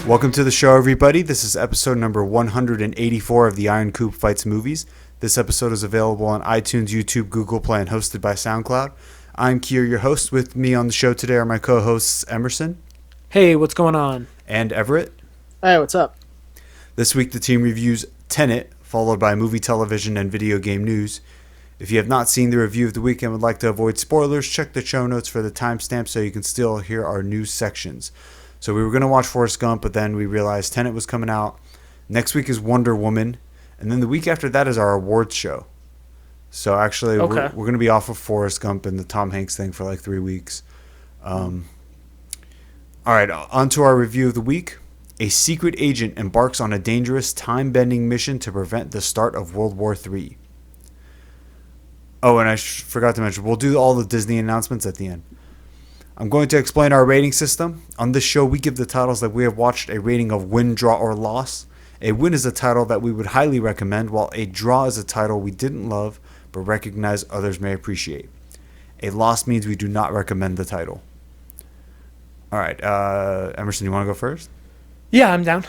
Welcome to the show, everybody. This is episode number 184 of the Iron Coop Fights Movies. This episode is available on iTunes, YouTube, Google Play, and hosted by SoundCloud. I'm Kier, your host. With me on the show today are my co-hosts Emerson. Hey, what's going on? And Everett. Hey, what's up? This week the team reviews Tenet, followed by movie, television, and video game news. If you have not seen the review of the week and would like to avoid spoilers, check the show notes for the timestamp so you can still hear our news sections. So we were going to watch Forrest Gump, but then we realized Tenet was coming out. Next week is Wonder Woman. And then the week after that is our awards show. So actually, we're going to be off of Forrest Gump and the Tom Hanks thing for like 3 weeks. All right, on to our review of the week. A secret agent embarks on a dangerous, time-bending mission to prevent the start of World War III. Oh, and I forgot to mention, we'll do all the Disney announcements at the end. I'm going to explain our rating system. On this show, we give the titles that we have watched a rating of win, draw, or loss. A win is a title that we would highly recommend, while a draw is a title we didn't love but recognize others may appreciate. A loss means we do not recommend the title. All right, Emerson, you want to go first? Yeah, I'm down.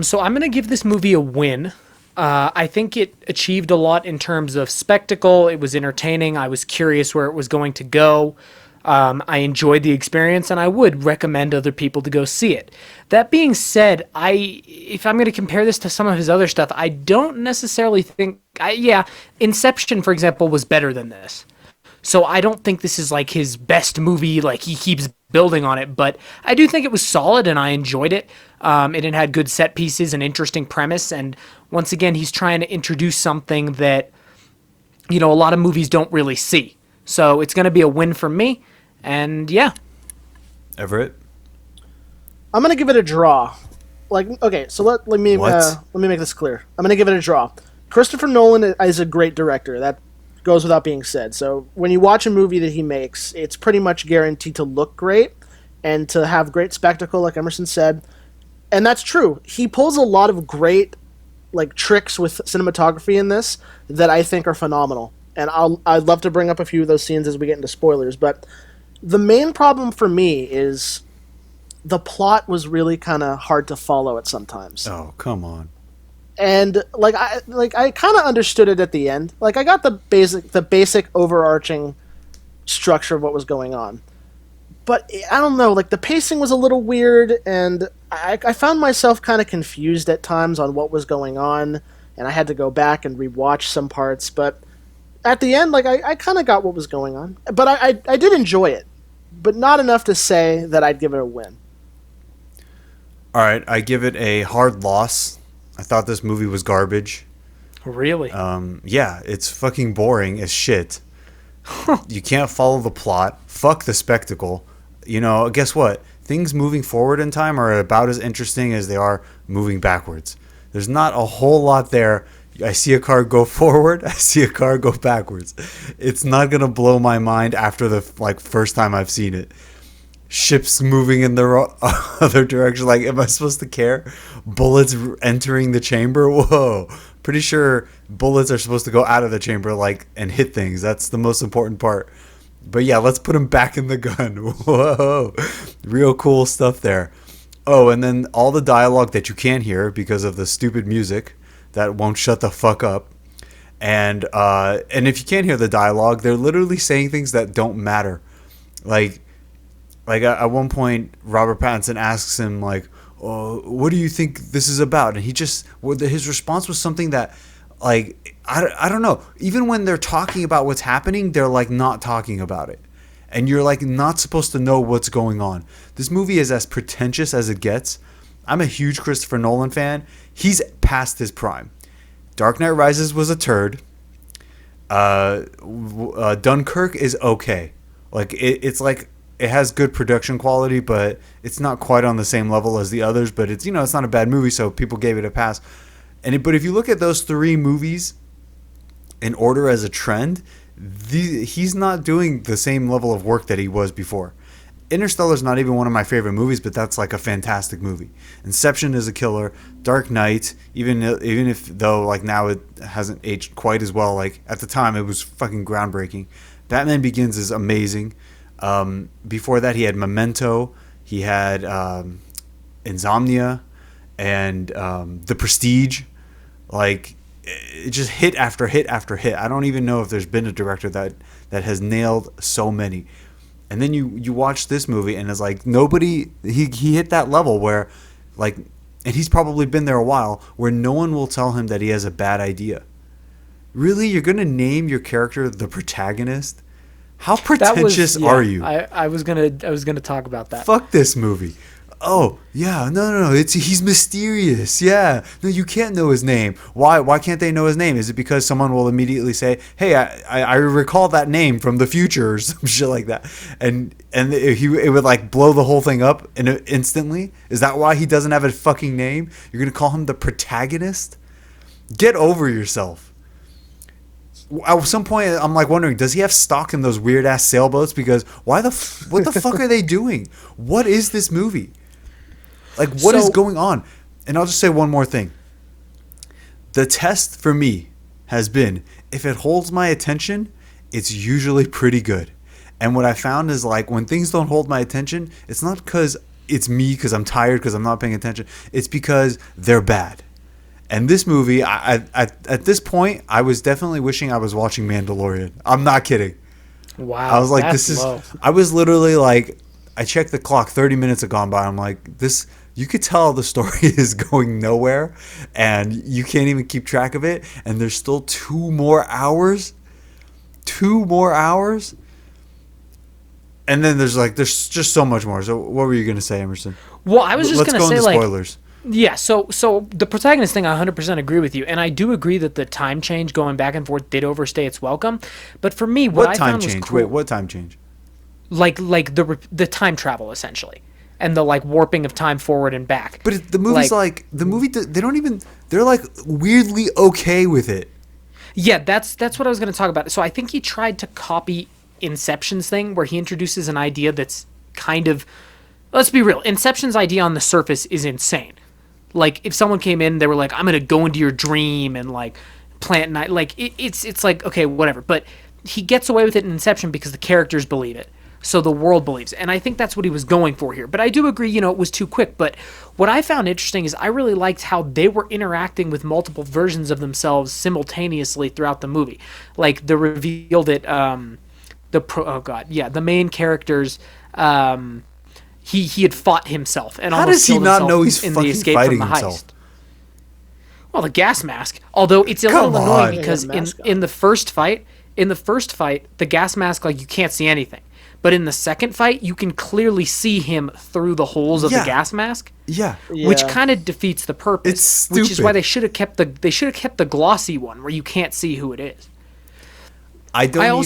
So I'm going to give this movie a win. I think it achieved a lot in terms of spectacle. It was entertaining. I was curious where it was going to go. I enjoyed the experience, and I would recommend other people to go see it. That being said, if I'm going to compare this to some of his other stuff, I don't necessarily think... Inception, for example, was better than this. So I don't think this is like his best movie, like he keeps building on it, but I do think it was solid, and I enjoyed it. It had good set pieces, an interesting premise, and once again, he's trying to introduce something that, a lot of movies don't really see. So it's going to be a win for me. And yeah. Everett? I'm gonna give it a draw. So let me make this clear. I'm gonna give it a draw. Christopher Nolan is a great director. That goes without being said. So when you watch a movie that he makes, it's pretty much guaranteed to look great and to have great spectacle, like Emerson said. And that's true. He pulls a lot of great tricks with cinematography in this that I think are phenomenal. And I'd love to bring up a few of those scenes as we get into spoilers, but the main problem for me is the plot was really kind of hard to follow at sometimes. Oh, come on. And I kind of understood it at the end. I got the basic overarching structure of what was going on. But I don't know, the pacing was a little weird, and I found myself kind of confused at times on what was going on, and I had to go back and rewatch some parts, but at the end, I kind of got what was going on. But I did enjoy it, but not enough to say that I'd give it a win. All right, I give it a hard loss. I thought this movie was garbage. Really? Yeah, it's fucking boring as shit. You can't follow the plot. Fuck the spectacle. Guess what? Things moving forward in time are about as interesting as they are moving backwards. There's not a whole lot there. I see a car go forward. I see a car go backwards. It's not going to blow my mind after the first time I've seen it. Ships moving in the other direction. Am I supposed to care? Bullets entering the chamber? Whoa. Pretty sure bullets are supposed to go out of the chamber and hit things. That's the most important part. But yeah, let's put them back in the gun. Whoa. Real cool stuff there. Oh, and then all the dialogue that you can't hear because of the stupid music that won't shut the fuck up. And if you can't hear the dialogue, they're literally saying things that don't matter. At one point, Robert Pattinson asks him, oh, what do you think this is about? And his response was something that, I don't know. Even when they're talking about what's happening, they're, not talking about it. And you're, not supposed to know what's going on. This movie is as pretentious as it gets. I'm a huge Christopher Nolan fan. He's past his prime. Dark Knight Rises was a turd. Dunkirk is okay. It has good production quality, but it's not quite on the same level as the others. But it's it's not a bad movie, so people gave it a pass. But if you look at those three movies in order as a trend, he's not doing the same level of work that he was before. Interstellar's not even one of my favorite movies, but that's a fantastic movie. Inception is a killer. Dark Knight, even if now it hasn't aged quite as well, at the time it was fucking groundbreaking. Batman Begins is amazing. Before that he had Memento, he had Insomnia. and The Prestige. Like, it just hit after hit after hit. I don't even know if there's been a director that has nailed so many. And then you watch this movie, and it's like nobody, he hit that level where, like, and he's probably been there a while, where no one will tell him that he has a bad idea. Really? You're going to name your character the protagonist? How pretentious are you? I was gonna talk about that. Fuck this movie. Oh, yeah, no. He's mysterious. Yeah. No, you can't know his name. Why can't they know his name? Is it because someone will immediately say, "Hey, I recall that name from the future," or some shit like that. And it would like blow the whole thing up instantly? Is that why he doesn't have a fucking name? You're going to call him the protagonist? Get over yourself. At some point, I'm like wondering, does he have stock in those weird ass sailboats? Because what the fuck are they doing? What is this movie? Like, what is going on? And I'll just say one more thing. The test for me has been, if it holds my attention, it's usually pretty good. And what I found is, like, when things don't hold my attention, it's not because it's me, because I'm tired, because I'm not paying attention. It's because they're bad. And this movie, at this point, I was definitely wishing I was watching Mandalorian. I'm not kidding. Wow. I was like, I was literally like, I checked the clock, 30 minutes had gone by. I'm like, you could tell the story is going nowhere and you can't even keep track of it. And there's still 2 more hours. 2 more hours. And then there's just so much more. So what were you going to say, Emerson? Well, I was just going to say, like, spoilers. Yeah, so the protagonist thing, I 100% agree with you, and I do agree that the time change going back and forth did overstay its welcome. But for me, what I found was cool. Wait, what time change? Like the time travel essentially, and the like warping of time forward and back. But the movie's they don't even, they're like weirdly okay with it. Yeah, that's what I was going to talk about. So I think he tried to copy Inception's thing, where he introduces an idea that's kind of, let's be real, Inception's idea on the surface is insane. Like, if someone came in, they were like, I'm going to go into your dream and, like, plant night. Like, it's like, okay, whatever. But he gets away with it in Inception because the characters believe it. So the world believes it. And I think that's what he was going for here. But I do agree, it was too quick. But what I found interesting is I really liked how they were interacting with multiple versions of themselves simultaneously throughout the movie. Like, the reveal that, the main characters, He had fought himself and almost killed himself. How does he not know he's fucking fighting himself? Well, the gas mask. Although it's a little annoying because in the first fight, the gas mask, like, you can't see anything. But in the second fight, you can clearly see him through the holes of the gas mask. Yeah. Which kind of defeats the purpose. It's stupid. Which is why they should have kept the glossy one where you can't see who it is. I don't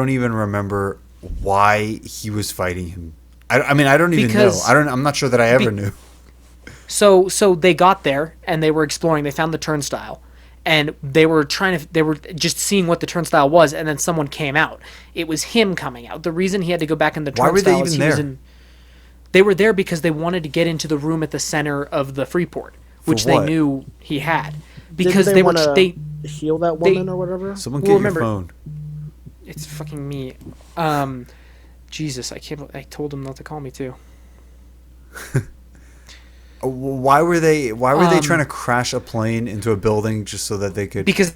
even remember why he was fighting him. I mean, I don't even know. I'm not sure that I ever knew. So they got there and they were exploring. They found the turnstile, and they were just seeing what the turnstile was. And then someone came out. It was him coming out. The reason he had to go back in the turnstile. Why were they even there? They were there because they wanted to get into the room at the center of the Freeport, which they knew he had. Because they heal that woman or whatever. Someone get your phone. It's fucking me. Jesus, I told him not to call me too. Why were they trying to crash a plane into a building just so that they could? Because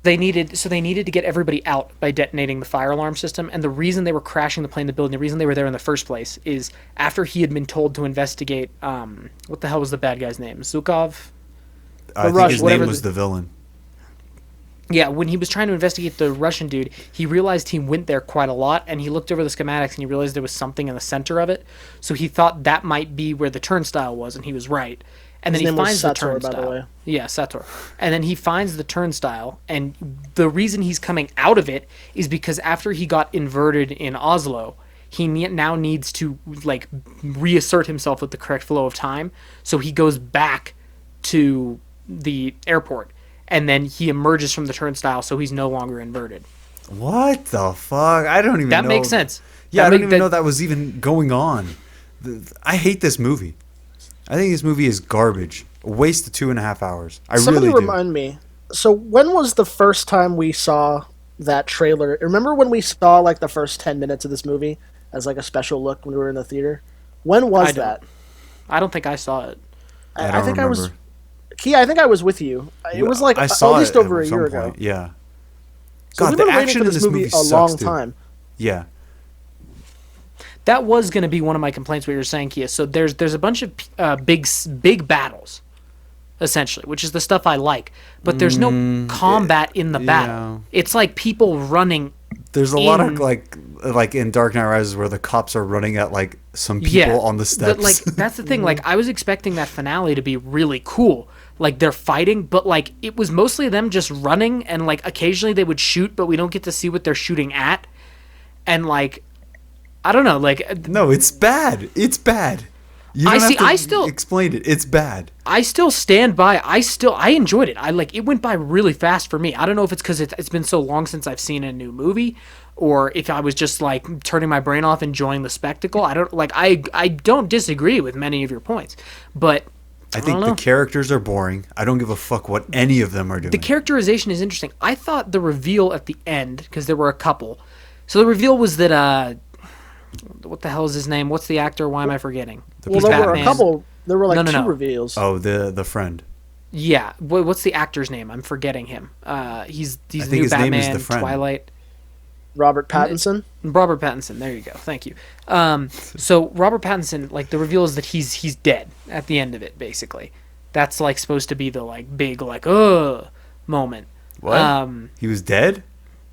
they needed to get everybody out by detonating the fire alarm system. And the reason they were crashing the plane, the building, the reason they were there in the first place is after he had been told to investigate. What the hell was the bad guy's name? Zukov. I think his name was the villain. Yeah, when he was trying to investigate the Russian dude, he realized he went there quite a lot, and he looked over the schematics, and he realized there was something in the center of it. So he thought that might be where the turnstile was, and he was right. And then he finds the turnstile. By the way. Yeah, Sator. And then he finds the turnstile, and the reason he's coming out of it is because after he got inverted in Oslo, he now needs to, like, reassert himself with the correct flow of time. So he goes back to the airport. And then he emerges from the turnstile, so he's no longer inverted. What the fuck? I don't even know. That makes sense. Yeah, I didn't even know that was even going on. I hate this movie. I think this movie is garbage. A waste of 2.5 hours. Somebody really do. Remind me. So when was the first time we saw that trailer? Remember when we saw, like, the first 10 minutes of this movie as, like, a special look when we were in the theater? When was that? I don't think I saw it. I think I was. Key, I think I was with you. It was like I saw at least it over a at some year point. ago. Yeah. So we've been waiting for this movie a long time. Yeah. That was going to be one of my complaints. What you're saying, Kia. So there's a bunch of big battles, essentially, which is the stuff I like. But there's no combat in the battle. It's like people running. There's a lot of like in Dark Knight Rises where the cops are running at like some people on the steps. But like that's the thing. Like I was expecting that finale to be really cool. Like they're fighting, but like it was mostly them just running, and like occasionally they would shoot, but we don't get to see what they're shooting at. And like, I don't know. Like no, it's bad. It's bad. You don't have to I still explain it. It's bad. I still stand by. I enjoyed it. It went by really fast for me. I don't know if it's because it's been so long since I've seen a new movie, or if I was just like turning my brain off, enjoying the spectacle. I don't disagree with many of your points, but I think the characters are boring. I don't give a fuck what any of them are doing. The characterization is interesting. I thought the reveal at the end, because there were a couple. So the reveal was that what the hell is his name? What's the actor? Why am I forgetting? Well, there were a couple. There were like two reveals. Oh, the friend. Yeah. What's the actor's name? I'm forgetting him. He's I think new his Batman, name is the friend. Twilight. Robert Pattinson. Robert Pattinson. There you go. Thank you. So Robert Pattinson, like the reveal is that he's dead at the end of it. Basically, that's like supposed to be the like big like moment. What? He was dead?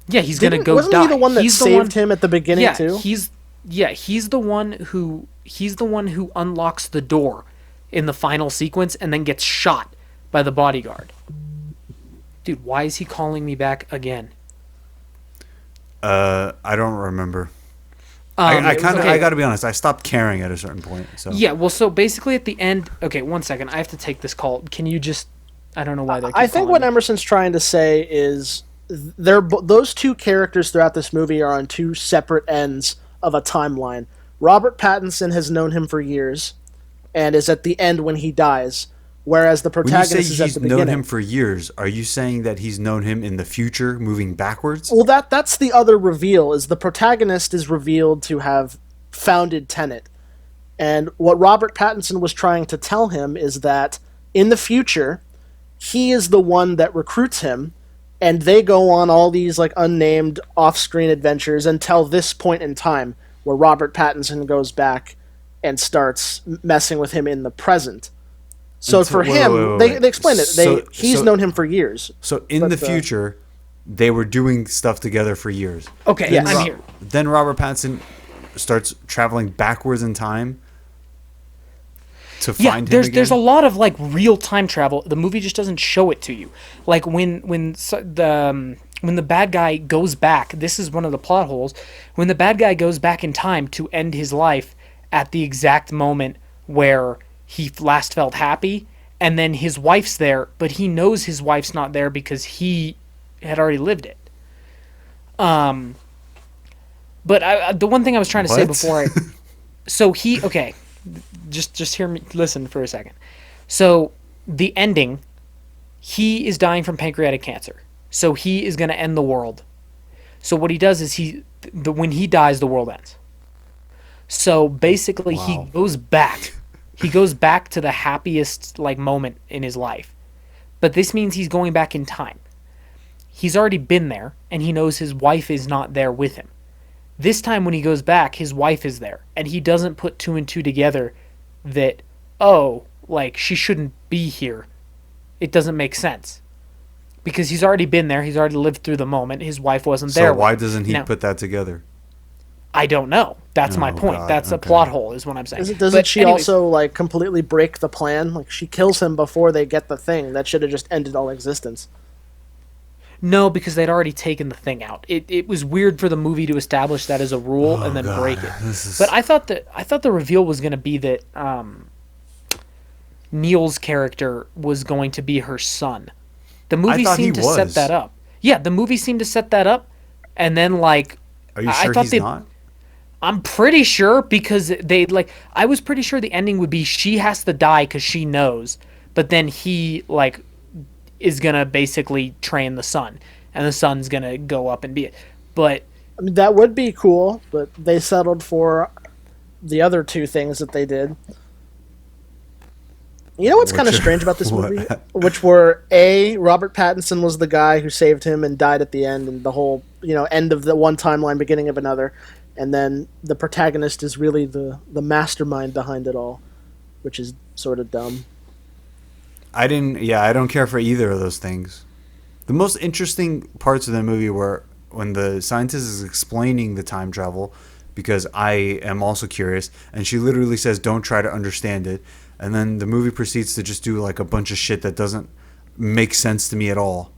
Yeah, he's gonna go wasn't die. He the one that saved him at the beginning too? He's the one who unlocks the door in the final sequence and then gets shot by the bodyguard. Dude, why is he calling me back again? I don't remember. I got to be honest. I stopped caring at a certain point. So yeah, well, so basically at the end. Okay, 1 second. I have to take this call. Can you just? I don't know why they're. I think what Emerson's trying to say is those two characters throughout this movie are on two separate ends of a timeline. Robert Pattinson has known him for years, and is at the end when he dies. Whereas the protagonist is at the beginning. When you say he's known him for years, are you saying that he's known him in the future, moving backwards? Well, that's the other reveal, is the protagonist is revealed to have founded Tenet. And what Robert Pattinson was trying to tell him is that in the future, he is the one that recruits him, and they go on all these like unnamed off-screen adventures until this point in time, where Robert Pattinson goes back and starts messing with him in the present. So for him, they explained it. He's known him for years. So in the future, they were doing stuff together for years. Okay, yes. I'm here. Then Robert Pattinson starts traveling backwards in time to find him again. There's a lot of like real time travel. The movie just doesn't show it to you. Like when the bad guy goes back, this is one of the plot holes. When the bad guy goes back in time to end his life at the exact moment where he last felt happy, and then his wife's there, but he knows his wife's not there because he had already lived it. But the one thing I was trying to say before just hear me, listen for a second. So the ending, he is dying from pancreatic cancer. So he is going to end the world. So what he does is when he dies, the world ends. So basically he goes back. He goes back to the happiest like moment in his life. But this means he's going back in time. He's already been there, and he knows his wife is not there with him. This time when he goes back, his wife is there, and he doesn't put two and two together that, she shouldn't be here. It doesn't make sense. Because he's already been there, he's already lived through the moment, his wife wasn't there. So why doesn't he put that together? I don't know. That's my point. God. That's a plot hole, is what I'm saying. Doesn't she also like completely break the plan? Like she kills him before they get the thing. That should have just ended all existence. No, because they'd already taken the thing out. It was weird for the movie to establish that as a rule and then break it. But I thought the reveal was going to be that Neil's character was going to be her son. The movie seemed to set that up. Yeah, the movie seemed to set that up, and then like. Are you sure he's not? I'm pretty sure because I was pretty sure the ending would be she has to die because she knows, but then he is gonna basically train the son, and the son's gonna go up and be it. But I mean, that would be cool, but they settled for the other two things that they did. You know what's kind of strange about this movie? Which were Robert Pattinson was the guy who saved him and died at the end, and the whole end of the one timeline, beginning of another, and then the protagonist is really the mastermind behind it all, which is sort of dumb. I don't care for either of those things. The most interesting parts of the movie were when the scientist is explaining the time travel, because I am also curious, and she literally says, "Don't try to understand it." And then the movie proceeds to just do like a bunch of shit that doesn't make sense to me at all.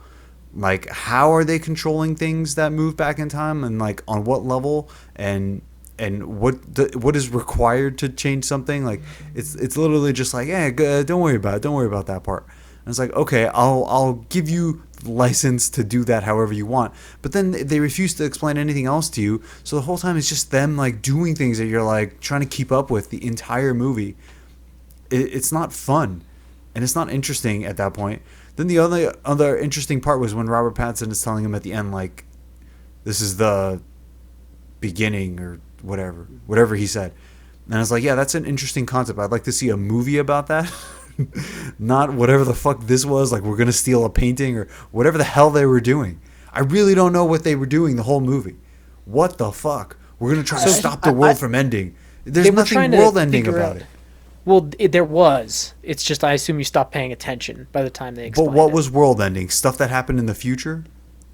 Like, how are they controlling things that move back in time, and like on what level, and what is required to change something? Like, it's literally just like, don't worry about it. Don't worry about that part. And it's like, okay, I'll give you license to do that however you want. But then they refuse to explain anything else to you. So the whole time it's just them like doing things that you're like trying to keep up with the entire movie. It's not fun, and it's not interesting at that point. Then the other interesting part was when Robert Pattinson is telling him at the end, like, this is the beginning or whatever he said. And I was like, yeah, that's an interesting concept. I'd like to see a movie about that. Not whatever the fuck this was, like we're going to steal a painting or whatever the hell they were doing. I really don't know what they were doing the whole movie. What the fuck? We're going to try to stop the world from ending. There's nothing world ending about it. Well, there was. It's just I assume you stopped paying attention by the time they explained it. But what was world ending? Stuff that happened in the future?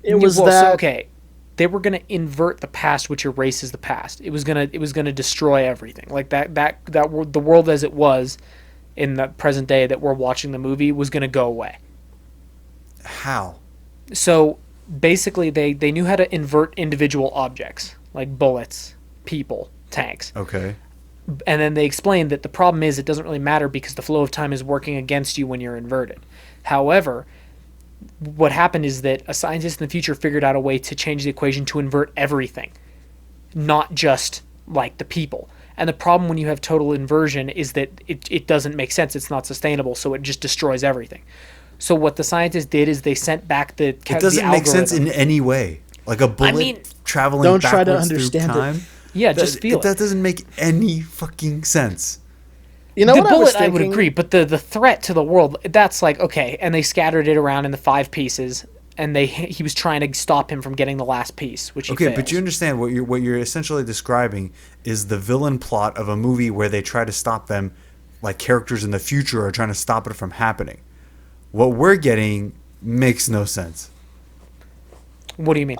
It was that... So, okay, they were going to invert the past, which erases the past. It was going to destroy everything. Like the world as it was in the present day that we're watching the movie was going to go away. How? So basically they knew how to invert individual objects, like bullets, people, tanks. Okay. And then they explained that the problem is it doesn't really matter because the flow of time is working against you when you're inverted. However, what happened is that a scientist in the future figured out a way to change the equation to invert everything, not just like the people. And the problem when you have total inversion is that it doesn't make sense. It's not sustainable, so it just destroys everything. So what the scientists did is they sent back the It doesn't make sense in any way. Like a bullet traveling backwards through time. Yeah, just feel it. That doesn't make any fucking sense. You know the what bullet, I would agree, but the threat to the world, that's like, okay, and they scattered it around in the 5 pieces, and he was trying to stop him from getting the last piece, which he fails. But you understand what you're essentially describing is the villain plot of a movie where they try to stop them, like characters in the future are trying to stop it from happening. What we're getting makes no sense. What do you mean?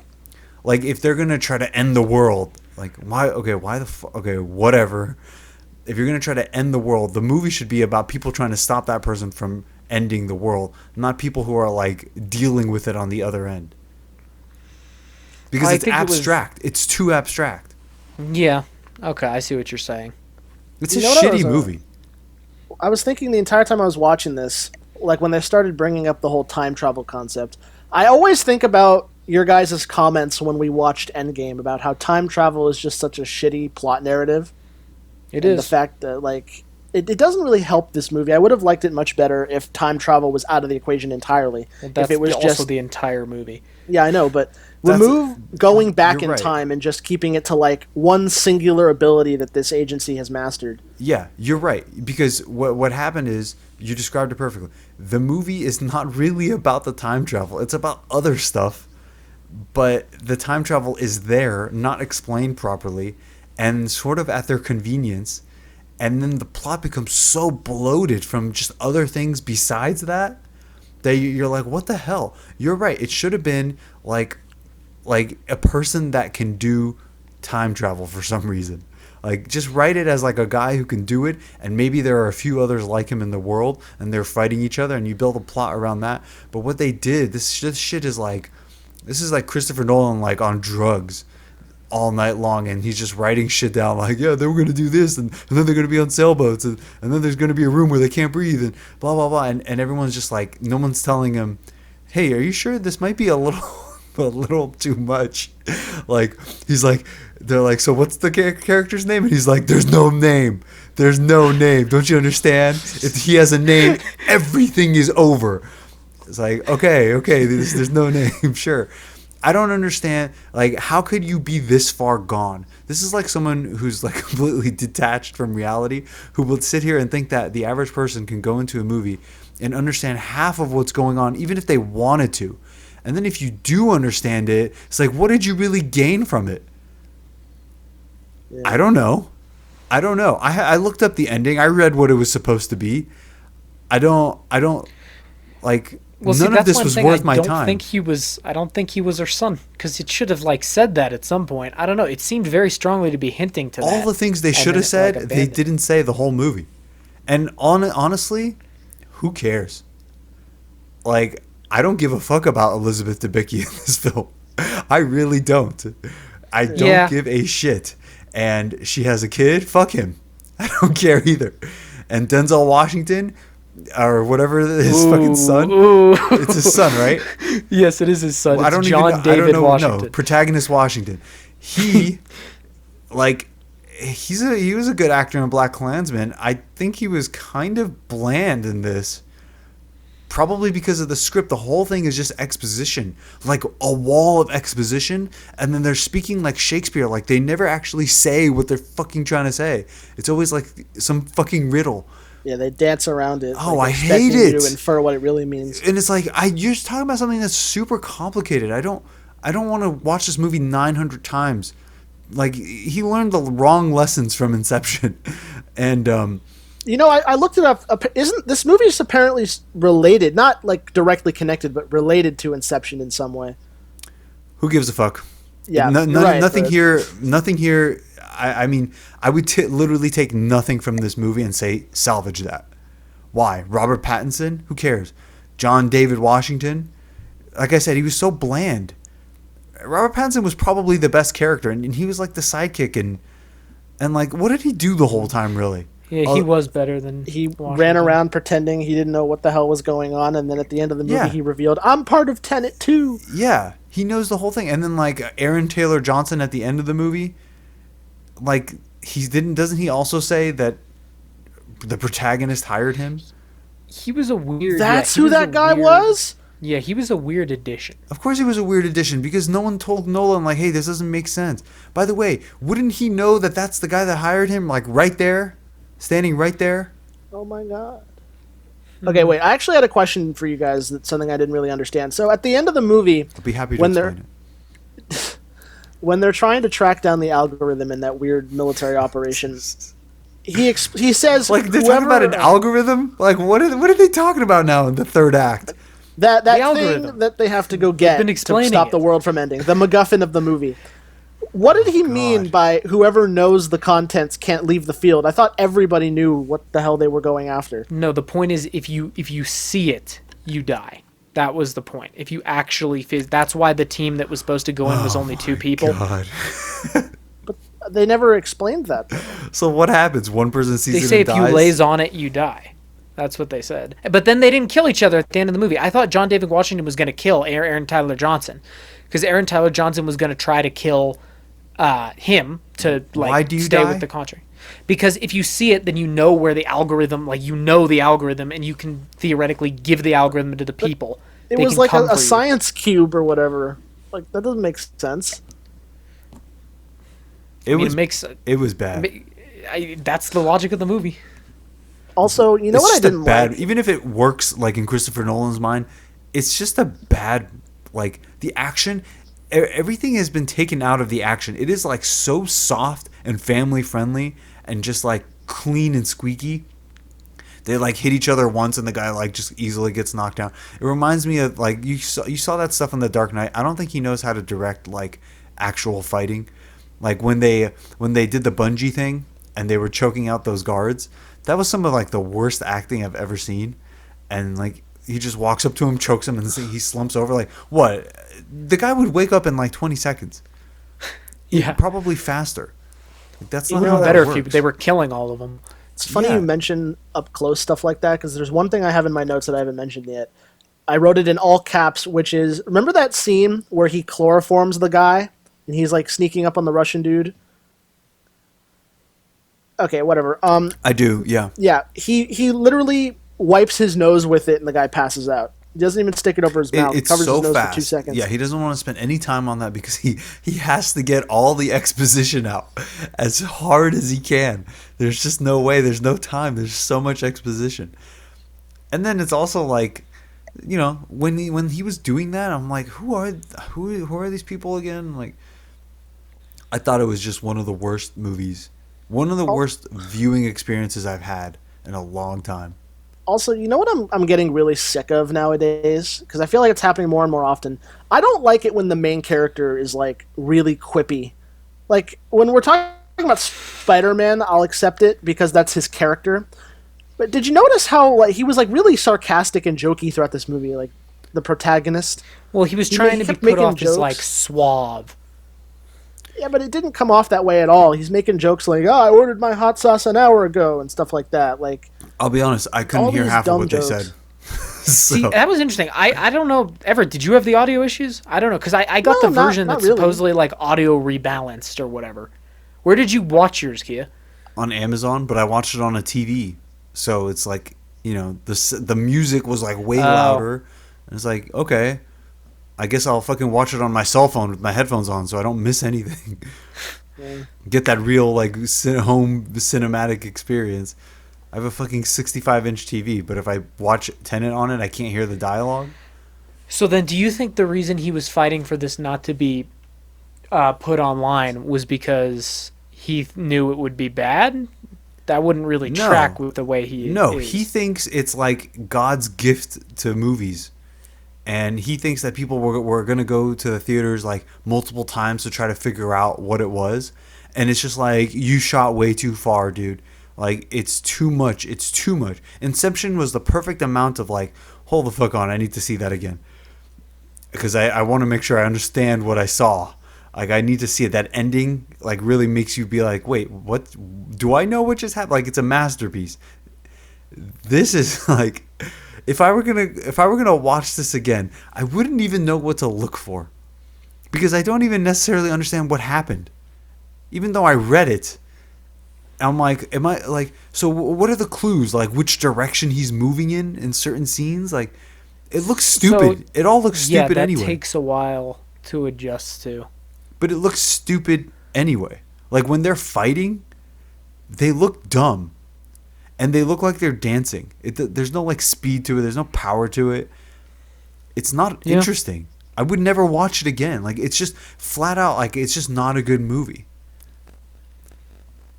Like, if they're going to try to end the world, like, why the fuck, whatever. If you're going to try to end the world, the movie should be about people trying to stop that person from ending the world, not people who are, like, dealing with it on the other end. Because it's abstract. It's too abstract. Yeah. Okay, I see what you're saying. It's a shitty movie. I was thinking the entire time I was watching this, like when they started bringing up the whole time travel concept, I always think about your guys' comments when we watched Endgame about how time travel is just such a shitty plot narrative. It is. The fact that, like, it doesn't really help this movie. I would have liked it much better if time travel was out of the equation entirely. Well, that's if it was also just the entire movie. Yeah, I know, but remove going back in time and just keeping it to, like, one singular ability that this agency has mastered. Yeah, you're right. Because what happened is, you described it perfectly. The movie is not really about the time travel. It's about other stuff. But the time travel is there, not explained properly, and sort of at their convenience. And then the plot becomes so bloated from just other things besides that you're like, what the hell? You're right. It should have been like a person that can do time travel for some reason. Like, just write it as like a guy who can do it, and maybe there are a few others like him in the world, and they're fighting each other, and you build a plot around that. But what they did, this shit is like, this is like Christopher Nolan, like, on drugs all night long, and he's just writing shit down like, yeah, they were going to do this, and then they're going to be on sailboats, and then there's going to be a room where they can't breathe, and blah, blah, blah. And everyone's just like, no one's telling him, hey, are you sure this might be a little too much? Like, he's like, they're like, so what's the character's name? And he's like, there's no name. There's no name. Don't you understand? If he has a name, everything is over. It's like, okay, there's no name, sure. I don't understand. Like, how could you be this far gone? This is like someone who's like completely detached from reality, who will sit here and think that the average person can go into a movie and understand half of what's going on, even if they wanted to. And then if you do understand it, it's like, what did you really gain from it? Yeah. I don't know. I looked up the ending. I read what it was supposed to be. I don't like. Well, none of this was worth my time. I don't think he was her son, because it should have like said that at some point. I don't know. It seemed very strongly to be hinting to that. All the things they should have said, they didn't say the whole movie. And honestly, who cares? Like, I don't give a fuck about Elizabeth Debicki in this film. I really don't. I don't give a shit. And she has a kid. Fuck him. I don't care either. And Denzel Washington, or whatever his fucking son. Ooh. It's his son, right? Yes, it is his son. Well, it's John David Washington. No, protagonist Washington. He, like, he was a good actor in BlacKkKlansman. I think he was kind of bland in this. Probably because of the script. The whole thing is just exposition. Like a wall of exposition. And then they're speaking like Shakespeare. Like they never actually say what they're fucking trying to say. It's always like some fucking riddle. Yeah, they dance around it. Oh, like I hate it. You to infer what it really means. And it's like, you're just talking about something that's super complicated. I don't want to watch this movie 900 times. Like, he learned the wrong lessons from Inception. And, you know, I looked it up. Isn't this movie is apparently related, not like directly connected, but related to Inception in some way? Who gives a fuck? Yeah, nothing here. Nothing here. I mean, I would literally take nothing from this movie and say salvage that. Why? Robert Pattinson? Who cares? John David Washington? Like I said, he was so bland. Robert Pattinson was probably the best character, and he was like the sidekick, and like, what did he do the whole time, really? Yeah, he was better than he ran around pretending he didn't know what the hell was going on, and then at the end of the movie he revealed, I'm part of Tenet too. Yeah, he knows the whole thing. And then like Aaron Taylor Johnson at the end of the movie, like doesn't he also say that the protagonist hired him? He was a weird. That's who that guy was? Yeah, he was a weird addition. Of course he was a weird addition, because no one told Nolan, like, hey, this doesn't make sense. By the way, wouldn't he know that that's the guy that hired him, like, right there? Standing right there? Oh, my God. Okay, wait. I actually had a question for you guys. That's something I didn't really understand. So at the end of the movie... I'll be happy to explain it. When they're trying to track down the algorithm in that weird military operation... He says... Like, they're talking about an algorithm? Like, what are they talking about now in the third act? That thing that they have to go get to stop the world from ending. The MacGuffin of the movie. What did he mean by whoever knows the contents can't leave the field? I thought everybody knew what the hell they were going after. No, the point is if you see it, you die. That was the point. If you actually... That's why the team that was supposed to go in was only 2 people. God. But they never explained that, though. So what happens? One person sees it and dies? They say if you lays on it, you die. That's what they said. But then they didn't kill each other at the end of the movie. I thought John David Washington was going to kill Aaron Tyler Johnson, because Aaron Tyler Johnson was going to try to kill him to stay with the contract. Because if you see it, then you know where the algorithm, the algorithm, and you can theoretically give the algorithm to the people. It was like a science cube or whatever. Like, that doesn't make sense. It was bad. That's the logic of the movie. Also, you know what I didn't like? Even if it works, like, in Christopher Nolan's mind, it's just a bad, like, the action, everything has been taken out of the action. It is, like, so soft and family-friendly and just, like, clean and squeaky. They, like, hit each other once and the guy, like, just easily gets knocked down. It reminds me of, like, you saw that stuff in The Dark Knight. I don't think he knows how to direct, like, actual fighting. Like, when they did the bungee thing and they were choking out those guards, that was some of, like, the worst acting I've ever seen. And, like, he just walks up to him, chokes him, and he slumps over. Like, what? The guy would wake up in, like, 20 seconds. Yeah. Probably faster. Like, that's not how better that works. They were killing all of them. It's funny you mention up-close stuff like that, because there's one thing I have in my notes that I haven't mentioned yet. I wrote it in all caps, which is, remember that scene where he chloroforms the guy, and he's, like, sneaking up on the Russian dude? Okay, whatever. I do, yeah. Yeah, he literally wipes his nose with it, and the guy passes out. He doesn't even stick it over his mouth. It's Covers so his nose fast. for 2 seconds. Yeah, he doesn't want to spend any time on that because he has to get all the exposition out as hard as he can. There's just no way. There's no time. There's so much exposition. And then it's also like, you know, when he was doing that, I'm like, who are these people again? Like, I thought it was just one of the worst movies, one of the worst viewing experiences I've had in a long time. Also, you know what I'm getting really sick of nowadays? Because I feel like it's happening more and more often. I don't like it when the main character is, like, really quippy. Like, when we're talking about Spider-Man, I'll accept it because that's his character. But did you notice how, like, he was, like, really sarcastic and jokey throughout this movie, like, the protagonist? Well, he was trying to be put off as, like, suave. Yeah, but it didn't come off that way at all. He's making jokes like, "Oh, I ordered my hot sauce an hour ago," and stuff like that. Like, I'll be honest, I couldn't hear half of what they said. See, that was interesting. I don't know, Everett, did you have the audio issues? I don't know, because I got the version that's really supposedly, like, audio rebalanced or whatever. Where did you watch yours, Kia? On Amazon, but I watched it on a TV. So it's like, you know, the music was, like, way louder. And it's like, okay, I guess I'll fucking watch it on my cell phone with my headphones on so I don't miss anything. Yeah. Get that real, like, home cinematic experience. I have a fucking 65-inch TV, but if I watch Tenet on it, I can't hear the dialogue. So then do you think the reason he was fighting for this not to be put online was because he knew it would be bad? That wouldn't really track with the way he is. No, he thinks it's like God's gift to movies. And he thinks that people were going to go to the theaters like multiple times to try to figure out what it was. And it's just like, you shot way too far, dude. Like, it's too much. It's too much. Inception was the perfect amount of like, hold the fuck on, I need to see that again. Because I want to make sure I understand what I saw. Like, I need to see it. That ending like really makes you be like, wait, what? Do I know what just happened? Like, it's a masterpiece. This is like... If I were gonna watch this again, I wouldn't even know what to look for, because I don't even necessarily understand what happened. Even though I read it, I'm like, am I like? So what are the clues? Like, which direction he's moving in certain scenes? Like, it looks stupid. It all looks stupid anyway. Yeah, that takes a while to adjust to. But it looks stupid anyway. Like, when they're fighting, they look dumb. And they look like they're dancing. There's no like speed to it. There's no power to it. It's not interesting. I would never watch it again. Like, it's just flat out like it's just not a good movie.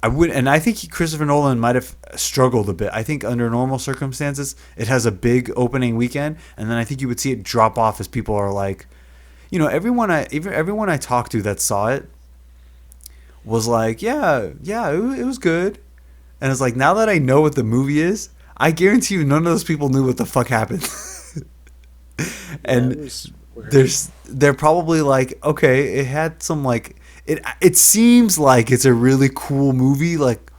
And I think Christopher Nolan might have struggled a bit. I think under normal circumstances, it has a big opening weekend, and then I think you would see it drop off as people are like, you know, everyone I talked to that saw it was like, yeah, it was good. And it's like, now that I know what the movie is, I guarantee you none of those people knew what the fuck happened. And they're probably like, okay, it had some like, it seems like it's a really cool movie, like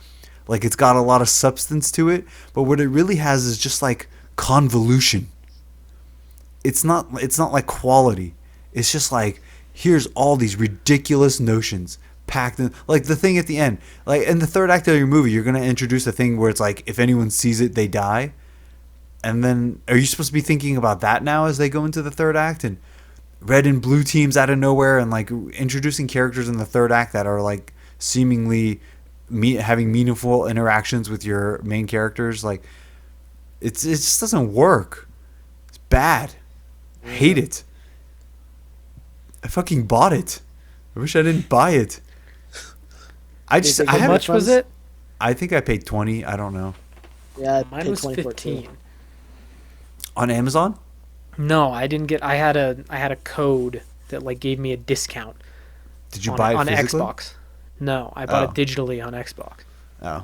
it's got a lot of substance to it, but what it really has is just like convolution. It's not like quality. It's just like, here's all these ridiculous notions packed in, like the thing at the end, like in the third act of your movie, you're gonna introduce a thing where it's like, if anyone sees it, they die. And then are you supposed to be thinking about that now as they go into the third act, and red and blue teams out of nowhere, and like introducing characters in the third act that are like seemingly having meaningful interactions with your main characters? Like, it just doesn't work. It's bad. I hate it. I fucking bought it. I wish I didn't buy it. How much was it? I think I paid $20. I don't know. Yeah, mine was $15. On Amazon? No, I didn't get. I had a code that like gave me a discount. Did you buy it on physically? Xbox? No, I bought it digitally on Xbox. Oh,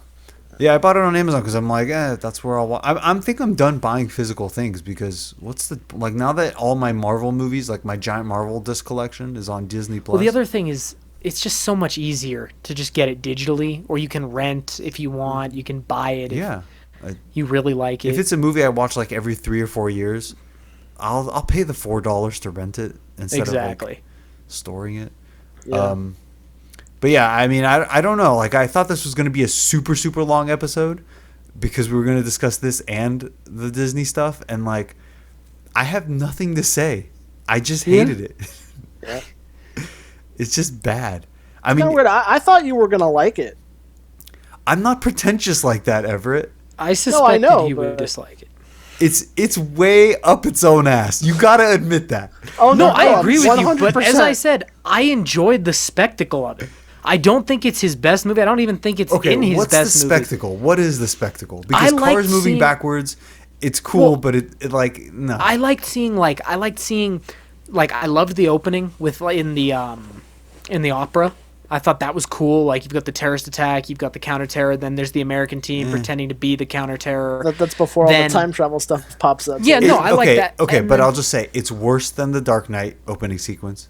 yeah, I bought it on Amazon because I'm like, that's where I'll. I'm done buying physical things, because what's the like, now that all my Marvel movies, like my giant Marvel disc collection, is on Disney Plus. Well, the other thing is, it's just so much easier to just get it digitally, or you can rent if you want. You can buy it if you really like it. If it's a movie I watch like every 3 or 4 years, I'll pay the $4 to rent it instead of like storing it. Yeah. But yeah, I mean, I don't know. Like, I thought this was going to be a super, super long episode because we were going to discuss this and the Disney stuff. And like, I have nothing to say. I just hated it. Yeah. It's just bad. I Kind mean, of weird. I thought you were gonna like it. I'm not pretentious like that, Everett. I suspected know, he would but- dislike it. It's way up its own ass. You gotta admit that. Oh No, I agree with you, but 100%. as I said, I enjoyed the spectacle of it. I don't think it's his best movie. I don't even think it's Okay, in his what's best the movie. spectacle? What is the spectacle? Because I cars liked moving seeing- backwards, it's cool, Well, but it like no. I liked seeing I loved the opening with in the opera. I thought that was cool. Like, you've got the terrorist attack, you've got the counter-terror, then there's the American team pretending to be the counter-terror. That's before all Then- the time travel stuff pops up. Yeah, no, I like that. Okay, And but then- I'll just say it's worse than the Dark Knight opening sequence.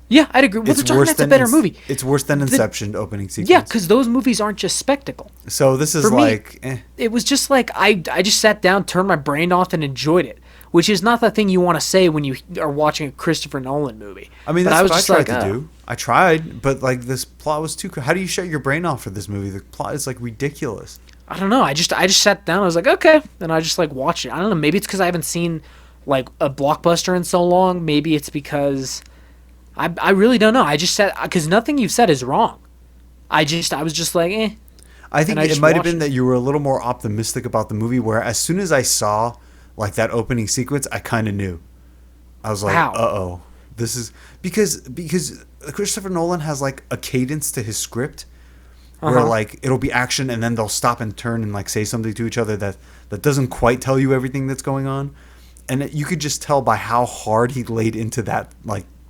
Yeah, I'd agree. Well, It's The Dark worse Knight's a than better movie. It's worse than Inception opening sequence. Yeah, because those movies aren't just spectacle. so this is for me- like It was just like I just sat down, turned my brain off, and enjoyed it, which is not the thing you want to say when you are watching a Christopher Nolan movie. I mean, But that's was what I just tried like, to oh. do. I tried, but like this plot was too. How do you shut your brain off for this movie? The plot is like ridiculous. I don't know. I just sat down. I was like, okay, and I just like watched it. I don't know. Maybe it's because I haven't seen like a blockbuster in so long. Maybe it's because I really don't know. I just said because nothing you've said is wrong. I was just like, eh. I think And I it just might have watched been it. that you were a little more optimistic about the movie. Where as soon as I saw like that opening sequence, I kind of knew. I was like, How? uh-oh, this is because Christopher Nolan has like a cadence to his script where like it'll be action and then they'll stop and turn and like say something to each other that doesn't quite tell you everything that's going on, and you could just tell by how hard he laid into that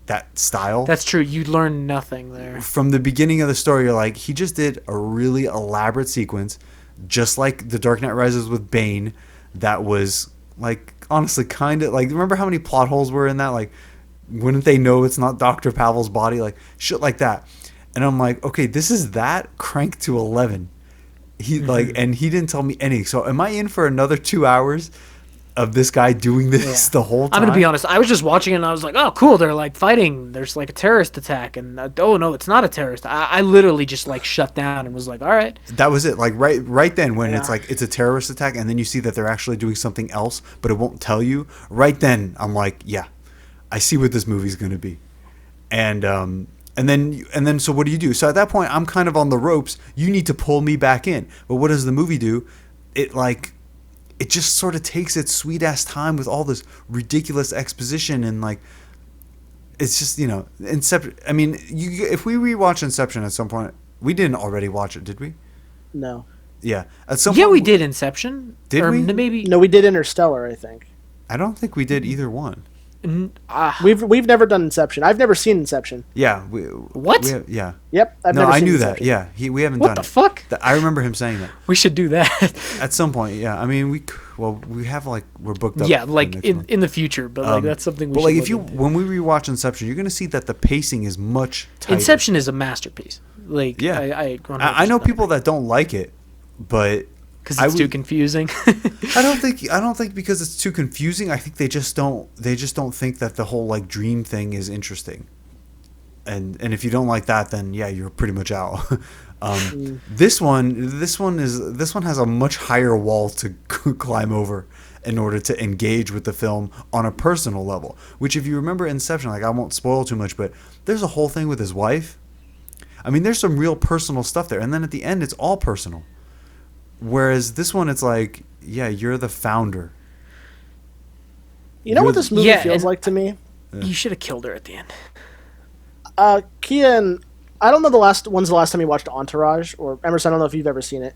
that style. That's true. You learned nothing there. From the beginning of the story, you're like, he just did a really elaborate sequence, just like The Dark Knight Rises with Bane, that was like honestly kind of like, remember how many plot holes were in that? Like, wouldn't they know it's not Dr. Pavel's body? Like shit like that. And I'm like, okay, this is that cranked to 11. He like, and he didn't tell me anything. So am I in for another 2 hours of this guy doing this the whole time? I'm gonna be honest. I was just watching it and I was like, "Oh, cool! They're like fighting. There's like a terrorist attack." And oh no, it's not a terrorist. I literally just like shut down and was like, "All right." That was it. Like right then when it's Yeah. like it's a terrorist attack, and then you see that they're actually doing something else, but it won't tell you. Right then, I'm like, yeah, I see what this movie's gonna be, and then so what do you do? So at that point, I'm kind of on the ropes. You need to pull me back in. But what does the movie do? It just sort of takes its sweet ass time with all this ridiculous exposition and like, it's just, Inception. I mean, if we rewatch Inception at some point, we didn't already watch it, did we? No. Yeah. At some Yeah, point, we did Inception. Did Or we? Maybe. No, we did Interstellar, I think. I don't think we did either one. We've never done Inception. I've never seen Inception. Yeah. What? Yeah. Yep, I've No, never I seen knew Inception. that. Yeah. We haven't What done the it. fuck? I remember him saying that. We should do that. At some point, yeah. I mean, we have we're booked up. Yeah, for like next month. in the future, but like that's something we But should like look if you into. when we rewatch Inception, you're gonna see that the pacing is much tighter. Inception is a masterpiece. Like, Yeah. I I know people that don't like it, but because I it's too would- confusing. I don't think because it's too confusing. I think they just don't think that the whole like dream thing is interesting. And if you don't like that, then yeah, you're pretty much out. This one has a much higher wall to climb over in order to engage with the film on a personal level. Which, if you remember Inception, like I won't spoil too much, but there's a whole thing with his wife. I mean, there's some real personal stuff there, and then at the end, it's all personal. Whereas this one, it's like, yeah, you're the founder. You know what this movie Yeah, feels and- like to me? You should have killed her at the end. Kian, I don't know when's the last time you watched Entourage, or Emerson, I don't know if you've ever seen it.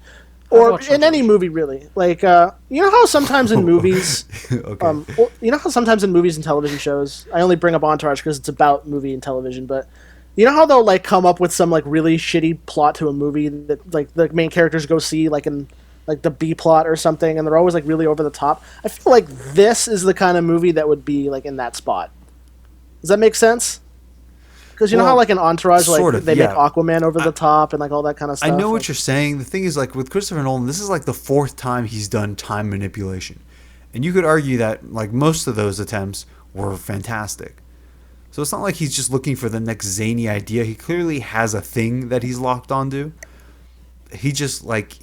I've Or watched in any Entourage. movie, really. Like, you know how sometimes in movies... Okay. you know how sometimes in movies and television shows, I only bring up Entourage because it's about movie and television, but you know how they'll like come up with some like really shitty plot to a movie that like the main characters go see like in like the B plot or something, and they're always like really over the top. I feel like this is the kind of movie that would be like in that spot. Does that make sense? Because you know how Well, like in Entourage, like sort of, they yeah. make Aquaman over the top and like all that kind of stuff. I know like, what you're saying. The thing is, like with Christopher Nolan, this is like the fourth time he's done time manipulation, and you could argue that like most of those attempts were fantastic. So it's not like he's just looking for the next zany idea. He clearly has a thing that he's locked onto. He just like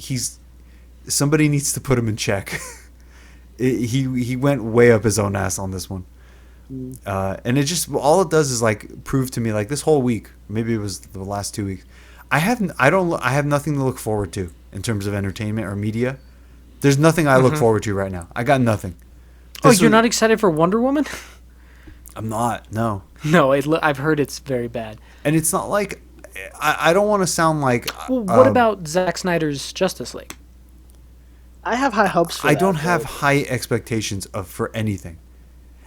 somebody needs to put him in check. He went way up his own ass on this one. And it just, all it does is like prove to me, like this whole week, maybe it was the last 2 weeks, I have nothing to look forward to in terms of entertainment or media. There's nothing I look forward to right now. I got nothing. You're not excited for Wonder Woman? I'm not. No. No, I've heard it's very bad. And it's not like, I don't want to sound like. Well, what about Zack Snyder's Justice League? I have high hopes for I that, don't have high expectations for anything.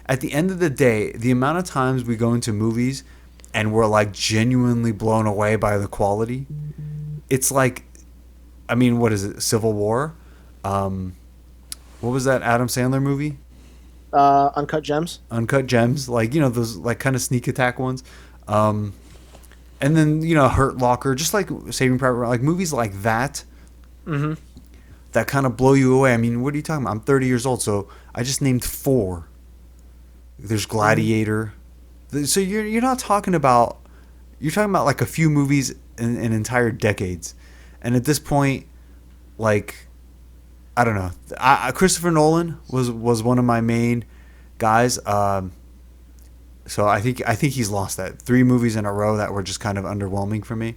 At the end of the day, the amount of times we go into movies and we're like genuinely blown away by the quality, it's like, I mean, what is it? Civil War? What was that Adam Sandler movie? Uncut Gems. Uncut Gems, like, you know, those like kind of sneak attack ones. And then, you know, Hurt Locker, just like Saving Private Ryan, like movies like that. Mm-hmm. That kind of blow you away. I mean, what are you talking about? I'm 30 years old, so I just named 4. There's Gladiator. So you're not talking about, you're talking about like a few movies in entire decades. And at this point, like, I don't know. Christopher Nolan was one of my main guys. So I think he's lost that. 3 movies in a row that were just kind of underwhelming for me.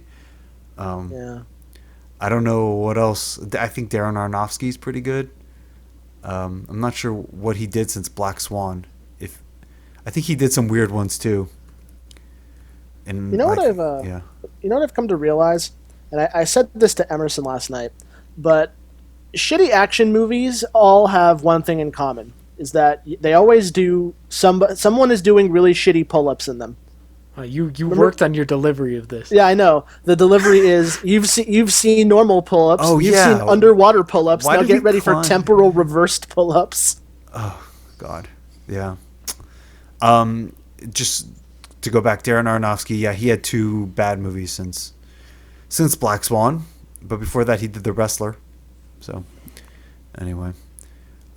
Yeah. I don't know what else. I think Darren Aronofsky's pretty good. I'm not sure what he did since Black Swan. I think he did some weird ones too. And you know what I've come to realize, and I said this to Emerson last night, but shitty action movies all have one thing in common: is that they always do someone is doing really shitty pull-ups in them. You worked on your delivery of this. Yeah, I know. The delivery is you've seen normal pull-ups. Oh, you've yeah. seen underwater pull-ups. Why Now did get he ready for climb? temporal reversed pull-ups. Oh God, yeah. Just to go back, Darren Aronofsky. Yeah, he had 2 bad movies since Black Swan, but before that he did The Wrestler. So anyway,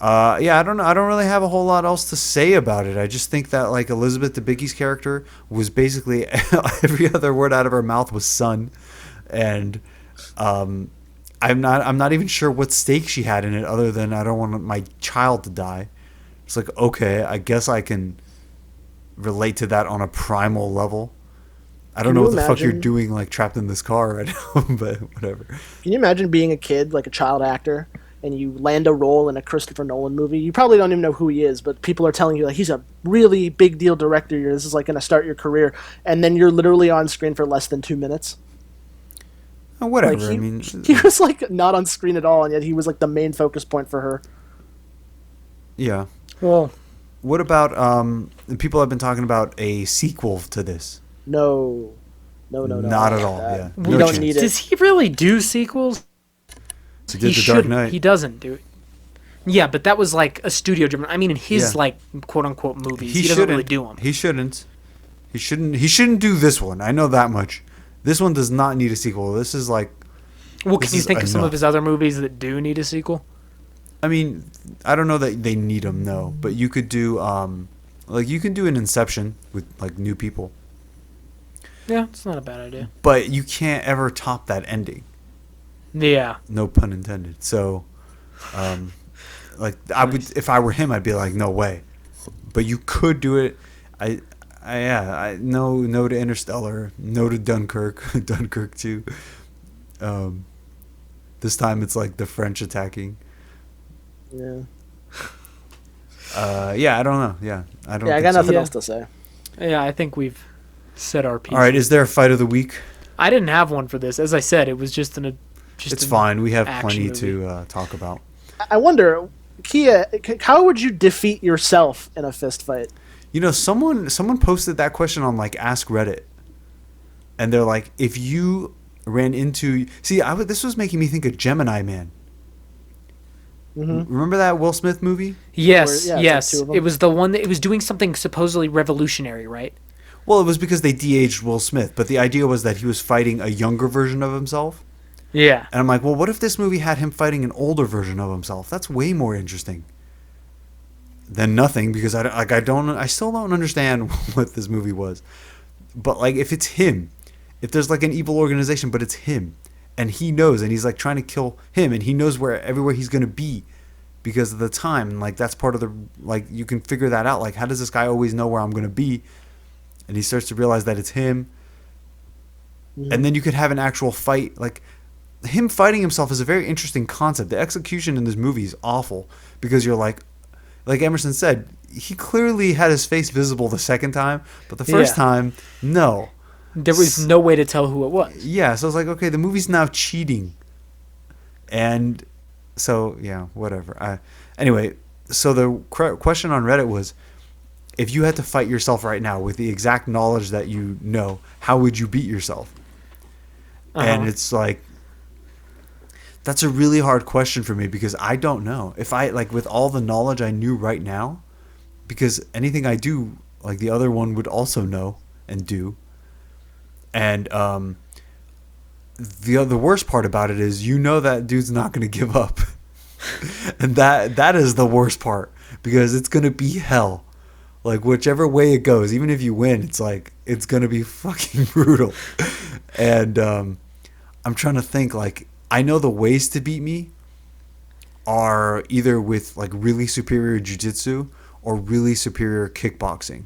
yeah, I don't know. I don't really have a whole lot else to say about it. I just think that like Elizabeth Debicki's character was basically every other word out of her mouth was son, and I'm not even sure what stake she had in it other than I don't want my child to die. It's like, okay, I guess I can relate to that on a primal level. I don't know what the fuck you're doing like trapped in this car right now, but whatever. Can you imagine being a kid, like a child actor, and you land a role in a Christopher Nolan movie? You probably don't even know who he is, but people are telling you like he's a really big deal director. This is like going to start your career, and then you're literally on screen for less than 2 minutes. Whatever. Like, I mean, he was like not on screen at all, and yet he was like the main focus point for her. yeah. Well, what about people have been talking about a sequel to this? No. Not at all. Yeah. We No don't chance. need it. does he really do sequels? He did The Dark Knight. He doesn't do it. Yeah, but that was like a studio driven. I mean, in his Yeah. like quote unquote movies, he doesn't really do them. He shouldn't. He shouldn't do this one. I know that much. This one does not need a sequel. This is like. Well, this can you is think of some of enough. his other movies that do need a sequel? I mean, I don't know that they need them, no. But you could do, like, you can do an Inception with like new people. Yeah, it's not a bad idea. But you can't ever top that ending. Yeah. No pun intended. So, like, I would, if I were him, I'd be like, no way. But you could do it. No to Interstellar, no to Dunkirk, Dunkirk 2. This time it's like the French attacking. Yeah. Yeah, I don't know. Yeah, I don't. Yeah, I think got so. nothing Yeah. else to say. Yeah, I think we've said our piece. All right, is there a fight of the week? I didn't have one for this. As I said, it was just It's fine. We have action plenty movie. to talk about. I wonder, Kia, how would you defeat yourself in a fist fight? You know, someone posted that question on like Ask Reddit, and they're like, if you ran into this was making me think of Gemini Man. Mm-hmm. Remember that Will Smith movie? Yes, Where- yeah, it's like yes. 2 of 'em. It was the one that it was doing something supposedly revolutionary, right? Well, it was because they de-aged Will Smith, but the idea was that he was fighting a younger version of himself. Yeah. And I'm like, well, what if this movie had him fighting an older version of himself? That's way more interesting than nothing, because I still don't understand what this movie was. But like, if it's him, if there's like an evil organization, but it's him, and he knows, and he's like trying to kill him, and he knows everywhere he's gonna be, because of the time. And like that's part of the like you can figure that out. Like how does this guy always know where I'm gonna be? And he starts to realize that it's him. And then you could have an actual fight. Like him fighting himself is a very interesting concept. The execution in this movie is awful because you're like Emerson said, he clearly had his face visible the second time, but the first time, no. There was no way to tell who it was. Yeah, so I was like, okay, the movie's now cheating. And so, yeah, whatever. Anyway, so the question on Reddit was, if you had to fight yourself right now with the exact knowledge that you know, how would you beat yourself? And it's like, that's a really hard question for me because I don't know. If I, like, with all the knowledge I knew right now, because anything I do, like, the other one would also know and do. And the worst part about it is, you know that dude's not going to give up. And that is the worst part because it's going to be hell. Like, whichever way it goes, even if you win, it's like, it's going to be fucking brutal. And I'm trying to think, like, I know the ways to beat me are either with, like, really superior jiu-jitsu or really superior kickboxing.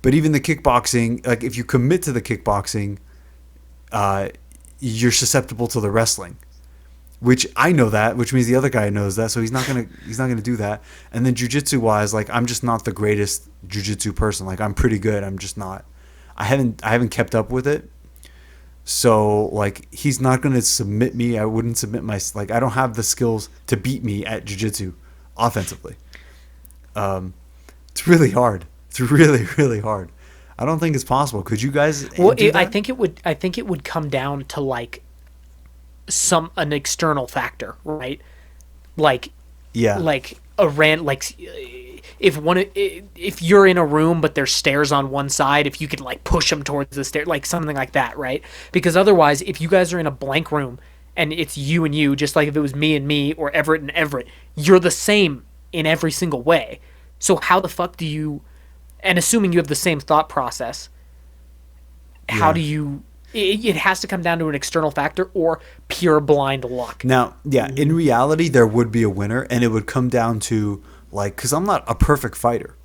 But even the kickboxing, like, if you commit to the kickboxing, you're susceptible to the wrestling. Which I know that, which means the other guy knows that, so he's not gonna do that. And then jiu-jitsu wise, like, I'm just not the greatest jiu-jitsu person. Like, I'm pretty good. I'm just not. I haven't kept up with it. So, like, he's not gonna submit me. I wouldn't submit I don't have the skills to beat me at jiu-jitsu offensively. It's really hard. It's really, really hard. I don't think it's possible. Could you guys? Well, I think it would come down to like an external factor, right? Like, yeah, like if you're in a room but there's stairs on one side, if you could like push them towards the stair, like something like that, right? Because otherwise, if you guys are in a blank room and it's you and you, just like if it was me and me or Everett and Everett, you're the same in every single way. So how the fuck do you? And assuming you have the same thought process, how do you? It has to come down to an external factor or pure blind luck. Now, yeah, in reality, there would be a winner, and it would come down to, like, because I'm not a perfect fighter.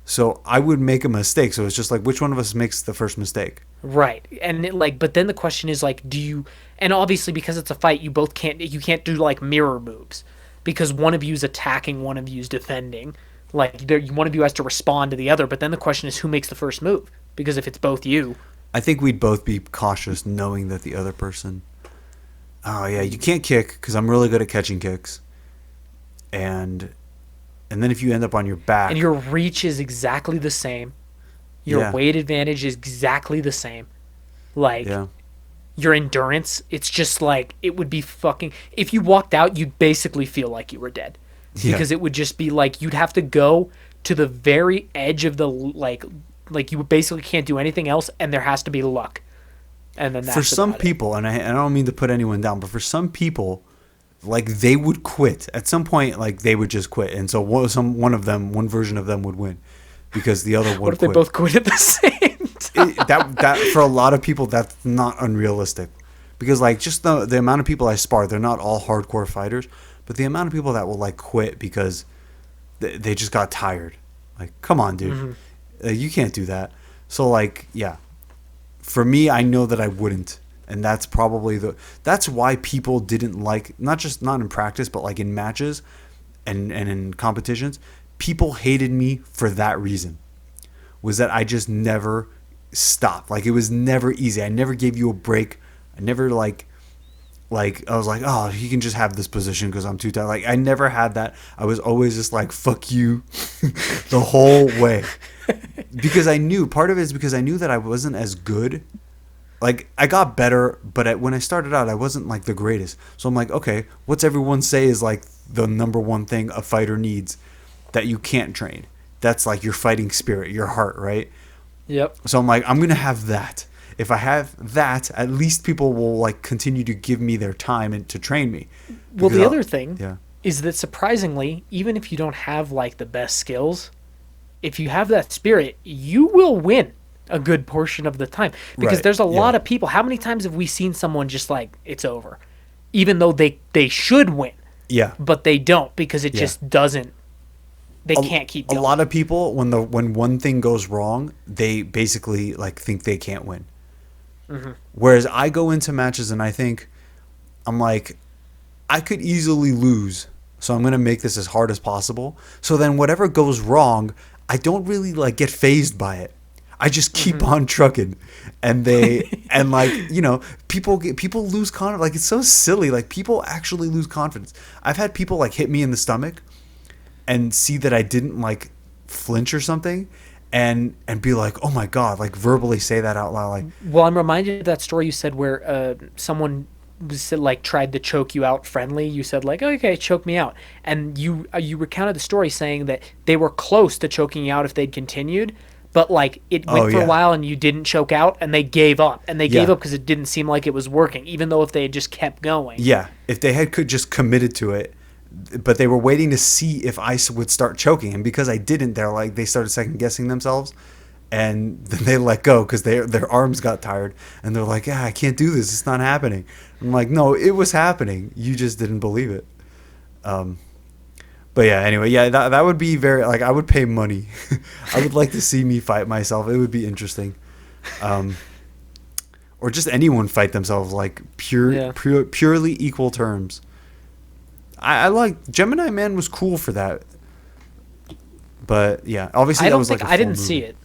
So I would make a mistake. So it's just like, which one of us makes the first mistake? Right. And but then the question is, like, do you, and obviously because it's a fight, you can't do like mirror moves because one of you is attacking, one of you is defending. Like, one of you has to respond to the other. But then the question is, who makes the first move? Because if it's both you. I think we'd both be cautious knowing that the other person. Oh, yeah, you can't kick because I'm really good at catching kicks. And then if you end up on your back. And your reach is exactly the same. Your weight advantage is exactly the same. Like, your endurance, it's just like, it would be fucking. If you walked out, you'd basically feel like you were dead. Because it would just be like, you'd have to go to the very edge of the, like you basically can't do anything else, and there has to be luck. And then that's for some people, and I don't mean to put anyone down, but for some people, like, they would quit. At some point, like, they would just quit. And so one version of them would win because the other one What if they both quit at the same time? That for a lot of people, that's not unrealistic. Because, like, just the amount of people I spar, they're not all hardcore fighters. But the amount of people that will, like, quit because they just got tired. Like, come on, dude. Mm-hmm. You can't do that. So, like, yeah. For me, I know that I wouldn't. And that's probably that's why people didn't like, not in practice, but, like, in matches and in competitions, people hated me for that reason. Was that I just never stopped. Like, it was never easy. I never gave you a break. I never, like I was like, oh, he can just have this position because I'm too tired. Like, I never had that. I was always just like, fuck you the whole way. Because part of it is because I knew that I wasn't as good. Like, I got better, but when I started out, I wasn't, like, the greatest. So I'm like, okay, what's everyone say is, like, the number one thing a fighter needs that you can't train? That's, like, your fighting spirit, your heart, right? Yep. So I'm like, I'm going to have that. If I have that, at least people will, like, continue to give me their time and to train me. Well, the other thing is that surprisingly, even if you don't have, like, the best skills, if you have that spirit, you will win a good portion of the time. Because there's a lot of people. How many times have we seen someone just like, it's over? Even though they should win. Yeah. but they don't because it Yeah. just doesn't. They can't keep going. A lot of people, when one thing goes wrong, they basically like think they can't win. Mm-hmm. Whereas I go into matches and I think, I'm like, I could easily lose, so I'm gonna make this as hard as possible. So then whatever goes wrong, I don't really like get fazed by it. I just keep on trucking, and and like, you know, people lose confidence. Like, it's so silly. Like, people actually lose confidence. I've had people like hit me in the stomach and see that I didn't like flinch or something, and be like, oh my God, like verbally say that out loud. Like, Well, I'm reminded of that story you said where someone was like tried to choke you out friendly. You said like, okay, choke me out, and you recounted the story saying that they were close to choking you out if they'd continued, but like it went for a while and you didn't choke out, and they gave up, gave up because it didn't seem like it was working, even though if they had just kept going. Yeah, if they had just committed to it, but they were waiting to see if I would start choking, and because I didn't, they started second guessing themselves, and then they let go because their arms got tired, and they're like, yeah, I can't do this, it's not happening. I'm like, no, it was happening, you just didn't believe it. But yeah, anyway, yeah, that would be very, like, I would pay money. I would like to see me fight myself. It would be interesting. Or just anyone fight themselves, like purely equal terms. I like Gemini Man was cool for that. But yeah, obviously I that was like I didn't see it.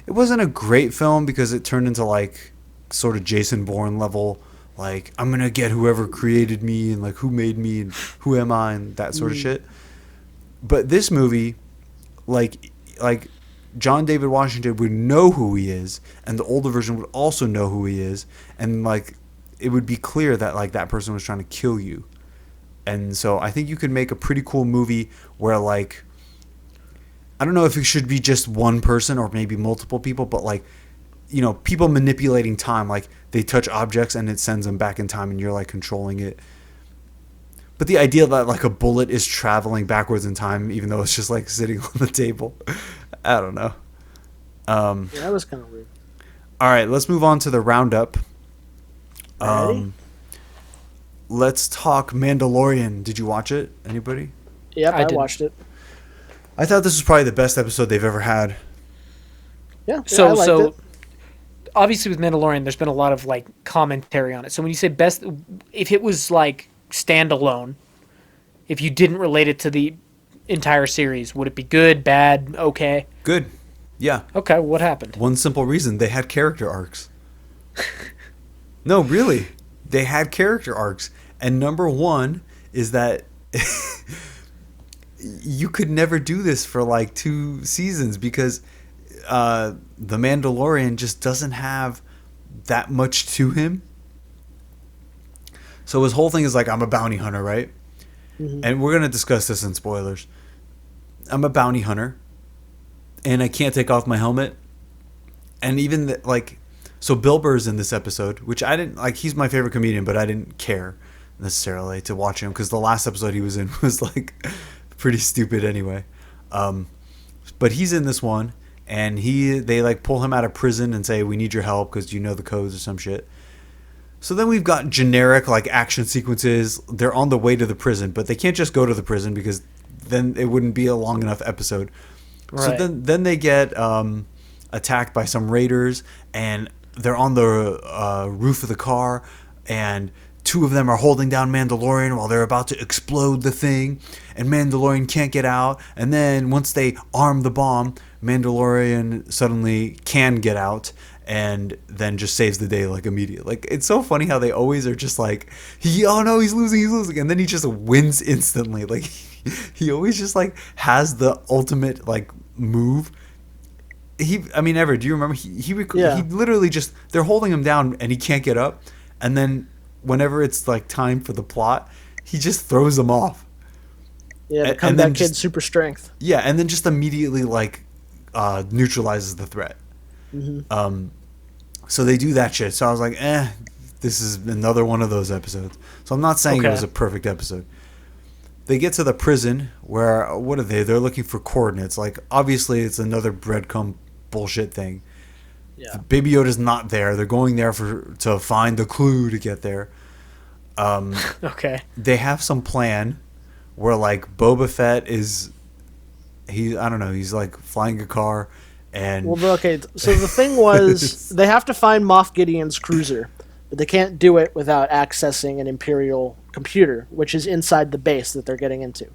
It wasn't a great film because it turned into like sort of Jason Bourne level, like, I'm gonna get whoever created me and like who made me and who am I and that sort of shit. But this movie, like John David Washington would know who he is, and the older version would also know who he is, and like it would be clear that like that person was trying to kill you. And so I think you could make a pretty cool movie where, like, I don't know if it should be just one person or maybe multiple people, but like, you know, people manipulating time, like they touch objects and it sends them back in time and you're like controlling it. But the idea that like a bullet is traveling backwards in time, even though it's just like sitting on the table, I don't know. Yeah, that was kind of weird. All right, let's move on to the roundup. Ready? Let's talk Mandalorian. Did you watch it? Anybody? Yep, I didn't. watched it. I thought this was probably the best episode they've ever had. Yeah, So I liked so it. obviously with Mandalorian, there's been a lot of like commentary on it. So when you say best, if it was like standalone, if you didn't relate it to the entire series, would it be good, bad, okay? Good. Yeah. Okay, what happened? One simple reason. They had character arcs. No, really. They had character arcs. And number one is that you could never do this for like 2 seasons because the Mandalorian just doesn't have that much to him. So his whole thing is like, I'm a bounty hunter, right? Mm-hmm. And we're going to discuss this in spoilers. I'm a bounty hunter, and I can't take off my helmet. And even so Bill Burr's in this episode, which I didn't like. He's my favorite comedian, but I didn't care necessarily to watch him because the last episode he was in was like pretty stupid anyway. But he's in this one, and they like pull him out of prison and say, we need your help because you know the codes or some shit. So then we've got generic like action sequences. They're on the way to the prison, but they can't just go to the prison because then it wouldn't be a long enough episode. Right. So then they get attacked by some raiders, and they're on the roof of the car, and 2 of them are holding down Mandalorian while they're about to explode the thing, and Mandalorian can't get out. And then once they arm the bomb, Mandalorian suddenly can get out and then just saves the day like immediately. Like, it's so funny how they always are just like, oh no, he's losing, and then he just wins instantly. Like, he always just like has the ultimate like move. Everett, do you remember? He literally just, they're holding him down and he can't get up, and then whenever it's like time for the plot, he just throws them off. Yeah, the comeback kid's super strength. Yeah, and then just immediately like neutralizes the threat. Mm-hmm. So they do that shit. So I was like, this is another one of those episodes. So I'm not saying it was a perfect episode. They get to the prison where, what are they? They're looking for coordinates. Like, obviously it's another breadcrumb bullshit thing. Yeah. Baby Yoda's not there. They're going there to find the clue to get there. Okay. They have some plan. where like Boba Fett is I don't know, he's like flying a car and Well, okay, so the thing was they have to find Moff Gideon's cruiser, but they can't do it without accessing an Imperial computer, which is inside the base that they're getting into.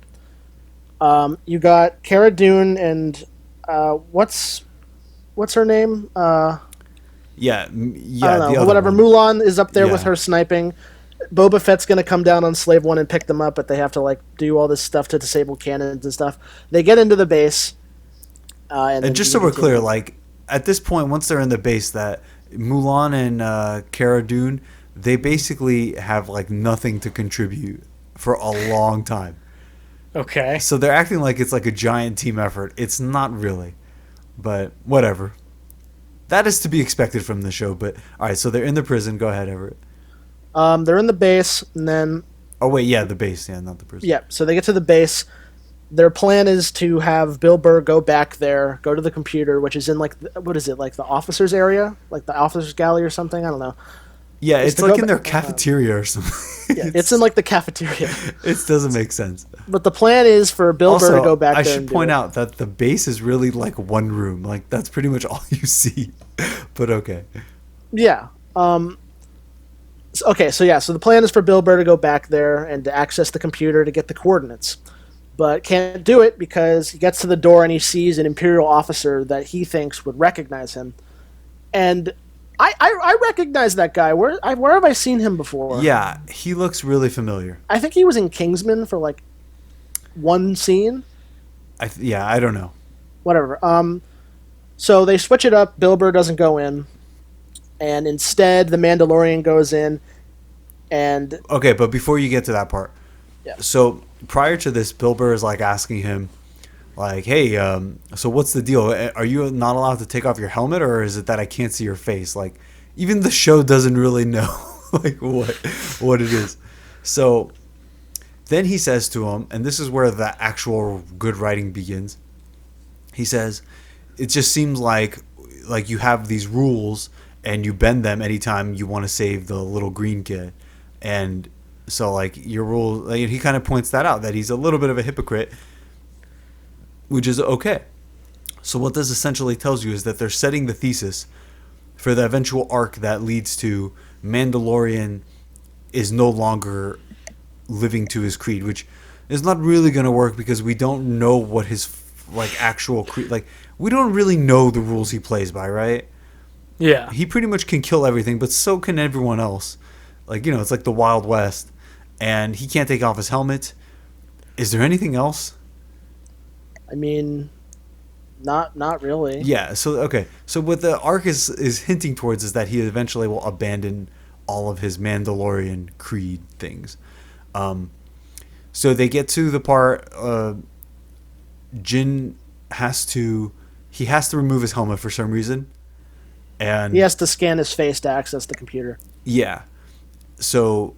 You got Cara Dune and what's her name? yeah, I don't know, whatever. one. Mulan is up there with Yeah. her sniping. Boba Fett's going to come down on Slave One and pick them up, but they have to like do all this stuff to disable cannons and stuff. They get into the base, And just so we're clear, like at this point, once they're in the base, that Mulan and Cara Dune, they basically have like nothing to contribute for a long time. Okay. So they're acting like it's like a giant team effort. It's not really, but whatever. That is to be expected from the show. But all right, so they're in the prison. Go ahead, Everett. They're in the base, and then Oh wait, yeah, the base, yeah, not the prison. yeah. So they get to the base. Their plan is to have Bill Burr go back there, go to the computer, which is in like what is it, like the officers area, like the officers galley or something. I don't know. Yeah, Is it's to like go in their back- cafeteria or something. Yeah, it's in like the cafeteria. It doesn't make sense. But the plan is for Bill Burr to go back I there. should and do point it. out that the base is really like one room. Like that's pretty much all you see. But okay. Yeah. So the plan is for Bill Burr to go back there and to access the computer to get the coordinates. But can't do it because he gets to the door and he sees an Imperial officer that he thinks would recognize him. And I recognize that guy. Where have I seen him before? Yeah, he looks really familiar. I think he was in Kingsman for like one scene. I don't know. Whatever. So they switch it up. Bill Burr doesn't go in. And instead, the Mandalorian goes in. And Okay, but before you get to that part, yeah. so prior to this, Bill Burr is like asking him, like, "Hey, so what's the deal? Are you not allowed to take off your helmet, or is it that I can't see your face?" Like, even the show doesn't really know like what it is. So then he says to him, and this is where the actual good writing begins. He says, "It just seems like you have these rules and you bend them anytime you want to save the little green kid." And so like your rule, like, he kind of points that out, that he's a little bit of a hypocrite, which is okay. So what this essentially tells you is that they're setting the thesis for the eventual arc that leads to Mandalorian is no longer living to his creed, which is not really going to work because we don't know what his like actual creed, like we don't really know the rules he plays by, right? Yeah. He pretty much can kill everything, but so can everyone else. Like, you know, it's like the Wild West, and he can't take off his helmet. Is there anything else? I mean, not really. Yeah, so okay. So what the arc is hinting towards is that he eventually will abandon all of his Mandalorian creed things. So they get to the part Jin has to remove his helmet for some reason. And He has to scan his face to access the computer. yeah. So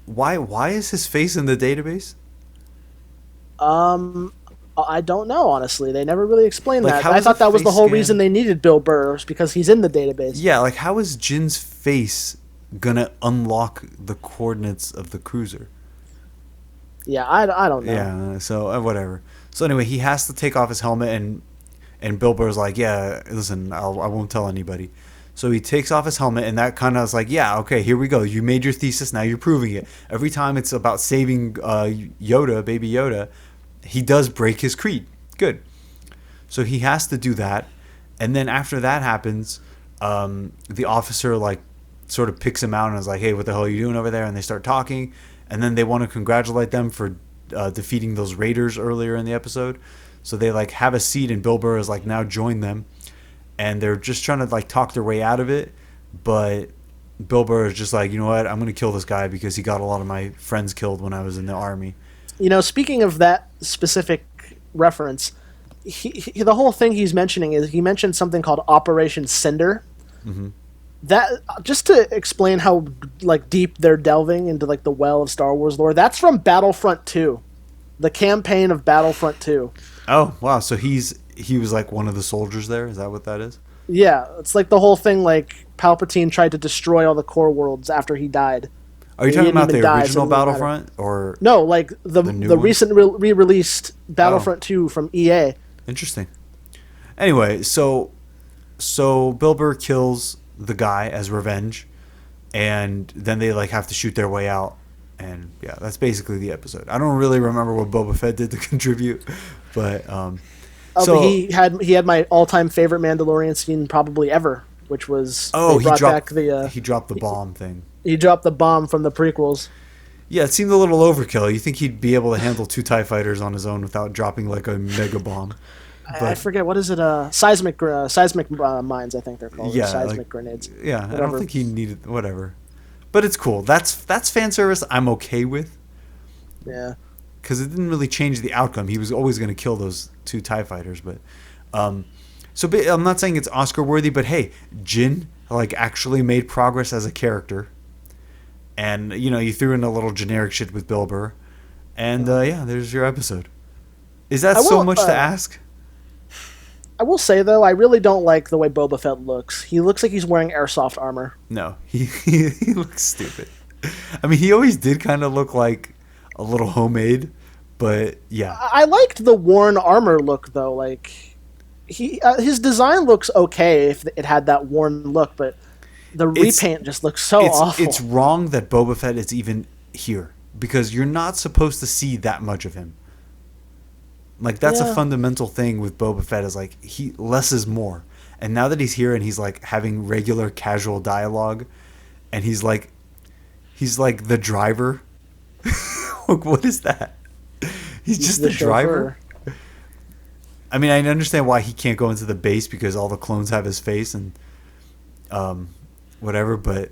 why is his face in the database? I don't know, honestly. They never really explained Like, that. how I is thought a that was the face whole scan- reason they needed Bill Burr, was because he's in the database. Yeah, like how is Jin's face gonna unlock the coordinates of the cruiser? Yeah, I don't know. Yeah, so whatever. So anyway, he has to take off his helmet, and Bill Burr's like, "Yeah, listen, I won't tell anybody." So he takes off his helmet, and that kind of is like, "Yeah, okay, here we go. You made your thesis, now you're proving it." Every time it's about saving Yoda, baby Yoda, he does break his creed. Good. So he has to do that, and then after that happens, the officer like sort of picks him out and is like, "Hey, what the hell are you doing over there?" And they start talking, and then they want to congratulate them for defeating those raiders earlier in the episode. So they like have a seat, and Bill Burr is like now joined them, and they're just trying to like talk their way out of it. But Bill Burr is just like, "You know what? I'm gonna kill this guy because he got a lot of my friends killed when I was in the army." You know, speaking of that specific reference, the whole thing he's mentioning is he mentioned something called Operation Cinder. Mm-hmm. That, just to explain how like deep they're delving into like the well of Star Wars lore, that's from Battlefront 2, the campaign of Battlefront 2. Oh wow! So he was like one of the soldiers there. Is that what that is? Yeah, it's like the whole thing, like Palpatine tried to destroy all the core worlds after he died. Are you He talking didn't about even the die, so original it doesn't matter. Battlefront or No, like the new one? recent re-released Battlefront 2 from EA. Interesting. Anyway, so Bill Burr kills the guy as revenge, and then they like have to shoot their way out, and yeah, that's basically the episode. I don't really remember what Boba Fett did to contribute, but so He had my all-time favorite Mandalorian scene probably ever, which was he dropped the bomb thing. He dropped the bomb from the prequels. Yeah, it seemed a little overkill. You think he'd be able to handle 2 TIE fighters on his own without dropping like a mega bomb? I forget, what is it? Seismic mines, I think they're called. Yeah, seismic grenades. Yeah, whatever. I don't think he needed whatever, but it's cool. That's fan service. I'm okay with. Yeah, because it didn't really change the outcome. He was always going to kill those 2 TIE fighters, but so I'm not saying it's Oscar worthy, but hey, Jin like actually made progress as a character, and you threw in a little generic shit with Bill Burr, and yeah, there's your episode. Is that so much to ask? I will say though, I really don't like the way Boba Fett looks. He looks like he's wearing airsoft armor. No, he looks stupid. I mean, he always did kind of look like a little homemade, but yeah. I liked the worn armor look though. Like his design looks okay if it had that worn look, but the repaint just looks so awful. It's wrong that Boba Fett is even here because you're not supposed to see that much of him. Like that's a fundamental thing with Boba Fett is like less is more. And now that he's here and he's like having regular casual dialogue and he's like the driver. What is that? He's just the driver. I mean, I understand why he can't go into the base because all the clones have his face and whatever, but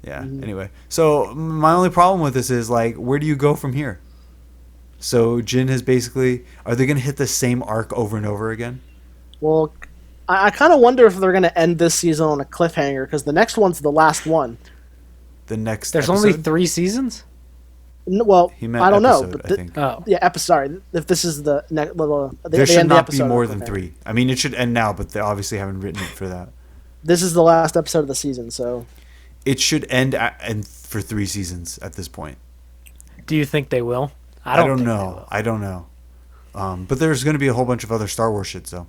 yeah, anyway. So my only problem with this is like where do you go from here? So Jin has basically... Are they going to hit the same arc over and over again? Well, I kind of wonder if they're going to end this season on a cliffhanger, because the next one's the last one. There's episode? only 3 seasons? Well, I don't know. But I think. Yeah, episode. Sorry, if this is the next little... There should not be more than 3. I mean, it should end now, but they obviously haven't written it for that. This is the last episode of the season, so... It should end for 3 seasons at this point. Do you think they will? I don't know. But there's going to be a whole bunch of other Star Wars shit, so.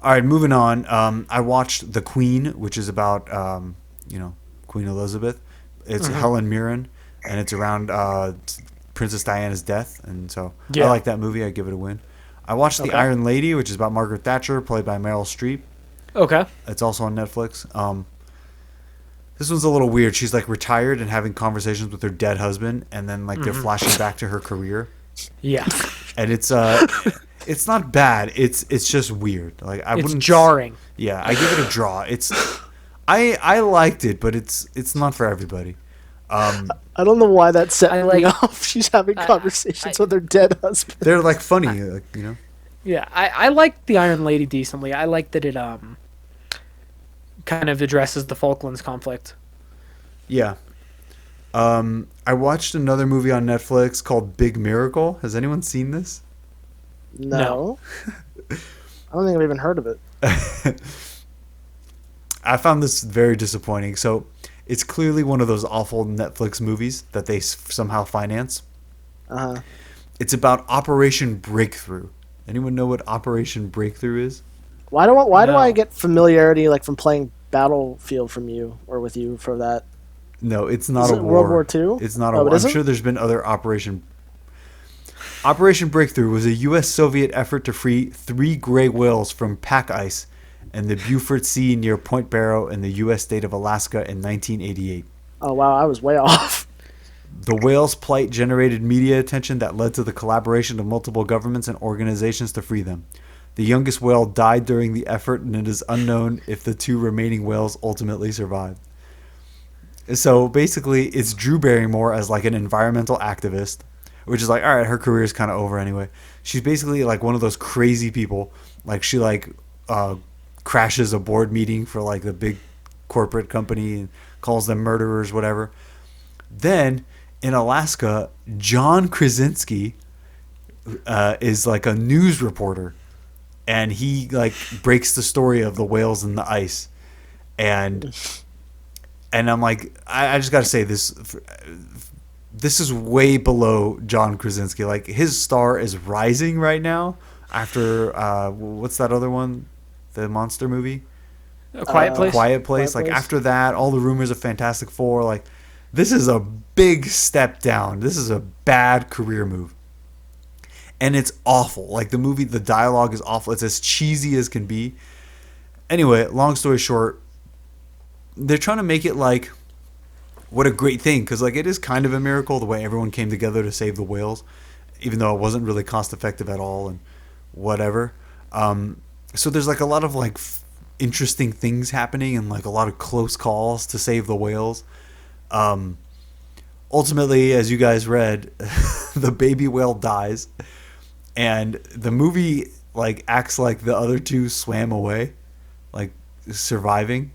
All right, moving on. I watched The Queen, which is about, Queen Elizabeth. It's Helen Mirren, and it's around Princess Diana's death, and so I like that movie. I give it a win. I watched The Iron Lady, which is about Margaret Thatcher, played by Meryl Streep. Okay. It's also on Netflix. This one's a little weird. She's like retired and having conversations with her dead husband, and then like they're flashing back to her career. Yeah. And it's not bad. It's just weird. Like it's jarring. Yeah, I give it a draw. I liked it, but it's not for everybody. I don't know why that set me off. She's having conversations with her dead husband. They're like funny, Yeah, I liked The Iron Lady decently. I like that it kind of addresses the Falklands conflict. Yeah. I watched another movie on Netflix called Big Miracle. Has anyone seen this? No. I don't think I've even heard of it. I found this very disappointing. So it's clearly one of those awful Netflix movies that they somehow finance. Uh-huh. It's about Operation Breakthrough. Anyone know what Operation Breakthrough is? Why do I get familiarity like from playing Battlefield from you or with you for that? No, it's not is a it war. World War II? It's not a war. I'm sure there's been other Operation Breakthrough was a U.S.-Soviet effort to free 3 gray whales from pack ice in the Beaufort Sea near Point Barrow in the U.S. state of Alaska in 1988. Oh, wow, I was way off. The whales' plight generated media attention that led to the collaboration of multiple governments and organizations to free them. The youngest whale died during the effort, and it is unknown if the 2 remaining whales ultimately survived. So basically, it's Drew Barrymore as like an environmental activist, which is like, all right, her career is kind of over anyway. She's basically like one of those crazy people. Like she crashes a board meeting for like the big corporate company and calls them murderers, whatever. Then in Alaska, John Krasinski is like a news reporter. And he like breaks the story of the whales in the ice, and And I'm like, I just got to say this. This is way below John Krasinski. Like, his star is rising right now after what's that other one? The monster movie? A Quiet Place. Quiet Place. Like, after that, all the rumors of Fantastic Four. Like, this is a big step down. This is a bad career move. And it's awful. Like, the movie, the dialogue is awful. It's as cheesy as can be. Anyway, long story short, they're trying to make it like, what a great thing, because like it is kind of a miracle the way everyone came together to save the whales, even though it wasn't really cost effective at all and whatever. So there's like a lot of like interesting things happening and like a lot of close calls to save the whales. Ultimately, as you guys read, the baby whale dies, and the movie like acts like the other two swam away, like surviving.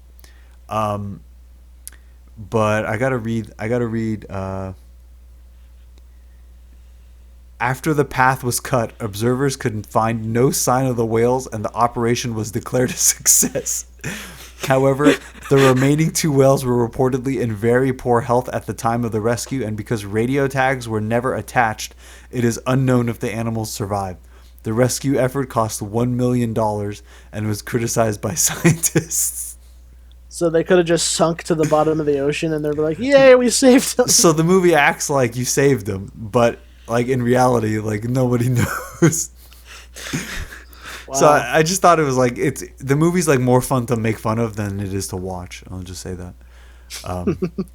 But I gotta read. After the path was cut, observers could find no sign of the whales, and the operation was declared a success. However, the remaining 2 whales were reportedly in very poor health at the time of the rescue, and because radio tags were never attached, it is unknown if the animals survived. The rescue effort cost $1 million and was criticized by scientists. So they could have just sunk to the bottom of the ocean, and they're like, "Yay, we saved them." So the movie acts like you saved them, but like in reality, like nobody knows. Wow. So I just thought it was like the movie's like more fun to make fun of than it is to watch. I'll just say that.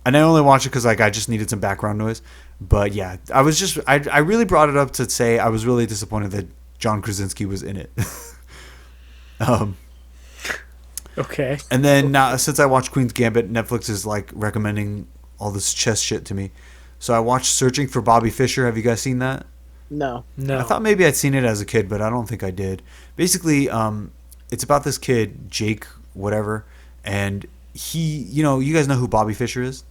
And I only watched it because like I just needed some background noise. But yeah, I really brought it up to say I was really disappointed that John Krasinski was in it. Okay. And then now, since I watched Queen's Gambit, Netflix is like recommending all this chess shit to me. So I watched Searching for Bobby Fischer. Have you guys seen that? No. I thought maybe I'd seen it as a kid, but I don't think I did. Basically, it's about this kid, Jake, whatever, and he, you guys know who Bobby Fischer is?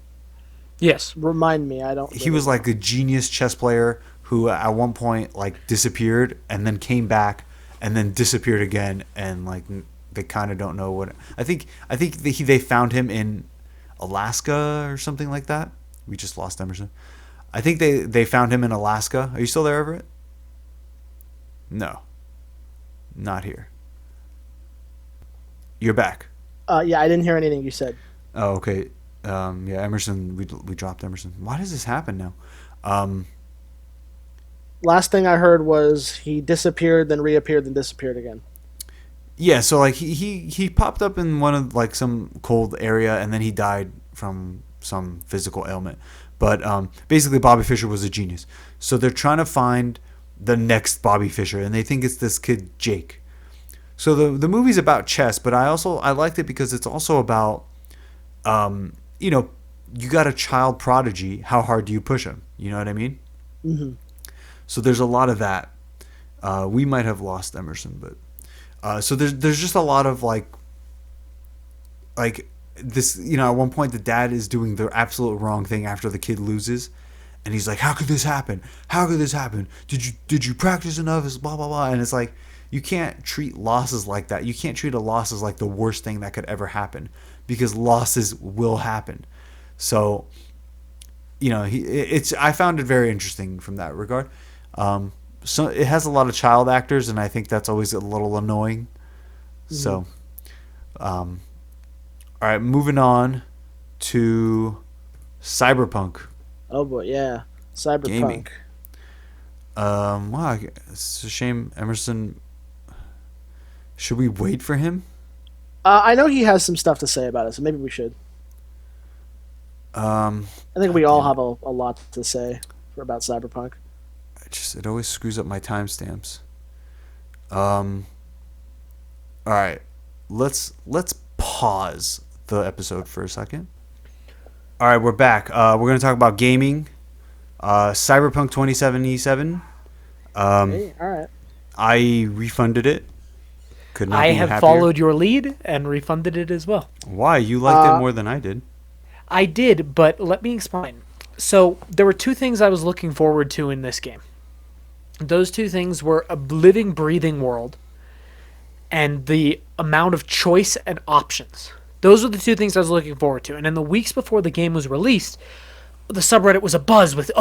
Yes. Remind me, I don't. He was like a genius chess player who at one point like disappeared and then came back and then disappeared again, and like they kind of don't know what. I think they found him in Alaska or something like that. We just lost Emerson. I think they found him in Alaska. Are you still there, Everett? No. Not here. You're back. Yeah, I didn't hear anything you said. Oh, okay. Yeah, Emerson, we dropped Emerson. Why does this happen now? Last thing I heard was he disappeared, then reappeared, then disappeared again. Yeah, so like he popped up in one of like some cold area, and then he died from some physical ailment. But basically, Bobby Fischer was a genius. So they're trying to find the next Bobby Fischer, and they think it's this kid Jake. So the movie's about chess, but I liked it because it's also about, you got a child prodigy. How hard do you push him? You know what I mean? Mm-hmm. So there's a lot of that. We might have lost Emerson, but so there's just a lot of like this. At one point the dad is doing the absolute wrong thing after the kid loses, and he's like, "How could this happen? How could this happen? Did you practice enough?" It's blah blah blah, and it's like you can't treat losses like that. You can't treat a loss as like the worst thing that could ever happen, because losses will happen. So I found it very interesting from that regard. So it has a lot of child actors, and I think that's always a little annoying. Mm-hmm. So, all right, moving on to Cyberpunk. Oh boy, yeah, Cyberpunk. Gaming. Wow, it's a shame, Emerson. Should we wait for him? I know he has some stuff to say about it, so maybe we should. I think we all have a lot to say about Cyberpunk. It always screws up my timestamps. All right, let's pause the episode for a second. All right, we're back. We're going to talk about gaming. Cyberpunk 2077. Hey, all right. I refunded it. Could not I be have happier. followed your lead and refunded it as well. Why? You liked it more than I did. I did, but let me explain. So there were 2 things I was looking forward to in this game. Those 2 things were a living, breathing world and the amount of choice and options. Those were the two things I was looking forward to. And in the weeks before the game was released, the subreddit was abuzz with,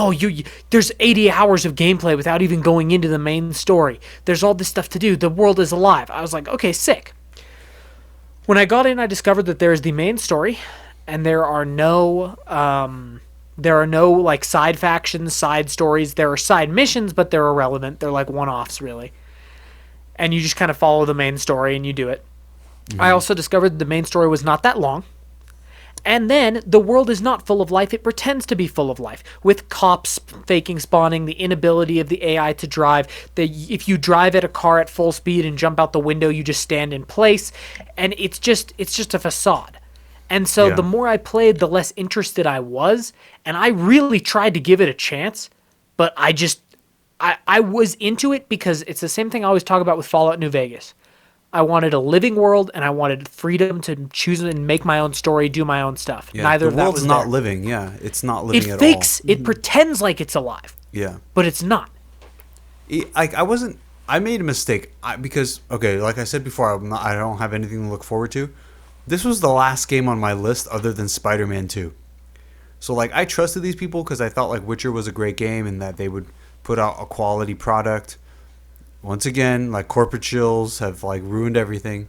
there's 80 hours of gameplay without even going into the main story. There's all this stuff to do. The world is alive. I was like, okay, sick. When I got in, I discovered that there is the main story, and there are no like side factions, side stories. There are side missions, but they're irrelevant. They're like one-offs, really. And you just kind of follow the main story and you do it. Mm-hmm. I also discovered the main story was not that long. And then the world is not full of life. It pretends to be full of life, with cops faking spawning, the inability of the AI to drive. If you drive at a car at full speed and jump out the window, you just stand in place. And it's just a facade. And so the more I played, the less interested I was. And I really tried to give it a chance, but I was into it because it's the same thing I always talk about with Fallout New Vegas. I wanted a living world, and I wanted freedom to choose and make my own story, do my own stuff. Yeah, Neither of that was the world's not there. living. Yeah, it's not living at all. It pretends like it's alive. Yeah, but it's not. I made a mistake because like I said before, I don't have anything to look forward to. This was the last game on my list other than Spider-Man 2. So like I trusted these people because I thought like Witcher was a great game and that they would put out a quality product. Once again, like corporate chills have like ruined everything.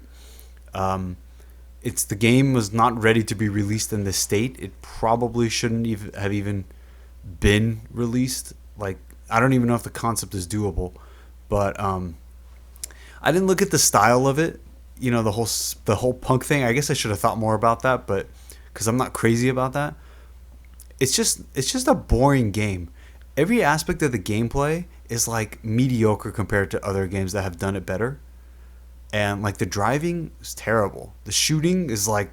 The game was not ready to be released in this state. It probably shouldn't have even been released. Like I don't even know if the concept is doable, but I didn't look at the style of it. You know, the whole punk thing. I guess I should have thought more about that, but because I'm not crazy about that. It's just a boring game. Every aspect of the gameplay is like mediocre compared to other games that have done it better. And like the driving is terrible. The shooting is like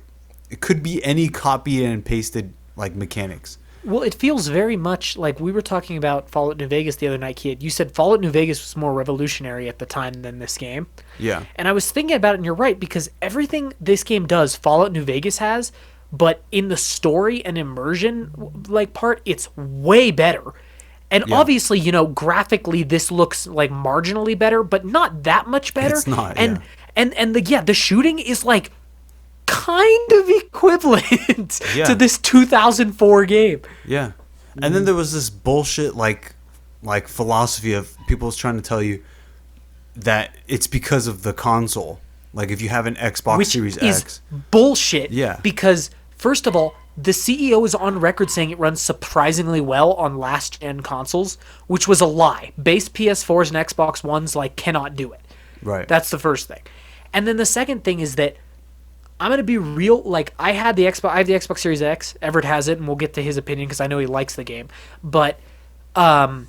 it could be any copy and pasted like mechanics. Well, it feels very much like we were talking about Fallout New Vegas the other night, Kid. You said Fallout New Vegas was more revolutionary at the time than this game. Yeah. And I was thinking about it, and you're right, because everything this game does, Fallout New Vegas has, but in the story and immersion like part, it's way better. And obviously, graphically, this looks like marginally better, but not that much better. It's not, and the shooting is like kind of equivalent to this 2004 game. Yeah. And then there was this bullshit like philosophy of people trying to tell you that it's because of the console. Like if you have an Xbox Series X. Which is bullshit. Yeah. Because first of all, the CEO is on record saying it runs surprisingly well on last-gen consoles, which was a lie. Base PS4s and Xbox Ones cannot do it. Right. That's the first thing. And then the second thing is that I'm going to be real. I have the Xbox Series X. Everett has it, and we'll get to his opinion because I know he likes the game. But all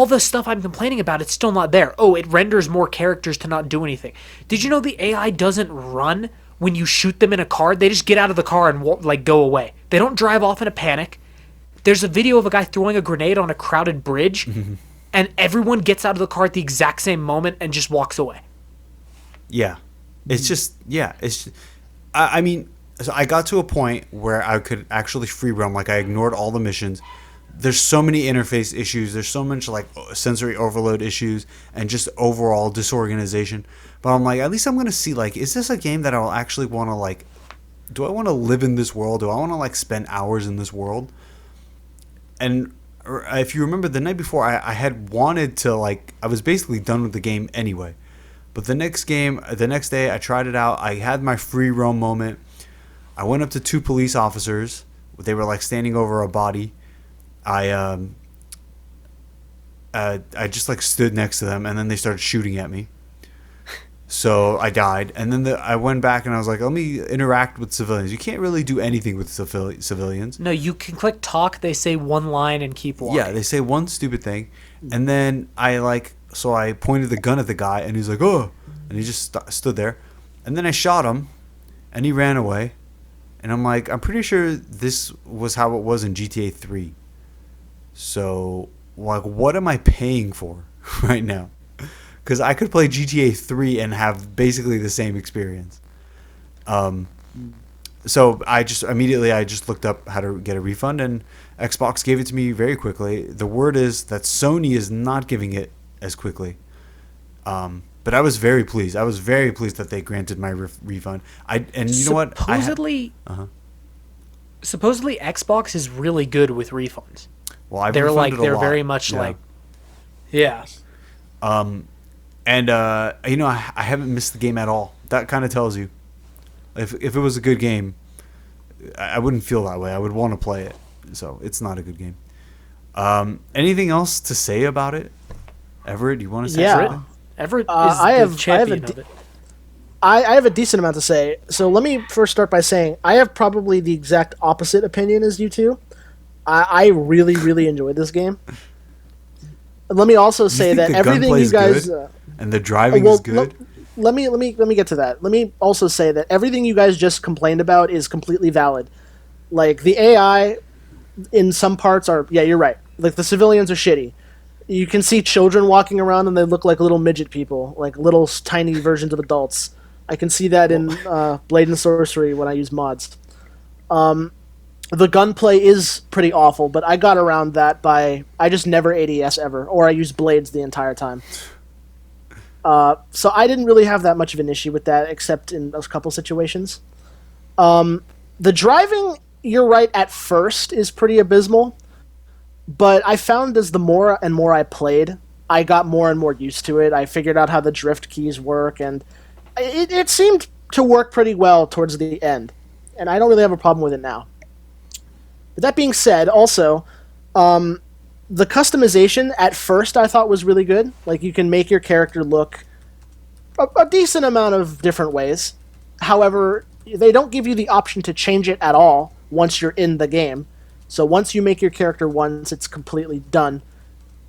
the stuff I'm complaining about, it's still not there. Oh, it renders more characters to not do anything. Did you know the AI doesn't run when you shoot them in a car? They just get out of the car and go away. They don't drive off in a panic. There's a video of a guy throwing a grenade on a crowded bridge, and everyone gets out of the car at the exact same moment and just walks away. Yeah. I mean, so I got to a point where I could actually free roam. Like I ignored all the missions. There's so many interface issues. There's so much sensory overload issues and just overall disorganization. But I'm like, at least I'm going to see is this a game that I'll actually want to do I want to live in this world? Do I want to spend hours in this world? And if you remember the night before, I had wanted to I was basically done with the game anyway. But the next day, I tried it out. I had my free roam moment. I went up to two police officers. They were standing over a body. I just stood next to them, and then they started shooting at me. So I died, and then I went back and I was like, let me interact with civilians. You can't really do anything with civilians. No, you can click talk. They say one line and keep walking. Yeah, they say one stupid thing, and then So I pointed the gun at the guy, and he's like, oh, and he just stood there. And then I shot him, and he ran away. And I'm like, I'm pretty sure this was how it was in GTA 3. So, what am I paying for right now? Because I could play GTA 3 and have basically the same experience. So I just looked up how to get a refund, and Xbox gave it to me very quickly. The word is that Sony is not giving it as quickly. But But I was very pleased. I was very pleased that they granted my refund. And you know what? Supposedly Xbox is really good with refunds. Well, I've they're refunded they're a lot. very much yeah. And I haven't missed the game at all. That kind of tells you. If it was a good game, I wouldn't feel that way. I would want to play it. So it's not a good game. Anything else to say about it? Everett, you want to say something? Everett is the champion of it. I have a decent amount to say. So let me first start by saying I have probably the exact opposite opinion as you two. I really, really enjoyed this game. Let me also say that everything you guys and the driving is good. Let me get to that. Let me also say that everything you guys just complained about is completely valid. Like the AI in some parts are you're right. Like the civilians are shitty. You can see children walking around and they look like little midget people, like little tiny versions of adults. I can see that in Blade and Sorcery when I use mods. The gunplay is pretty awful, but I got around that by I just never ADS ever, or I used blades the entire time. So I didn't really have that much of an issue with that, except in a couple situations. The driving, you're right, at first is pretty abysmal. But I found as the more and more I played, I got more and more used to it. I figured out how the drift keys work, and it seemed to work pretty well towards the end. And I don't really have a problem with it now. But that being said, also, the customization at first I thought was really good. Like, you can make your character look a decent amount of different ways. However, they don't give you the option to change it at all once you're in the game. So once you make your character once, it's completely done.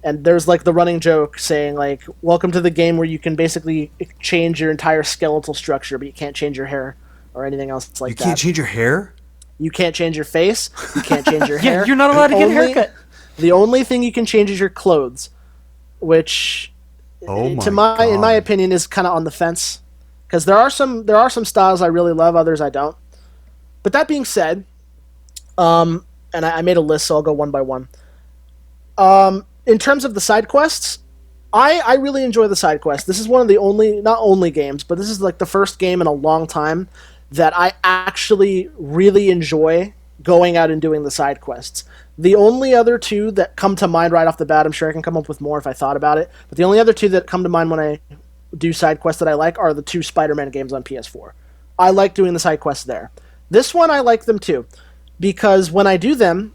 And there's like the running joke saying like, welcome to the game where you can basically change your entire skeletal structure, but you can't change your hair or anything else like that. You can't change your hair? You can't change your face. You can't change your hair. You're not allowed to get a haircut. The only thing you can change is your clothes, which in my opinion is kind of on the fence. Because there are some styles I really love, others I don't. But that being said, and I made a list, so I'll go one by one. In terms of the side quests, I really enjoy the side quests. This is one of the not only games, but this is like the first game in a long time that I actually really enjoy going out and doing the side quests. The only other two that come to mind right off the bat, I'm sure I can come up with more if I thought about it, but the only other two that come to mind when I do side quests that I like are the two Spider-Man games on PS4. I like doing the side quests there. This one, I like them too. Because when I do them,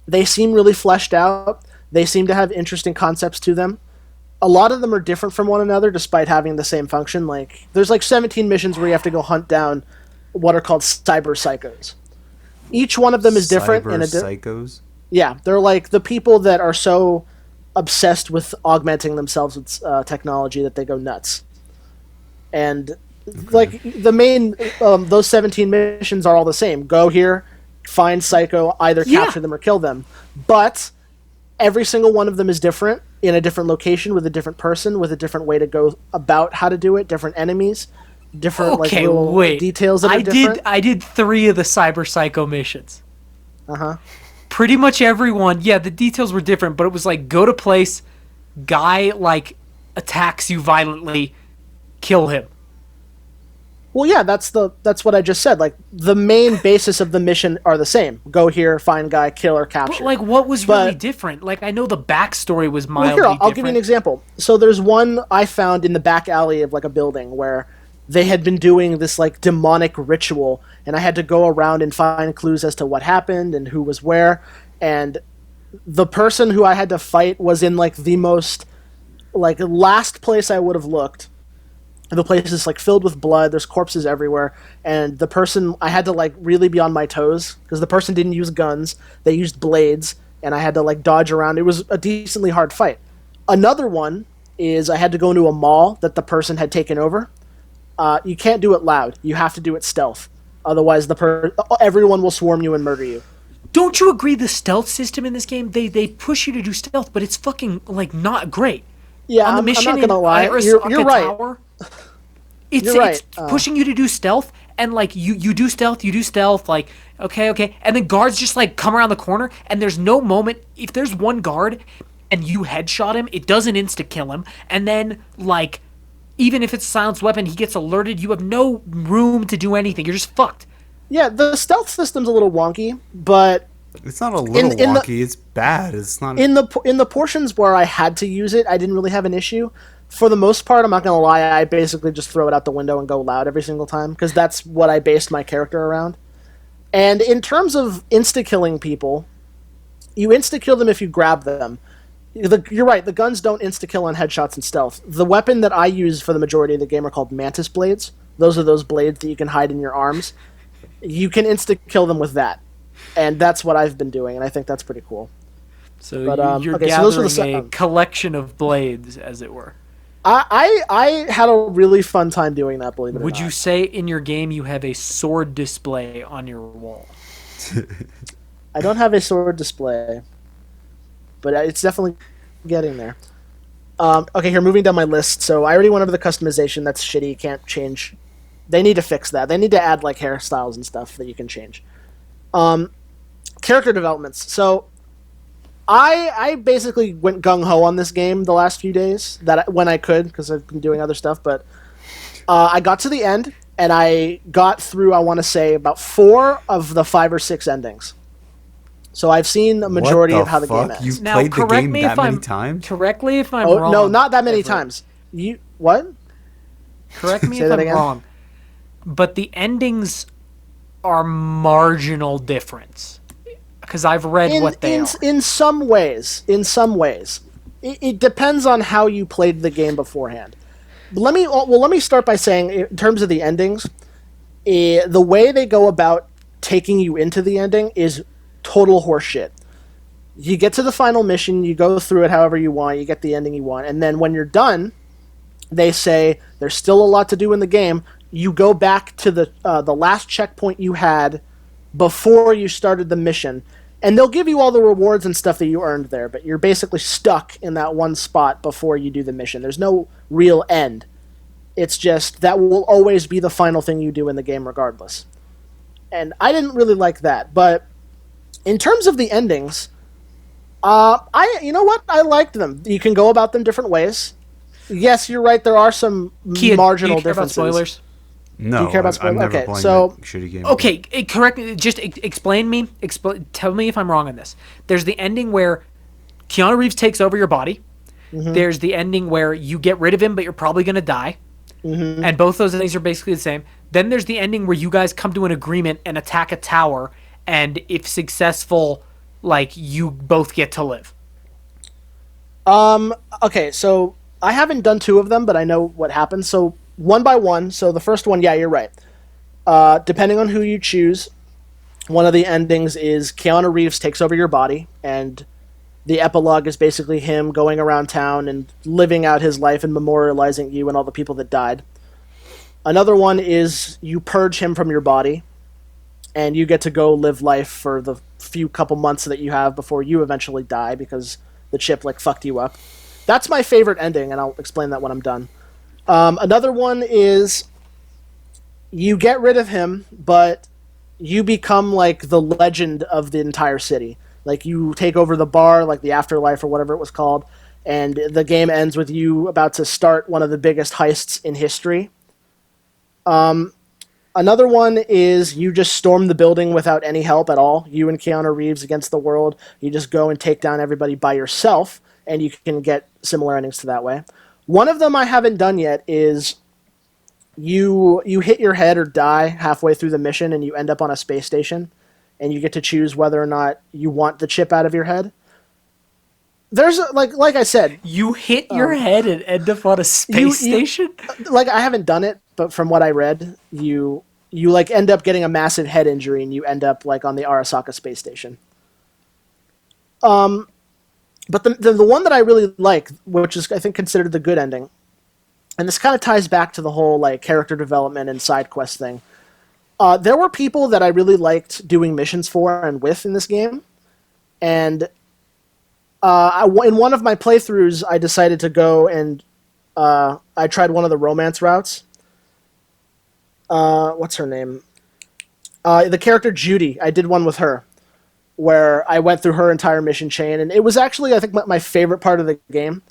they seem really fleshed out. They seem to have interesting concepts to them. A lot of them are different from one another, despite having the same function. Like, there's like 17 missions where you have to go hunt down what are called cyber psychos. Each one of them is different. Psychos? Yeah, they're like the people that are so obsessed with augmenting themselves with technology that they go nuts. And like the main, those 17 missions are all the same. Go here, find Psycho, either capture them or kill them. But every single one of them is different, in a different location, with a different person, with a different way to go about how to do it, different enemies, different details that are different. I did 3 of the Cyber Psycho missions. Uh-huh. Pretty much everyone, the details were different, but it was like, go to place, guy, like, attacks you violently, kill him. Well, yeah, that's what I just said. Like, the main basis of the mission are the same. Go here, find guy, kill or capture. But, like, what was really different? Like, I know the backstory was mildly different. I'll give you an example. So there's one I found in the back alley of, like, a building where they had been doing this, like, demonic ritual, and I had to go around and find clues as to what happened and who was where, and the person who I had to fight was in, like, the most, like, last place I would have looked. The place is like filled with blood. There's corpses everywhere, and the person, I had to like really be on my toes because the person didn't use guns. They used blades, and I had to like dodge around. It was a decently hard fight. Another one is I had to go into a mall that the person had taken over. You can't do it loud. You have to do it stealth. Otherwise, everyone will swarm you and murder you. Don't you agree the stealth system in this game? They push you to do stealth, but it's fucking like not great. Yeah, I'm not gonna lie. You're right. Tower, it's pushing you to do stealth, and like you do stealth, like okay, and then guards just like come around the corner, and there's no moment. If there's one guard and you headshot him, it doesn't insta kill him, and then like even if it's a silenced weapon, he gets alerted. You have no room to do anything. You're just fucked. Yeah, the stealth system's a little wonky, but It's not a little wonky. It's bad. It's not. In the portions where I had to use it, I didn't really have an issue. For the most part, I'm not gonna lie, I basically just throw it out the window and go loud every single time because that's what I based my character around. And in terms of insta-killing people, you insta-kill them if you grab them. You're right, the guns don't insta-kill on headshots and stealth. The weapon that I use for the majority of the game are called mantis blades. Those are those blades that you can hide in your arms. You can insta-kill them with that. And that's what I've been doing, and I think that's pretty cool. So but, you're gathering a collection of blades, as it were. I had a really fun time doing that, believe it or not. Would you say in your game you have a sword display on your wall? I don't have a sword display, but it's definitely getting there. Okay, here, moving down my list. So I already went over the customization. That's shitty. You can't change. They need to fix that. They need to add like hairstyles and stuff that you can change. Character developments. So I basically went gung-ho on this game the last few days when I could, because I've been doing other stuff, but I got to the end, and I got through, I want to say, about 4 of the 5 or 6 endings. So I've seen the majority of how the game ends. You've played the game that many times? Correctly if I'm wrong. No, not that many times. What? Correct me if I'm wrong. But the endings are marginal difference. Because I've read what they are. In some ways. It depends on how you played the game beforehand. Let me start by saying, in terms of the endings, the way they go about taking you into the ending is total horseshit. You get to the final mission, you go through it however you want, you get the ending you want, and then when you're done, they say there's still a lot to do in the game. You go back to the last checkpoint you had before you started the mission, and they'll give you all the rewards and stuff that you earned there, but you're basically stuck in that one spot before you do the mission. There's no real end. It's just that will always be the final thing you do in the game regardless. And I didn't really like that, but in terms of the endings, you know what? I liked them. You can go about them different ways. Yes, you're right, there are some marginal differences. About spoilers? No, do you care about spoilers? I'm never okay, playing so that shitty game. Okay, correct me. Just explain me. Tell me if I'm wrong on this. There's the ending where Keanu Reeves takes over your body. Mm-hmm. There's the ending where you get rid of him, but you're probably gonna die. Mm-hmm. And both those endings are basically the same. Then there's the ending where you guys come to an agreement and attack a tower, and if successful, like you both get to live. Okay, so I haven't done 2 of them, but I know what happens. So one by one. So the first one, yeah, you're right. Depending on who you choose, one of the endings is Keanu Reeves takes over your body, and the epilogue is basically him going around town and living out his life and memorializing you and all the people that died. Another one is you purge him from your body, and you get to go live life for the few couple months that you have before you eventually die because the chip like fucked you up. That's my favorite ending, and I'll explain that when I'm done. Another one is you get rid of him, but you become like the legend of the entire city. Like you take over the bar, like the afterlife or whatever it was called, and the game ends with you about to start one of the biggest heists in history. Another one is you just storm the building without any help at all. You and Keanu Reeves against the world. You just go and take down everybody by yourself, and you can get similar endings to that way. One of them I haven't done yet is you hit your head or die halfway through the mission and you end up on a space station and you get to choose whether or not you want the chip out of your head. There's like I said, you hit your head and end up on a space station? Like I haven't done it, but from what I read, you like end up getting a massive head injury and you end up like on the Arasaka space station. But the one that I really like, which is I think considered the good ending, and this kind of ties back to the whole like character development and side quest thing. There were people that I really liked doing missions for and with in this game, and in one of my playthroughs, I decided to go and I tried one of the romance routes. What's her name? The character Judy. I did one with her, where I went through her entire mission chain, and it was actually, I think, my favorite part of the game.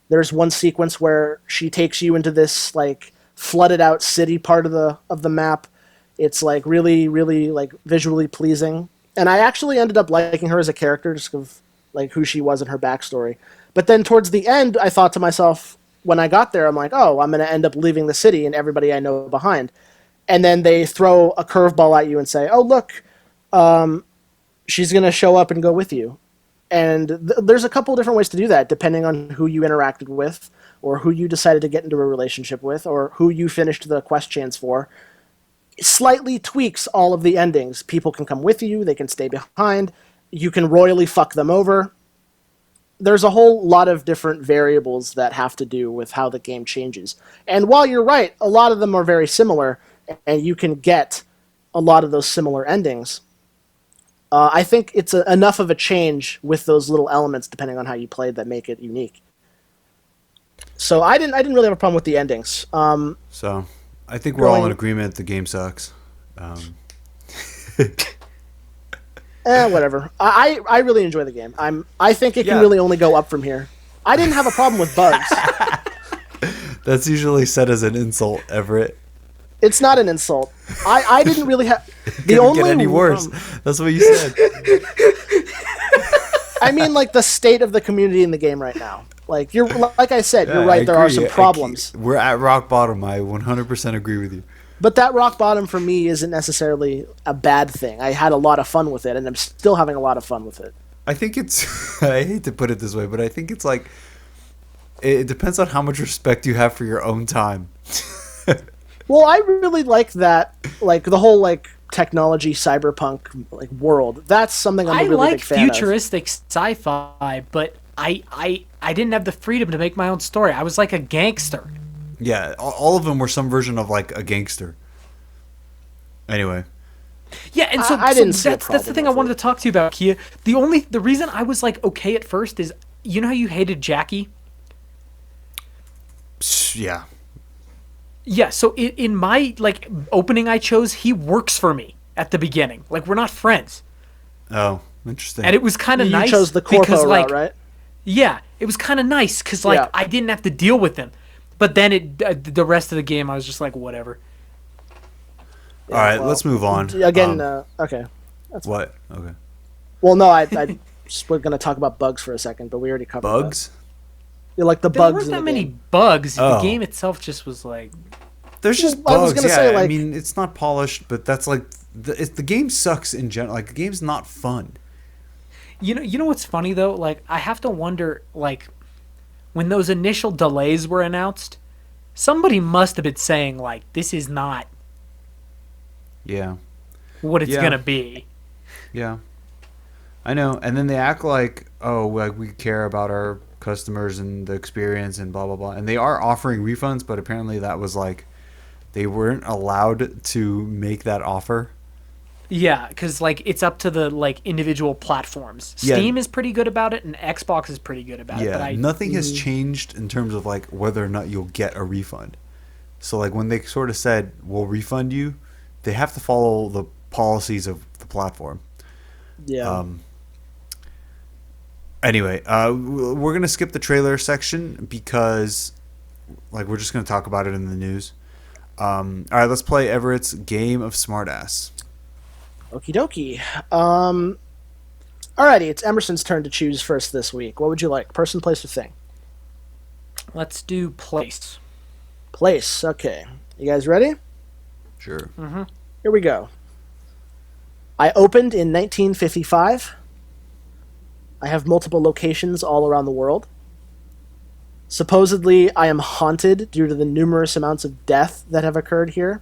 There's one sequence where she takes you into this like flooded out city part of the map. It's like really, really like visually pleasing. And I actually ended up liking her as a character just of like who she was and her backstory. But then towards the end, I thought to myself, when I got there, I'm like, oh, I'm going to end up leaving the city and everybody I know behind. And then they throw a curveball at you and say, oh, look, she's going to show up and go with you. And there's a couple different ways to do that, depending on who you interacted with, or who you decided to get into a relationship with, or who you finished the quest chance for. It slightly tweaks all of the endings. People can come with you, they can stay behind, you can royally fuck them over. There's a whole lot of different variables that have to do with how the game changes. And while you're right, a lot of them are very similar, and you can get a lot of those similar endings. I think it's enough of a change with those little elements, depending on how you played, that make it unique. So I didn't really have a problem with the endings. So I think we're all in agreement. The game sucks. Whatever. I really enjoy the game. I think it can really only go up from here. I didn't have a problem with bugs. That's usually said as an insult, Everett. It's not an insult. I didn't really have the only get any worse. That's what you said. I mean, like the state of the community in the game right now. Like I said, you're right. There are some problems. We're at rock bottom. I 100% agree with you. But that rock bottom for me isn't necessarily a bad thing. I had a lot of fun with it, and I'm still having a lot of fun with it. I think it's. I hate to put it this way, but I think it's like. It depends on how much respect you have for your own time. Well, I really like that, like the whole like technology cyberpunk like world. That's something I'm a really big fan of. I like futuristic sci-fi, but I didn't have the freedom to make my own story. I was like a gangster. Yeah, all of them were some version of like a gangster. Anyway. Yeah, and so, that's the thing I wanted to talk to you about, Kia. The reason I was like okay at first is, you know how you hated Jackie? Yeah. Yeah, so in my like opening I chose, he works for me at the beginning. Like, we're not friends. Oh, interesting. And it was kind of nice. You chose the corpo route, right? Yeah, it was kind of nice because like I didn't have to deal with him. But then the rest of the game, I was just like, whatever. All right, let's move on. Again, okay. That's what? Fine. Okay. Well, no, I we're going to talk about bugs for a second, but we already covered bugs. That. Like the there bugs. There weren't that many bugs. The game itself just was like. There's just bugs. I was gonna say, like, I mean, it's not polished, but that's like the game sucks in general. Like, the game's not fun. You know what's funny though? Like, I have to wonder, like, when those initial delays were announced, somebody must have been saying like, "This is not." Yeah. What it's gonna be. Yeah. I know, and then they act like, oh, like we care about our customers and the experience and blah blah blah, and they are offering refunds, but apparently that was like they weren't allowed to make that offer. Yeah, because like it's up to the like individual platforms. Steam is pretty good about it, and Xbox is pretty good about it. But nothing has changed in terms of like whether or not you'll get a refund. So like when they sort of said we'll refund you, they have to follow the policies of the platform. Yeah. Anyway, we're gonna skip the trailer section because, like, we're just gonna talk about it in the news. All right, let's play Everett's Game of Smartass. Okie dokie. Alrighty, it's Emerson's turn to choose first this week. What would you like? Person, place, or thing? Let's do place. Place. Okay. You guys ready? Sure. Mm-hmm. Here we go. I opened in 1955. I have multiple locations all around the world. Supposedly, I am haunted due to the numerous amounts of death that have occurred here.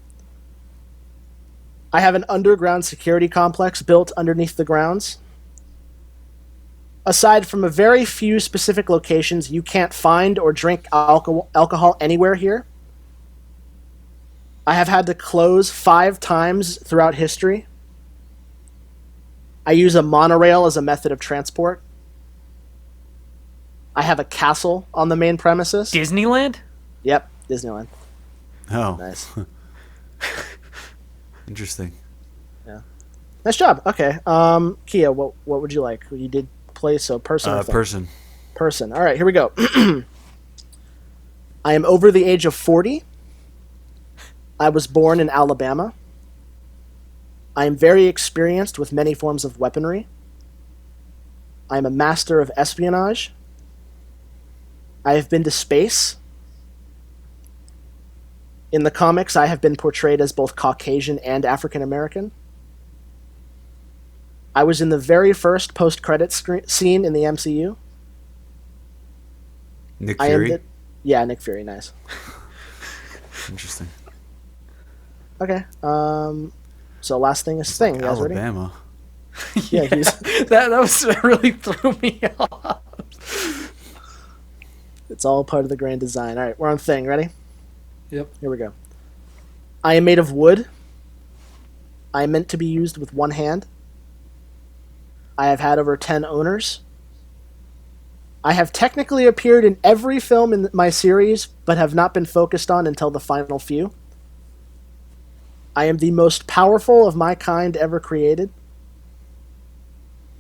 I have an underground security complex built underneath the grounds. Aside from a very few specific locations, you can't find or drink alcohol anywhere here. I have had to close 5 times throughout history. I use a monorail as a method of transport. I have a castle on the main premises. Disneyland? Yep, Disneyland. Oh. Nice. Interesting. Yeah. Nice job. Okay. Kia, what would you like? You did place, so person or thing? Person. Person. All right, here we go. I am over the age of 40. I was born in Alabama. I am very experienced with many forms of weaponry. I am a master of espionage. I have been to space. In the comics, I have been portrayed as both Caucasian and African American. I was in the very first post-credit scene in the MCU. Nick Fury? Yeah, Nick Fury, nice. Interesting. Okay, so last thing is Sting. You guys ready? Alabama. Yeah, that was really threw me off. It's all part of the grand design. All right, we're on Thing. Ready? Yep. Here we go. I am made of wood. I am meant to be used with one hand. I have had over 10 owners. I have technically appeared in every film in my series, but have not been focused on until the final few. I am the most powerful of my kind ever created.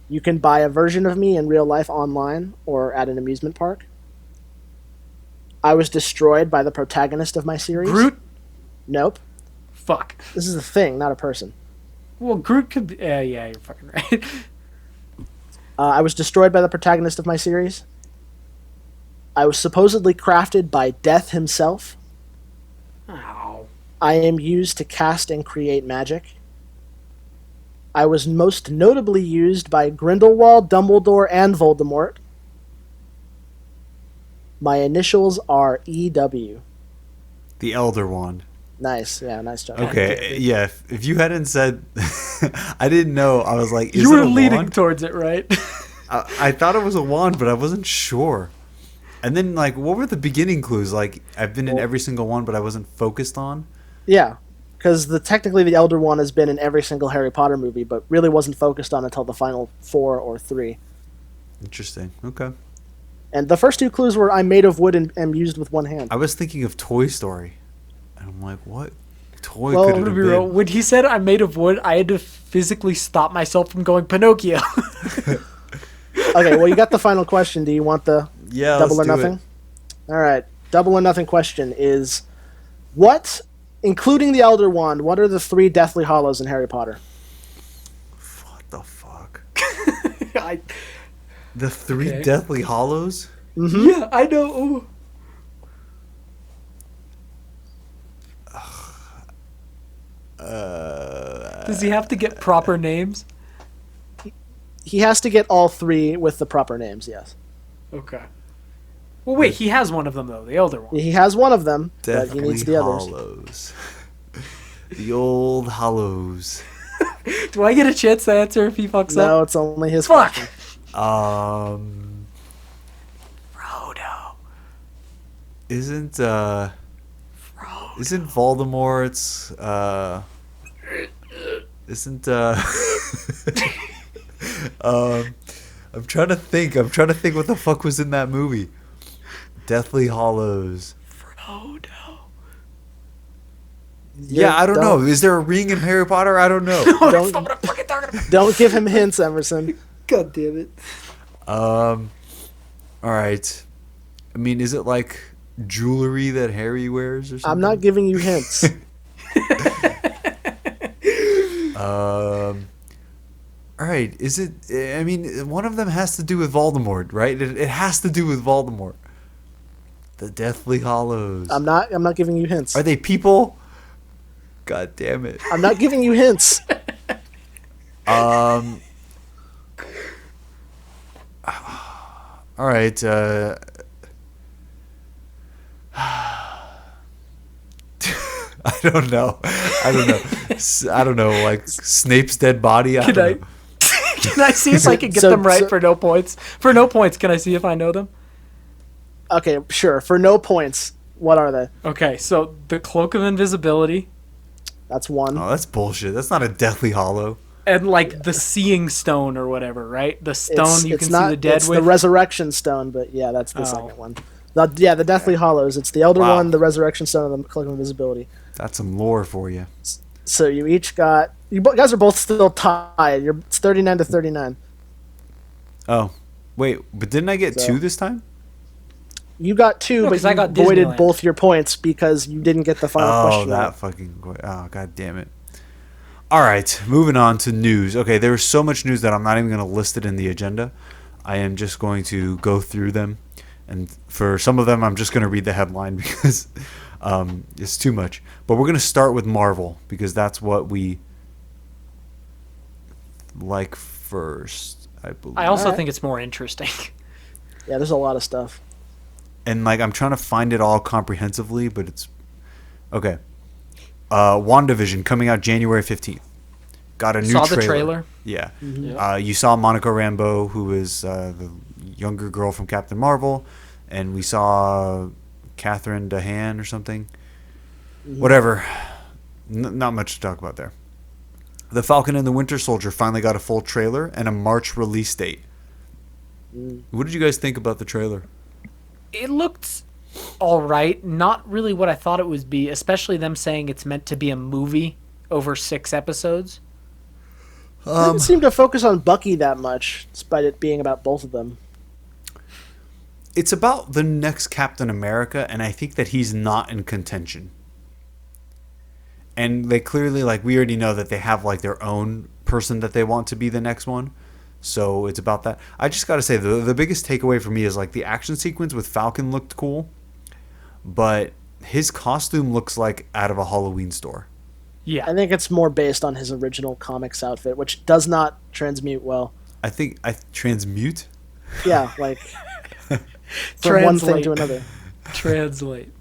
You can buy a version of me in real life online or at an amusement park. I was destroyed by the protagonist of my series. Groot? Nope. Fuck. This is a thing, not a person. Well, Groot could be... yeah, you're fucking right. I was destroyed by the protagonist of my series. I was supposedly crafted by Death himself. Ow. I am used to cast and create magic. I was most notably used by Grindelwald, Dumbledore, and Voldemort. My initials are EW. The Elder Wand. Nice, yeah, nice job. Okay, yeah. If you hadn't said, I didn't know. I was like, is you it were a leading wand? towards it, right? I thought it was a wand, but I wasn't sure. And then, like, what were the beginning clues? Like, I've been in every single one, but I wasn't focused on. Yeah, because technically the Elder Wand has been in every single Harry Potter movie, but really wasn't focused on until the final 4 or 3. Interesting. Okay. And the first 2 clues were I'm made of wood and am used with one hand. I was thinking of Toy Story, and I'm like, what toy Well, could it To have be real, been? when he said I'm made of wood, I had to physically stop myself from going Pinocchio. Okay, well, you got the final question. Do you want the Yeah, double or let's do nothing? it. All right. Double or nothing question is what, including the Elder Wand, what are the 3 Deathly Hollows in Harry Potter? What the fuck? I, The 3 Okay. Deathly Hollows? Yeah, I know. Does he have to get proper names? He has to get all 3 with the proper names, yes. Okay. Well, wait, he has one of them, though, the Elder one. He has one of them, but Deathly he needs the others. Hollows. The old Hollows. Do I get a chance to answer if he fucks No, up? it's only his Fuck! question. Frodo. Isn't Voldemort's isn't I'm trying to think what the fuck was in that movie. Deathly Hollows. Frodo. Yeah, I don't know. Is there a ring in Harry Potter? I don't know. That's not what I'm fucking talking about. Don't give him hints, Emerson. God damn it. All right. I mean, is it like jewelry that Harry wears or something? I'm not giving you hints. All right. Is it? I mean, one of them has to do with Voldemort, right? It has to do with Voldemort. The Deathly Hollows. I'm not giving you hints. Are they people? God damn it. I'm not giving you hints. All right. I don't know. I don't know. Like Snape's dead body. I don't know. Can I see if I can get So- them right so- for no points? For no points, can I see if I know them? Okay, sure. For no points, what are they? Okay, so the Cloak of Invisibility That's 1. Oh, that's bullshit. That's not a Deathly Hollow. and like the Seeing Stone or whatever, right? The stone you can see the dead it's with. the Resurrection Stone, but yeah, that's the Oh. second one. The Deathly Hollows. It's the Elder Wow. One, the Resurrection Stone, and the Cloak of Invisibility. That's some lore for you. So you each got... You guys are both still tied. It's 39 to 39. Oh, wait. But didn't I get So- 2 this time? You got two, No, but 'cause I you got voided Disneyland. both your points because you didn't get the final question. that right. fucking. Oh, god damn it. All right, moving on to news. Okay, there was so much news that I'm not even going to list it in the agenda. I am just going to go through them. And for some of them, I'm just going to read the headline because it's too much. But we're going to start with Marvel because that's what we like first, I believe. I also Alright. think it's more interesting. Yeah, there's a lot of stuff. And like I'm trying to find it all comprehensively, but it's okay. WandaVision coming out January 15th. Got a new Saw trailer. the trailer. Yeah. Yeah. You saw Monica Rambeau, who is the younger girl from Captain Marvel, and we saw Catherine Dahan or something. Whatever. Not much to talk about there. The Falcon and the Winter Soldier finally got a full trailer and a March release date. What did you guys think about the trailer? It looked all right. Not really what I thought it would be, especially them saying it's meant to be a movie over 6 episodes. It didn't seem to focus on Bucky that much, despite it being about both of them. It's about the next Captain America, and I think that he's not in contention. And they clearly, like, we already know that they have, like, their own person that they want to be the next one. So it's about that. I just got to say, the biggest takeaway for me is, like, the action sequence with Falcon looked cool. But his costume looks like out of a Halloween store. Yeah. I think it's more based on his original comics outfit, which does not transmute well. I think I transmute. Yeah, like from one thing Translate. to another. Translate.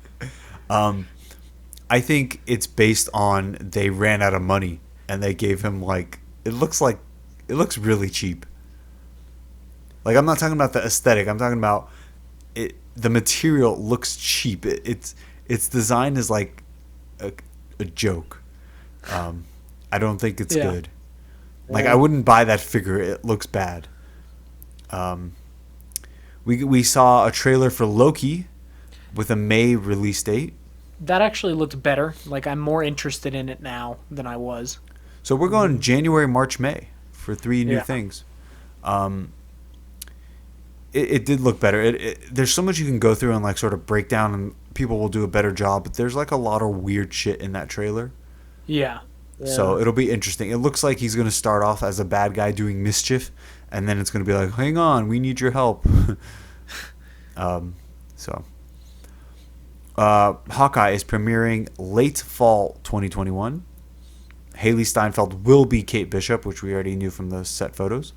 I think it's based on they ran out of money and they gave him like it looks really cheap. Like I'm not talking about the aesthetic. I'm talking about it. The material looks cheap. Its design is like a joke. I don't think it's good. Like I wouldn't buy that figure. It looks bad. We saw a trailer for Loki with a May release date. That actually looked better. Like, I'm more interested in it now than I was. So we're going January, March, May for 3 new Yeah. things. It did look better. There's so much you can go through and like sort of break down, and people will do a better job. But there's like a lot of weird shit in that trailer. Yeah. So it'll be interesting. It looks like he's going to start off as a bad guy doing mischief, and then it's going to be like, hang on, we need your help. Hawkeye is premiering late fall 2021. Haley Steinfeld will be Kate Bishop, which we already knew from the set photos.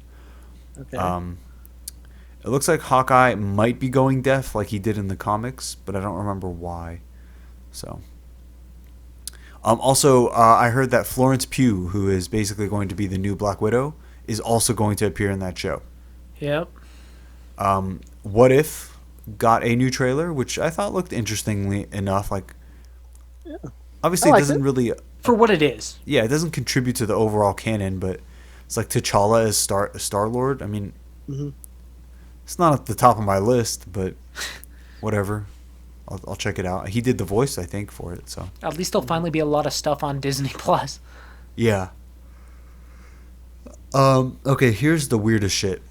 Okay. It looks like Hawkeye might be going deaf like he did in the comics, but I don't remember why. So, also, I heard that Florence Pugh, who is basically going to be the new Black Widow, is also going to appear in that show. Yep. What If got a new trailer, which I thought looked interestingly enough. Like, obviously, it doesn't really. For what it is. Yeah, it doesn't contribute to the overall canon, but it's like T'Challa as Star-Lord. I mean, it's not at the top of my list, but whatever. I'll check it out. He did the voice, I think, for it. So At least there'll finally be a lot of stuff on Disney Plus. yeah. Okay, here's the weirdest shit.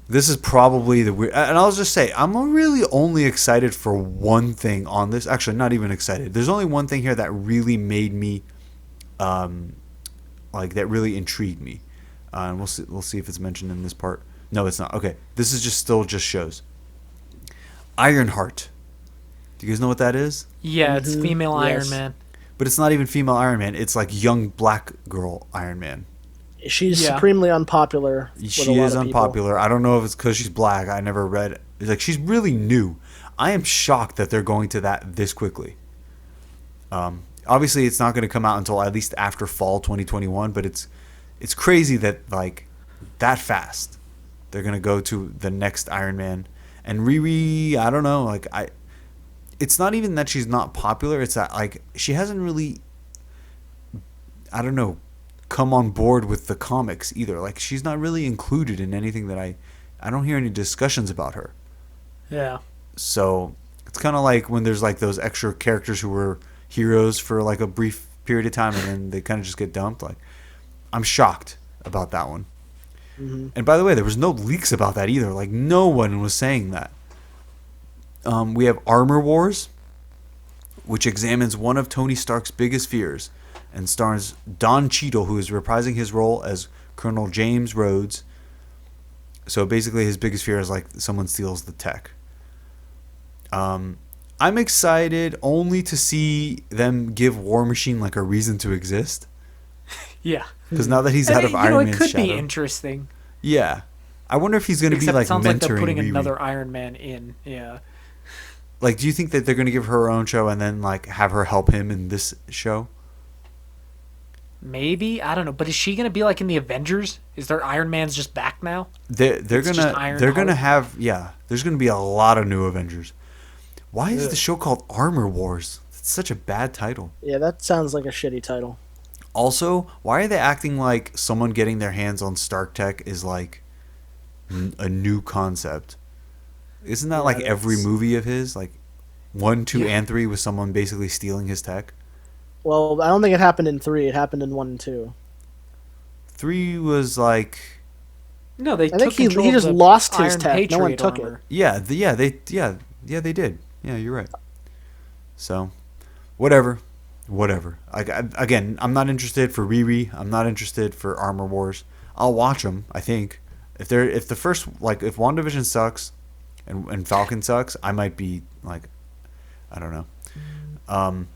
This is probably the weird, and I'll just say I'm really only excited for one thing on this. Actually, not even excited. There's only one thing here that really made me, like that really intrigued me, and we'll see if it's mentioned in this part. No, it's not. Okay, this is still shows. Ironheart. Do you guys know what that is? Yeah, it's female Yes. Iron Man. But it's not even female Iron Man. It's like young black girl Iron Man. She's Yeah. supremely unpopular. With a She lot is of people. unpopular. I don't know if it's because she's black. I never read it. It's like she's really new. I am shocked that they're going to that this quickly. Obviously, it's not going to come out until at least after fall 2021. But it's crazy that like that fast they're going to go to the next Iron Man. And Riri, I don't know. Like it's not even that she's not popular. It's that like she hasn't really, I don't know, come on board with the comics either. Like she's not really included in anything that I don't hear any discussions about her. Yeah. So it's kind of like when there's like those extra characters who were heroes for like a brief period of time and then they kind of just get dumped. Like I'm shocked about that one. And by the way, there was no leaks about that either. Like no one was saying that. We have Armor Wars, which examines one of Tony Stark's biggest fears, and stars Don Cheadle, who is reprising his role as Colonel James Rhodes. So basically, his biggest fear is like someone steals the tech. I'm excited only to see them give War Machine like a reason to exist. Yeah. Because now that he's out of Iron Man's it could shadow, be interesting. Yeah, I wonder if he's going to be like sounds mentoring like they're putting Riri. another Iron Man in. Yeah. Like, do you think that they're going to give her own show and then like have her help him in this show? Maybe, I don't know. But is she gonna be like in the Avengers? Is their Iron Man's just back now? They're It's just Iron gonna Heart? have there's gonna be a lot of new Avengers. Why is the show called Armor Wars? It's such a bad title. Yeah, that sounds like a shitty title. Also, why are they acting like someone getting their hands on Stark tech is like a new concept? Isn't that like every movie of his? Like 1, 2, and 3 with someone basically stealing his tech? Well, I don't think it happened in 3. It happened in 1 and 2. 3 was like... No, they I took think he control of just the lost his Iron tech. No one Patriot took armor. it. They did. Yeah, you're right. So, whatever. Again, I'm not interested for Riri. I'm not interested for Armor Wars. I'll watch them, I think. If WandaVision sucks and Falcon sucks, I might be like, I don't know.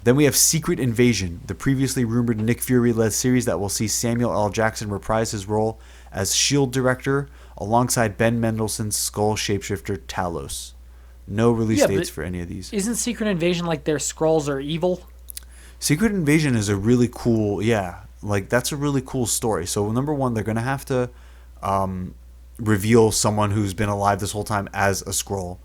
Then we have Secret Invasion, the previously rumored Nick Fury-led series that will see Samuel L. Jackson reprise his role as S.H.I.E.L.D. director alongside Ben Mendelsohn's Skull shapeshifter Talos. No release dates for any of these. Isn't Secret Invasion like their Skrulls are evil? Secret Invasion is a really cool, that's a really cool story. So number one, they're going to have to reveal someone who's been alive this whole time as a Skrull.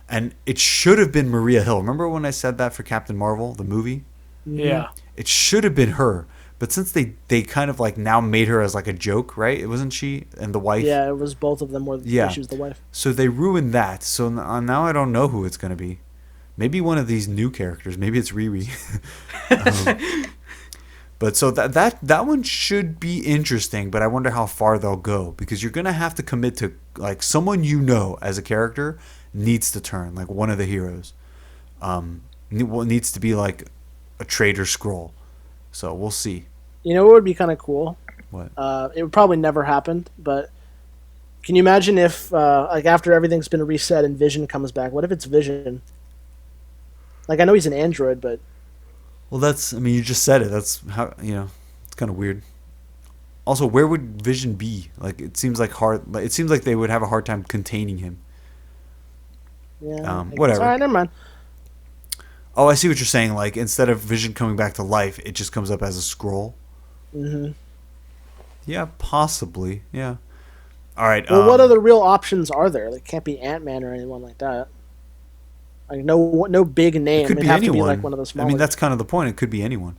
And it should have been Maria Hill. Remember when I said that for Captain Marvel, the movie? Yeah. It should have been her. But since they kind of like now made her as like a joke, right? It wasn't she and the wife? Yeah, it was both of them. She was the wife. So they ruined that. So now I don't know who it's going to be. Maybe one of these new characters. Maybe it's Riri. But so that one should be interesting, but I wonder how far they'll go, because you're going to have to commit to like someone as a character needs to turn, like one of the heroes. Needs to be like a traitor Skrull. So we'll see. You know what would be kind of cool? What? It would probably never happen, but can you imagine if like after everything's been reset and Vision comes back? What if it's Vision? Like, I know he's an android, but... Well, you just said it. That's how, it's kind of weird. Also, where would Vision be? Like, it seems like they would have a hard time containing him. Yeah. Whatever. All right, never mind. Oh, I see what you're saying. Like, instead of Vision coming back to life, it just comes up as a Skrull. Mm-hmm. Yeah, possibly. Yeah. All right. Well, what other real options are there? Like, can't be Ant-Man or anyone like that. Like, no big name. It could be have anyone. to be like one of the smaller. That's kind of the point. It could be anyone.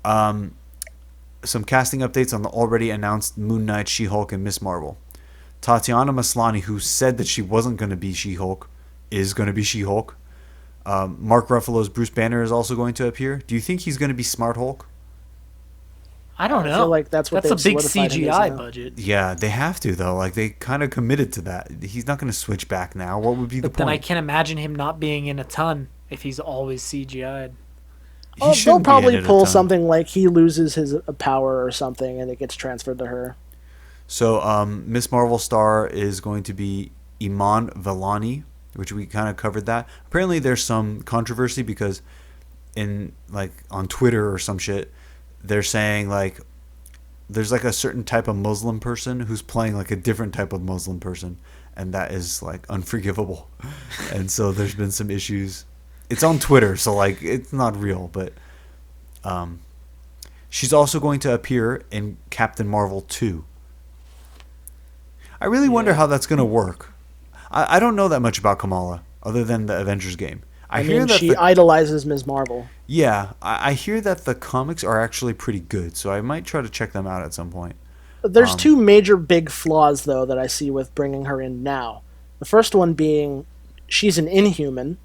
Some casting updates on the already announced Moon Knight, She-Hulk, and Miss Marvel. Tatiana Maslany, who said that she wasn't going to be She-Hulk, is going to be She-Hulk. Mark Ruffalo's Bruce Banner is also going to appear. Do you think he's going to be Smart Hulk? I don't know. I feel like that's a big CGI budget. Yeah, they have to, though. Like, they kind of committed to that. He's not going to switch back now. What would be the point? Then I can't imagine him not being in a ton if he's always CGI'd. They'll probably pull something like he loses his power or something and it gets transferred to her. So, Miss Marvel star is going to be Iman Vellani, which we kind of covered that. Apparently, there's some controversy because on Twitter or some shit, they're saying like there's like a certain type of Muslim person who's playing like a different type of Muslim person, and that is like unforgivable. And so there's been some issues. It's on Twitter, so like it's not real, but she's also going to appear in Captain Marvel 2. I really wonder how that's going to work. I don't know that much about Kamala other than the Avengers game. I mean, she idolizes Ms. Marvel. Yeah, I hear that the comics are actually pretty good, so I might try to check them out at some point. There's two major big flaws, though, that I see with bringing her in now. The first one being she's an Inhuman,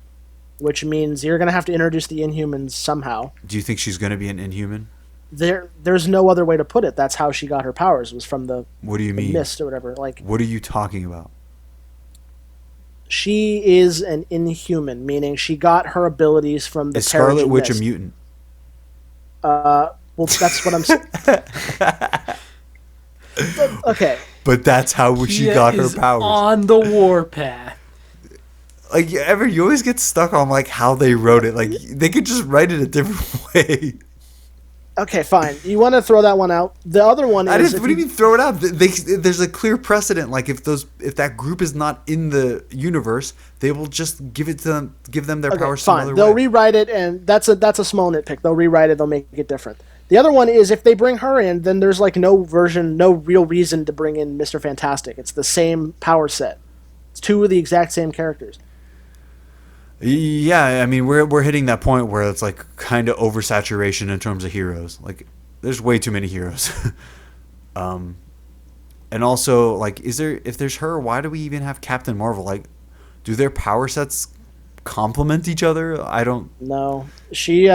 which means you're going to have to introduce the Inhumans somehow. Do you think she's going to be an Inhuman? There's no other way to put it. That's how she got her powers, was from the What do you mean? Mist or whatever. Like, what are you talking about? She is an Inhuman, meaning she got her abilities from the Is Scarlet Terrigen Witch a Mist. mutant? Well, that's what I'm saying. Okay. But that's how she got her powers. On the warpath. Like, you always get stuck on like how they wrote it. Like, they could just write it a different way. Okay, fine. You want to throw that one out? The other one is... What do you mean throw it out? There's a clear precedent. Like, if that group is not in the universe, they will just give them their powers some other way. They'll rewrite it, and that's a small nitpick. They'll rewrite it. They'll make it different. The other one is if they bring her in, then there's like no real reason to bring in Mr. Fantastic. It's the same power set. It's two of the exact same characters. Yeah, I mean, we're hitting that point where it's like kind of oversaturation in terms of heroes. Like, there's way too many heroes. And also, like, if there's her, why do we even have Captain Marvel? Like, do their power sets complement each other? I don't. No, she's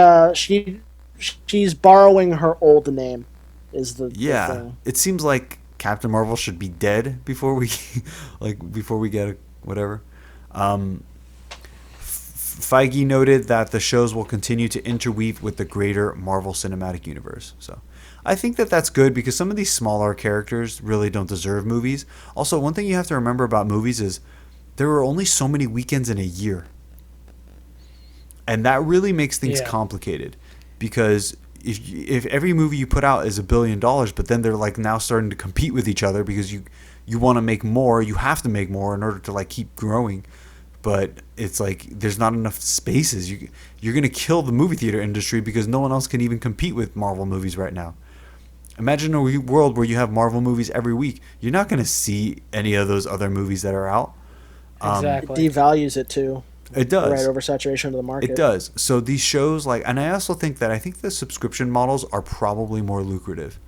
borrowing her old name. Is the thing. It seems like Captain Marvel should be dead before we get whatever. Feige noted that the shows will continue to interweave with the greater Marvel Cinematic Universe. So I think that's good because some of these smaller characters really don't deserve movies. Also, one thing you have to remember about movies is there are only so many weekends in a year. And that really makes things complicated because if every movie you put out is $1 billion, but then they're like now starting to compete with each other because you want to make more, you have to make more in order to like keep growing. But it's like there's not enough spaces. You're going to kill the movie theater industry because no one else can even compete with Marvel movies right now. Imagine a world where you have Marvel movies every week. You're not going to see any of those other movies that are out. Exactly. It devalues it too. It does. Right, oversaturation of the market. It does. So these shows, like, and I also think the subscription models are probably more lucrative.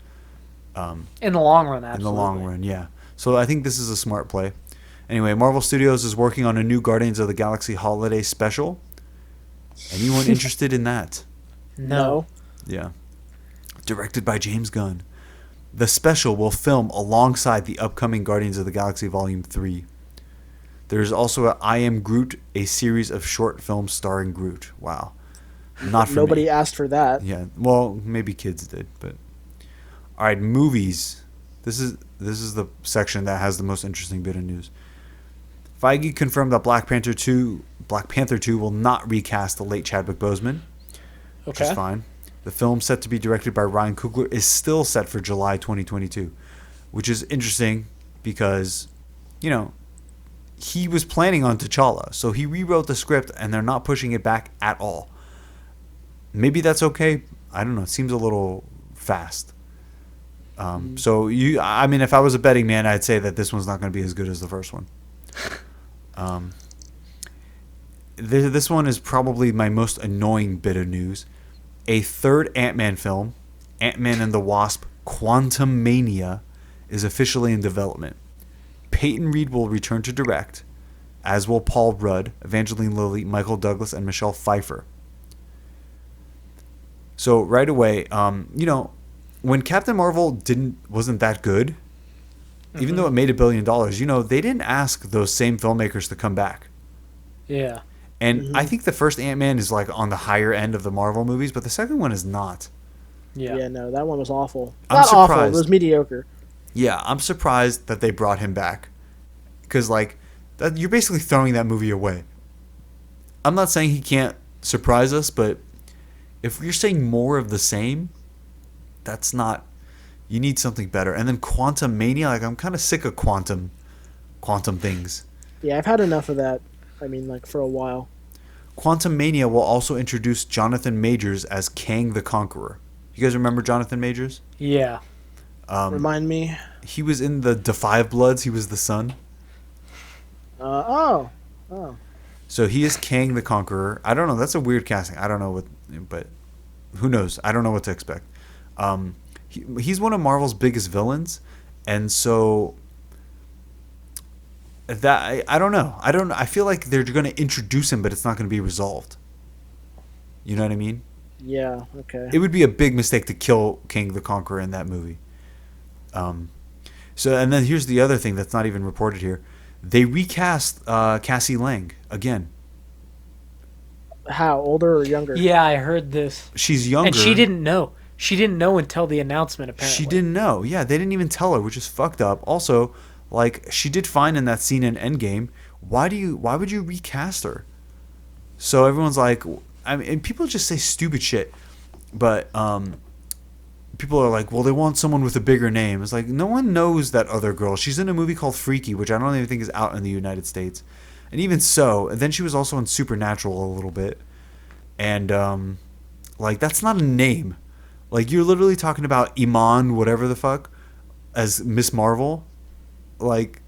In the long run, absolutely. In the long run, yeah. So I think this is a smart play. Anyway, Marvel Studios is working on a new Guardians of the Galaxy holiday special. Anyone interested in that? No. Yeah. Directed by James Gunn. The special will film alongside the upcoming Guardians of the Galaxy Volume 3. There's also a I Am Groot, a series of short films starring Groot. Wow. Not for Nobody me. asked for that. Yeah. Well, maybe kids did, but all right, movies. This is the section that has the most interesting bit of news. Feige confirmed that Black Panther 2 will not recast the late Chadwick Boseman, which is fine. The film set to be directed by Ryan Coogler is still set for July 2022, which is interesting because, he was planning on T'Challa, so he rewrote the script and they're not pushing it back at all. Maybe that's okay. I don't know. It seems a little fast. If I was a betting man, I'd say that this one's not going to be as good as the first one. This one is probably my most annoying bit of news. A third Ant-Man film, Ant-Man and the Wasp: Quantumania, is officially in development. Peyton Reed will return to direct, as will Paul Rudd, Evangeline Lilly, Michael Douglas, and Michelle Pfeiffer. So right away, when Captain Marvel wasn't that good, even though it made $1 billion, they didn't ask those same filmmakers to come back. Yeah. And I think the first Ant-Man is like on the higher end of the Marvel movies, but the second one is not. Yeah. Yeah, no, that one was awful. I'm surprised. Awful, it was mediocre. Yeah, I'm surprised that they brought him back. Because, you're basically throwing that movie away. I'm not saying he can't surprise us, but if you're saying more of the same, that's not... You need something better. And then Quantumania, I'm kind of sick of quantum things. Yeah, I've had enough of that. For a while. Quantumania will also introduce Jonathan Majors as Kang the Conqueror. You guys remember Jonathan Majors? Yeah. Remind me. He was in the Da Bloods. He was the son. Oh. So he is Kang the Conqueror. I don't know. That's a weird casting. I don't know but who knows? I don't know what to expect. He's one of Marvel's biggest villains, and so that I don't know. I feel like they're going to introduce him, but it's not going to be resolved. You know what I mean? Yeah. Okay. It would be a big mistake to kill Kang the Conqueror in that movie. So, and then here's the other thing that's not even reported here. They recast Cassie Lang again. How, older or younger? Yeah, I heard this. She's younger. And she didn't know. She didn't know until the announcement, apparently. She didn't know. Yeah, they didn't even tell her, which is fucked up. Also, like, she did fine in that scene in Endgame. Why would you recast her? So everyone's like, I mean, and people just say stupid shit. But people are like, well, they want someone with a bigger name. It's like, no one knows that other girl. She's in a movie called Freaky, which I don't even think is out in the United States. And even so, and then she was also in Supernatural a little bit. And, like, that's not a name. Like, you're literally talking about Iman, whatever the fuck, as Miss Marvel. Like,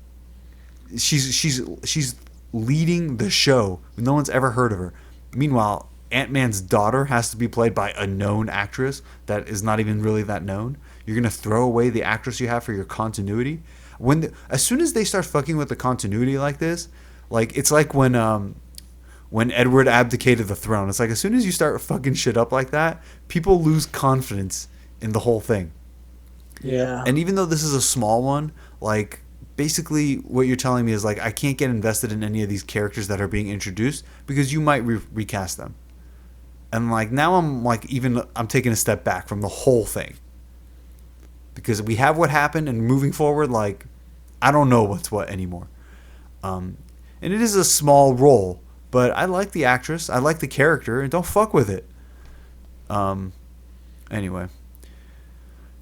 she's leading the show. No one's ever heard of her. Meanwhile, Ant-Man's daughter has to be played by a known actress that is not even really that known. You're gonna throw away the actress you have for your continuity. As soon as they start fucking with the continuity like this, like, it's like when Edward abdicated the throne. It's like, as soon as you start fucking shit up like that, people lose confidence in the whole thing. Yeah. And even though this is a small one, like, basically what you're telling me is, like, I can't get invested in any of these characters that are being introduced because you might recast them. And, like, now I'm taking a step back from the whole thing. Because we have what happened, and moving forward, like, I don't know what's what anymore. And it is a small role, but I like the actress, I like the character, and don't fuck with it. Anyway.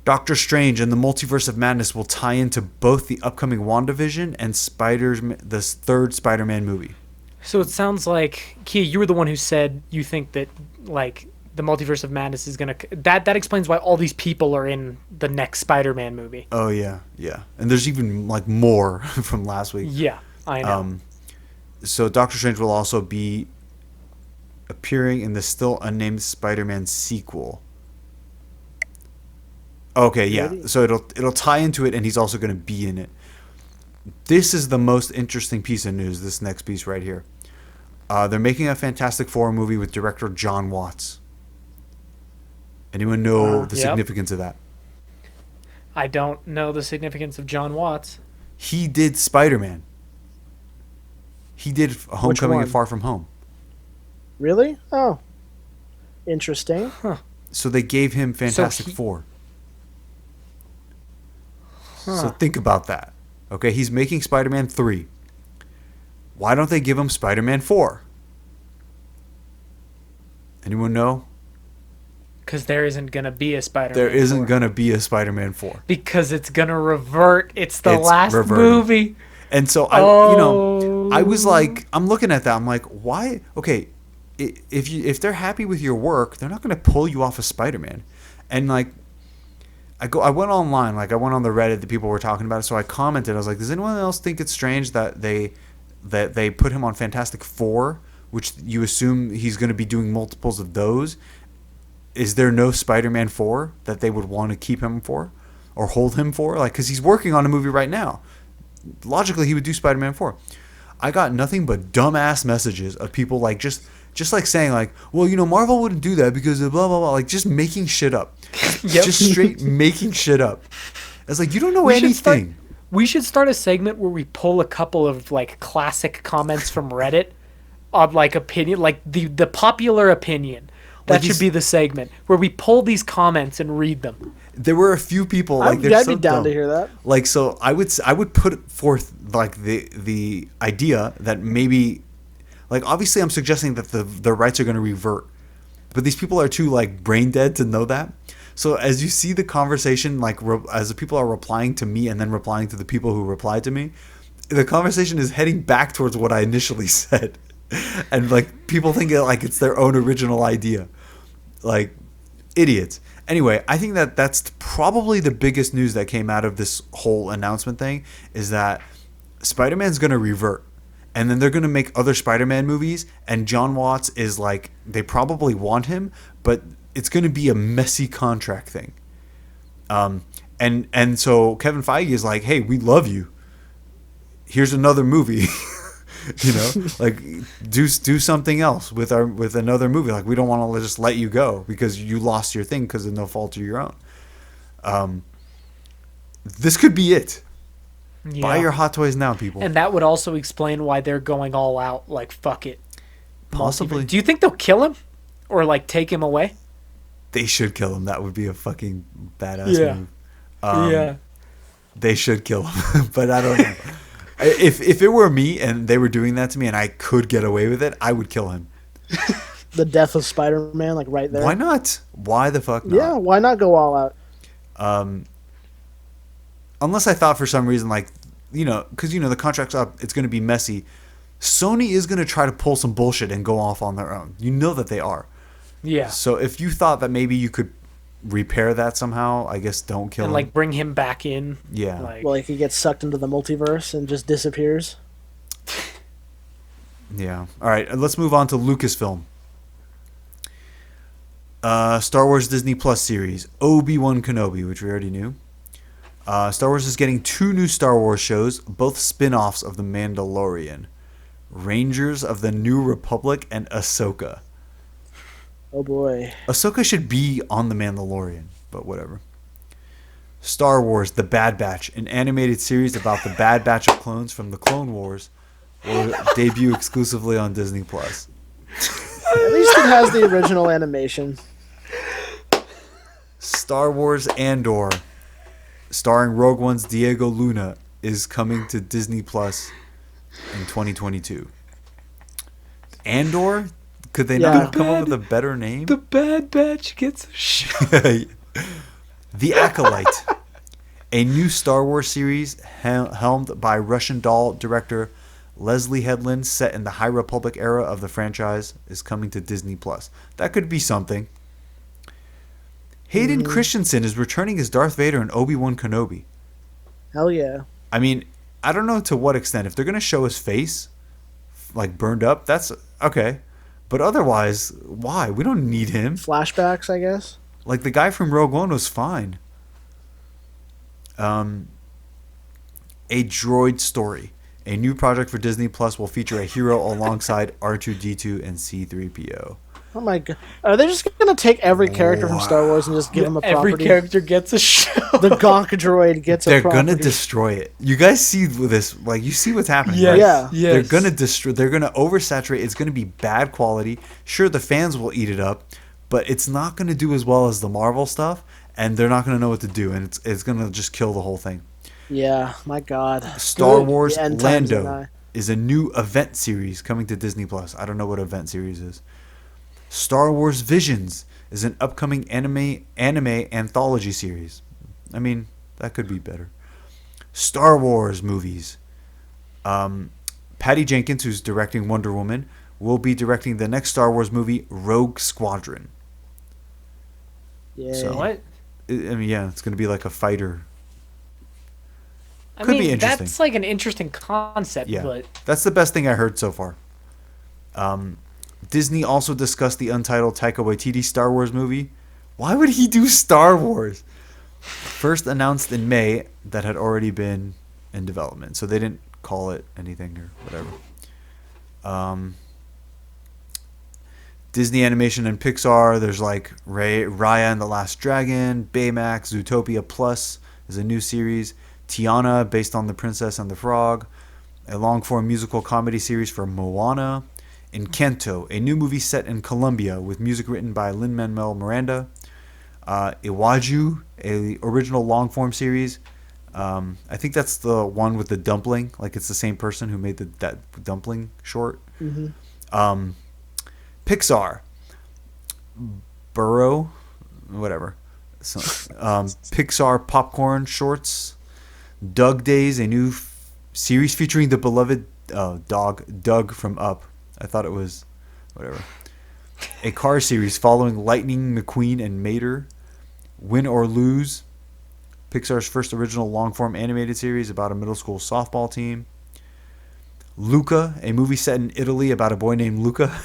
Doctor Strange and the Multiverse of Madness will tie into both the upcoming WandaVision and the third Spider-Man movie. So it sounds like, Kia, you were the one who said you think that, like, the Multiverse of Madness is going to... That explains why all these people are in the next Spider-Man movie. Oh, yeah. And there's even, like, more from last week. Yeah, I know. So Doctor Strange will also be appearing in the still unnamed Spider-Man sequel. Okay, yeah. So it'll tie into it, and he's also going to be in it. This is the most interesting piece of news, this next piece right here. They're making a Fantastic Four movie with director John Watts. Anyone know the significance of that? I don't know the significance of John Watts. He did Spider-Man. He did Homecoming and Far From Home. Really? Oh. Interesting. Huh. So they gave him Fantastic Four. So think about that. Okay, he's making Spider-Man 3. Why don't they give him Spider-Man 4? Anyone know? Because there isn't going to be a Spider-Man 4. There isn't going to be a Spider-Man 4. Because it's going to revert. It's the last movie. And so, I was like, I'm looking at that. I'm like, why? Okay, if they're happy with your work, they're not going to pull you off of Spider-Man. And, like, I went online, like, I went on the Reddit that people were talking about it, so I commented. I was like, does anyone else think it's strange that they put him on Fantastic Four, which you assume he's going to be doing multiples of those? Is there no Spider-Man 4 that they would want to keep him for or hold him for? Like, because he's working on a movie right now. Logically, he would do Spider-Man 4. I got nothing but dumbass messages of people, like, just like saying, like, well, Marvel wouldn't do that because of blah, blah, blah. Like, just making shit up. Yep. Just straight making shit up. It's like, you don't know anything. We should start a segment where we pull a couple of, like, classic comments from Reddit on, like, opinion, like the popular opinion. That should be the segment where we pull these comments and read them. There were a few people, like, I'd be down to hear that. Like, so I would put forth, like, the idea that maybe, like, obviously I'm suggesting that the rights are going to revert, but these people are too, like, brain dead to know that. So as you see the conversation, like, as the people are replying to me and then replying to the people who replied to me, the conversation is heading back towards what I initially said. And, like, people think like it's their own original idea. Like, idiots. Anyway, I think that that's probably the biggest news that came out of this whole announcement thing, is that Spider-Man's going to revert. And then they're going to make other Spider-Man movies, and John Watts is, like, they probably want him, but it's going to be a messy contract thing. And so Kevin Feige is like, hey, we love you. Here's another movie. Like, do something else with another movie. Like, we don't want to just let you go because you lost your thing because of no fault of your own. This could be it. Buy your Hot Toys now, people. And that would also explain why they're going all out, like, fuck it. Possibly. Do you think they'll kill him? Or, like, take him away? They should kill him. That would be a fucking badass move. Yeah. They should kill him. But I don't know. If it were me and they were doing that to me and I could get away with it, I would kill him. The death of Spider-Man, like, right there. Why not? Why the fuck not? Yeah, why not go all out? Unless I thought for some reason, like, because, the contract's up, it's going to be messy. Sony is going to try to pull some bullshit and go off on their own. You know that they are. Yeah. So if you thought that maybe you could repair that somehow, I guess don't kill him. And, like, bring him back in. Yeah. Like he gets sucked into the multiverse and just disappears. Yeah. All right, let's move on to Lucasfilm. Star Wars Disney Plus series, Obi-Wan Kenobi, which we already knew. Star Wars is getting 2 new Star Wars shows, both spin-offs of The Mandalorian. Rangers of the New Republic and Ahsoka. Oh boy. Ahsoka should be on The Mandalorian, but whatever. Star Wars The Bad Batch, an animated series about the Bad Batch of clones from the Clone Wars, will debut exclusively on Disney Plus. At least it has the original animation. Star Wars Andor, starring Rogue One's Diego Luna, is coming to Disney Plus in 2022. Andor? Could they not come up with a better name? The Bad Batch gets a shot. The Acolyte, a new Star Wars series helmed by Russian doll director Leslie Headland, set in the High Republic era of the franchise, is coming to Disney Plus. That could be something. Hayden Christensen is returning as Darth Vader in Obi-Wan Kenobi. Hell yeah. I mean, I don't know to what extent. If they're going to show his face, like, burned up, that's okay. But otherwise, why? We don't need him. Flashbacks, I guess. Like, the guy from Rogue One was fine. A Droid Story. A new project for Disney Plus will feature a hero alongside R2-D2 and C-3PO. Oh my god. Are they just going to take every character from Star Wars and just give them a property? Every character gets a show. The Gonk droid gets a property. They're going to destroy it. You guys see this. Like, you see what's happening, Yes. right? Yeah. Yes. They're going to destroy. They're going to oversaturate. It's going to be bad quality. Sure, the fans will eat it up, but it's not going to do as well as the Marvel stuff, and they're not going to know what to do, and it's going to just kill the whole thing. Yeah, my god. Star Wars The end times and Lando I. is a new event series coming to Disney Plus. I don't know what event series is. Star Wars Visions is an upcoming anime anthology series. I mean, that could be better. Star Wars movies. Patty Jenkins, who's directing Wonder Woman, will be directing the next Star Wars movie, Rogue Squadron. Yeah. So, What? I mean, yeah, it's going to be like a fighter. I Could be mean, interesting. that's like an interesting concept, Yeah, but that's the best thing I heard so far. Disney also discussed the untitled Taika Waititi Star Wars movie. Why would he do Star Wars? First announced in May, that had already been in development, so they didn't call it anything or whatever. Disney Animation and Pixar, there's like Raya and the Last Dragon, Baymax, Zootopia Plus is a new series, Tiana, based on The Princess and the Frog, a long-form musical comedy series for Moana, Encanto, a new movie set in Colombia with music written by Lin-Manuel Miranda, Iwaju, a original long-form series. I think that's the one with the dumpling, like it's the same person who made that dumpling short. Mm-hmm. Pixar, Burrow, whatever. So, Pixar popcorn shorts, Doug Days, a new series featuring the beloved dog Doug from Up. I thought it was whatever. A car series following Lightning McQueen and Mater. Win or Lose, Pixar's first original long-form animated series about a middle school softball team. Luca, a movie set in Italy about a boy named Luca.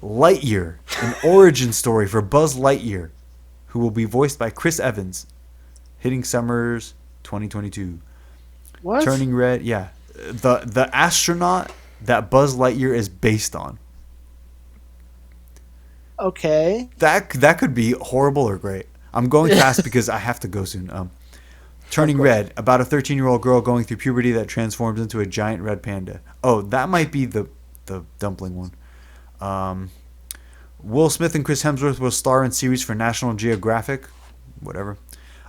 Lightyear, an origin story for Buzz Lightyear, who will be voiced by Chris Evans, hitting summers 2022. What? Turning Red, yeah. The astronaut that Buzz Lightyear is based on. Okay. That could be horrible or great. I'm going fast because I have to go soon. Turning Red, about a 13-year-old girl going through puberty that transforms into a giant red panda. Oh, that might be the dumpling one. Will Smith and Chris Hemsworth will star in series for National Geographic. Whatever.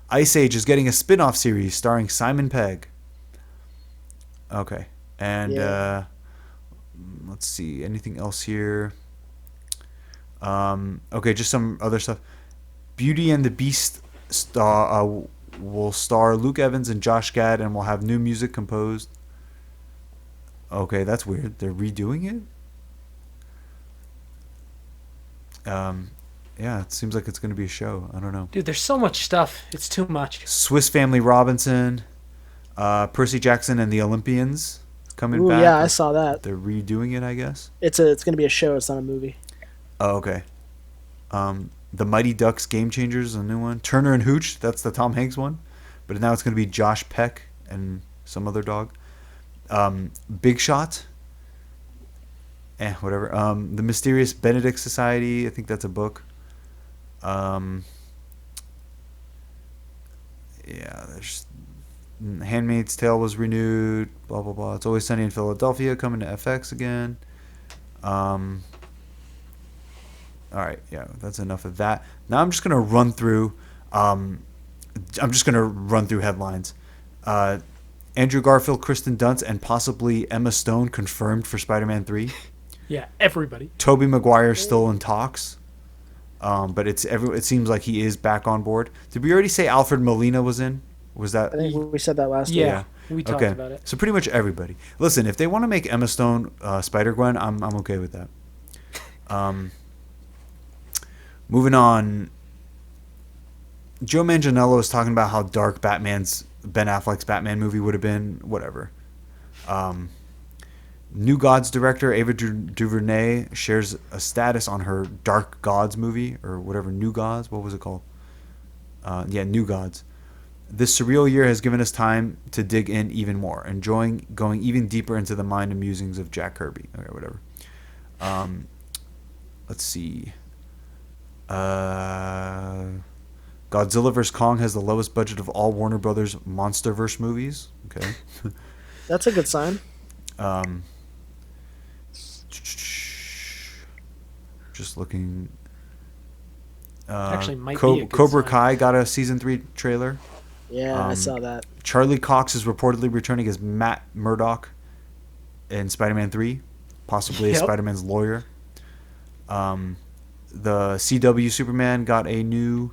Ice Age is getting a spin-off series starring Simon Pegg. Okay. And let's see. Anything else here? Okay, just some other stuff. Beauty and the Beast will star Luke Evans and Josh Gad and will have new music composed. Okay, that's weird. They're redoing it? Yeah, it seems like it's going to be a show. I don't know. Dude, there's so much stuff. It's too much. Swiss Family Robinson, Percy Jackson and the Olympians coming back. Yeah, I saw that. They're redoing it, I guess. It's going to be a show. It's not a movie. Oh, okay. The Mighty Ducks Game Changers, a new one. Turner and Hooch, that's the Tom Hanks one. But now it's going to be Josh Peck and some other dog. Big Shot. Whatever. The Mysterious Benedict Society, I think that's a book. Yeah, there's Handmaid's Tale was renewed, blah, blah, blah. It's Always Sunny in Philadelphia coming to FX again. All right, yeah, that's enough of that. Now I'm just gonna run through. Headlines. Andrew Garfield, Kristen Dunst, and possibly Emma Stone confirmed for Spider-Man 3. Yeah, everybody. Tobey Maguire's still in talks, but it seems like he is back on board. Did we already say Alfred Molina was in? Was that? I think we said that last week. Yeah, we talked about it. So pretty much everybody. Listen, if they want to make Emma Stone Spider-Gwen, I'm okay with that. Moving on, Joe Manganiello is talking about how dark Ben Affleck's Batman movie would have been. Whatever. New Gods director Ava DuVernay shares a status on her Dark Gods movie, or whatever, New Gods. What was it called? New Gods. This surreal year has given us time to dig in even more, enjoying going even deeper into the mind and musings of Jack Kirby. Okay, whatever. Let's see. Godzilla vs. Kong has the lowest budget of all Warner Brothers MonsterVerse movies. Okay. That's a good sign. Just looking. Actually, might be a good Cobra sign. Kai got a season 3 trailer. Yeah, I saw that. Charlie Cox is reportedly returning as Matt Murdock in Spider-Man 3, possibly as Spider-Man's lawyer. The CW Superman got a new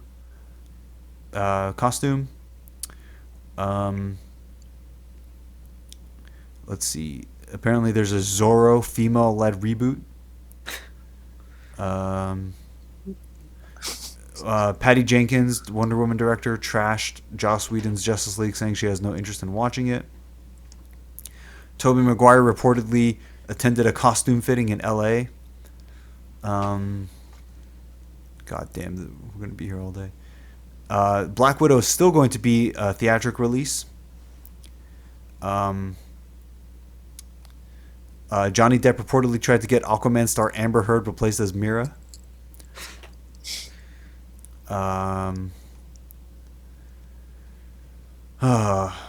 costume. Let's see. Apparently there's a Zorro female-led reboot. Patty Jenkins, Wonder Woman director, trashed Joss Whedon's Justice League, saying she has no interest in watching it. Tobey Maguire reportedly attended a costume fitting in L.A. God damn, we're going to be here all day. Black Widow is still going to be a theatric release. Johnny Depp reportedly tried to get Aquaman star Amber Heard replaced as Mira.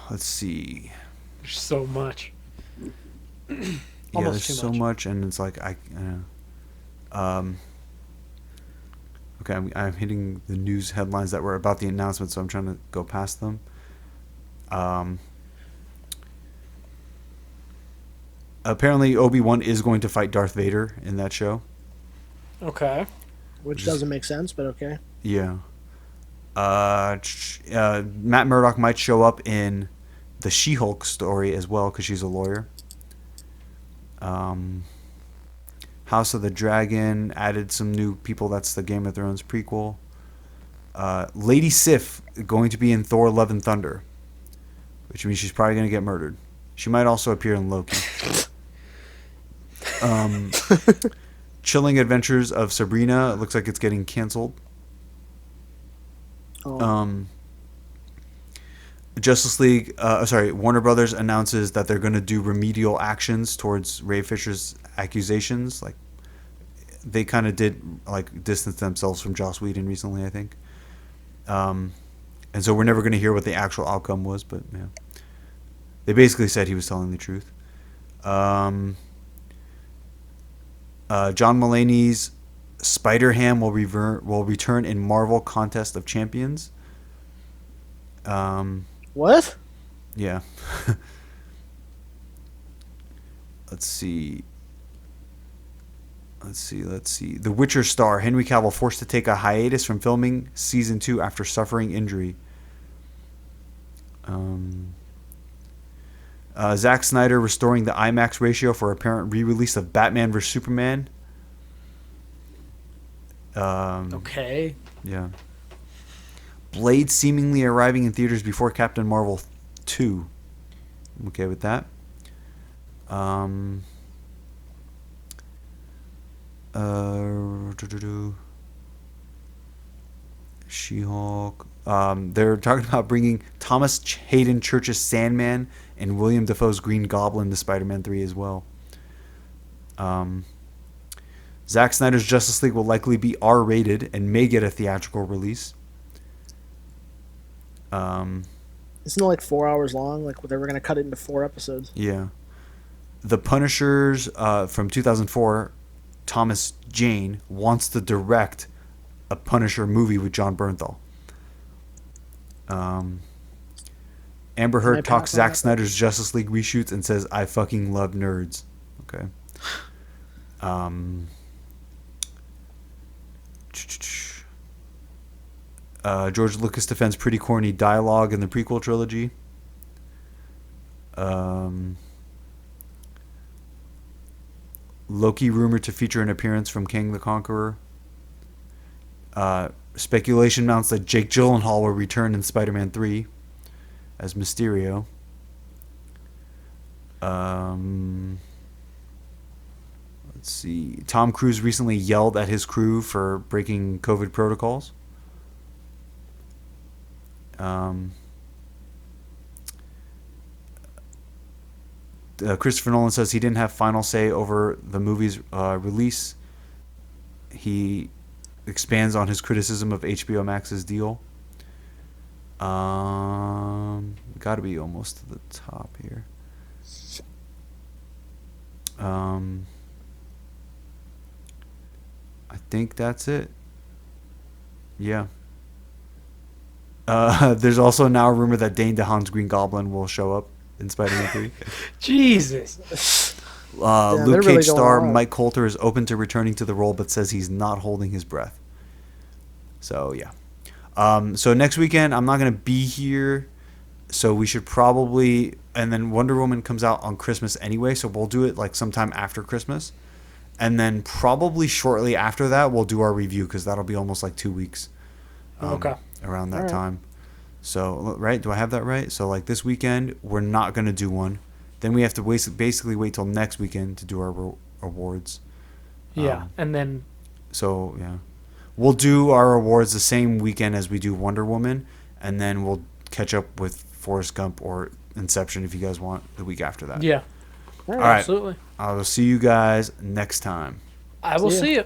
Let's see. There's so much. There's so much, and it's like okay, I'm hitting the news headlines that were about the announcement, so I'm trying to go past them. Apparently, Obi-Wan is going to fight Darth Vader in that show. Okay. Which doesn't make sense, but okay. Yeah. Matt Murdock might show up in the She-Hulk story as well, because she's a lawyer. House of the Dragon added some new people. That's the Game of Thrones prequel. Lady Sif going to be in Thor: Love and Thunder, which means she's probably going to get murdered. She might also appear in Loki. Chilling Adventures of Sabrina. It looks like it's getting canceled. Justice League, Warner Brothers announces that they're going to do remedial actions towards Ray Fisher's accusations. Like, they kind of did, like, distance themselves from Joss Whedon recently, I think. And so we're never going to hear what the actual outcome was, but yeah. They basically said he was telling the truth. John Mulaney's Spider-Ham will return in Marvel Contest of Champions. What? Yeah. Let's see. The Witcher star Henry Cavill forced to take a hiatus from filming season 2 after suffering injury. Zack Snyder restoring the IMAX ratio for apparent re-release of Batman vs Superman. Okay. Yeah. Blade seemingly arriving in theaters before Captain Marvel 2. I'm okay with that. She-Hulk. They're talking about bringing Thomas Hayden Church's Sandman and William Dafoe's Green Goblin to Spider-Man 3 as well. Zack Snyder's Justice League will likely be R-rated and may get a theatrical release. Isn't it like 4 hours long? Like they were going to cut it into 4 episodes. Yeah. The Punishers from 2004, Thomas Jane wants to direct a Punisher movie with John Bernthal. Amber Heard talks Zack Snyder's Justice League reshoots and says, "I fucking love nerds." Okay. George Lucas defends pretty corny dialogue in the prequel trilogy. Loki rumored to feature an appearance from King the Conqueror. Speculation mounts that Jake Gyllenhaal will return in Spider-Man 3 as Mysterio. Let's see. Tom Cruise recently yelled at his crew for breaking COVID protocols. Christopher Nolan says he didn't have final say over the movie's release. He expands on his criticism of HBO Max's deal. Got to be almost to the top here. I think that's it. Yeah. There's also now a rumor that Dane DeHaan's Green Goblin will show up in Spider-Man 3. Jesus. Luke Cage star Mike Coulter is open to returning to the role, but says he's not holding his breath. So, yeah. So next weekend, I'm not going to be here. So we should probably... And then Wonder Woman comes out on Christmas anyway, so we'll do it like sometime after Christmas. And then probably shortly after that, we'll do our review, because that'll be almost like 2 weeks. Okay. Around that time. So, right? Do I have that right? So, like this weekend, we're not going to do one. Then we have to basically wait till next weekend to do our awards. Yeah, and then... So, yeah. We'll do our awards the same weekend as we do Wonder Woman, and then we'll catch up with Forrest Gump or Inception if you guys want the week after that. Yeah. All right. Absolutely. I will see you guys next time. I will see you.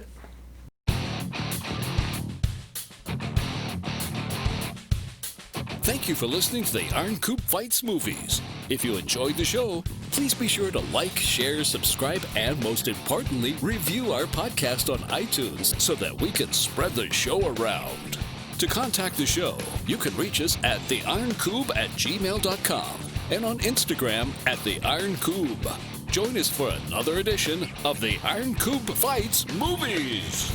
Thank you for listening to the Iron Coop Fights Movies. If you enjoyed the show, please be sure to like, share, subscribe, and most importantly, review our podcast on iTunes so that we can spread the show around. To contact the show, you can reach us at theironcoob@gmail.com and on Instagram at theironcoob. Join us for another edition of the Iron Coop Fights Movies.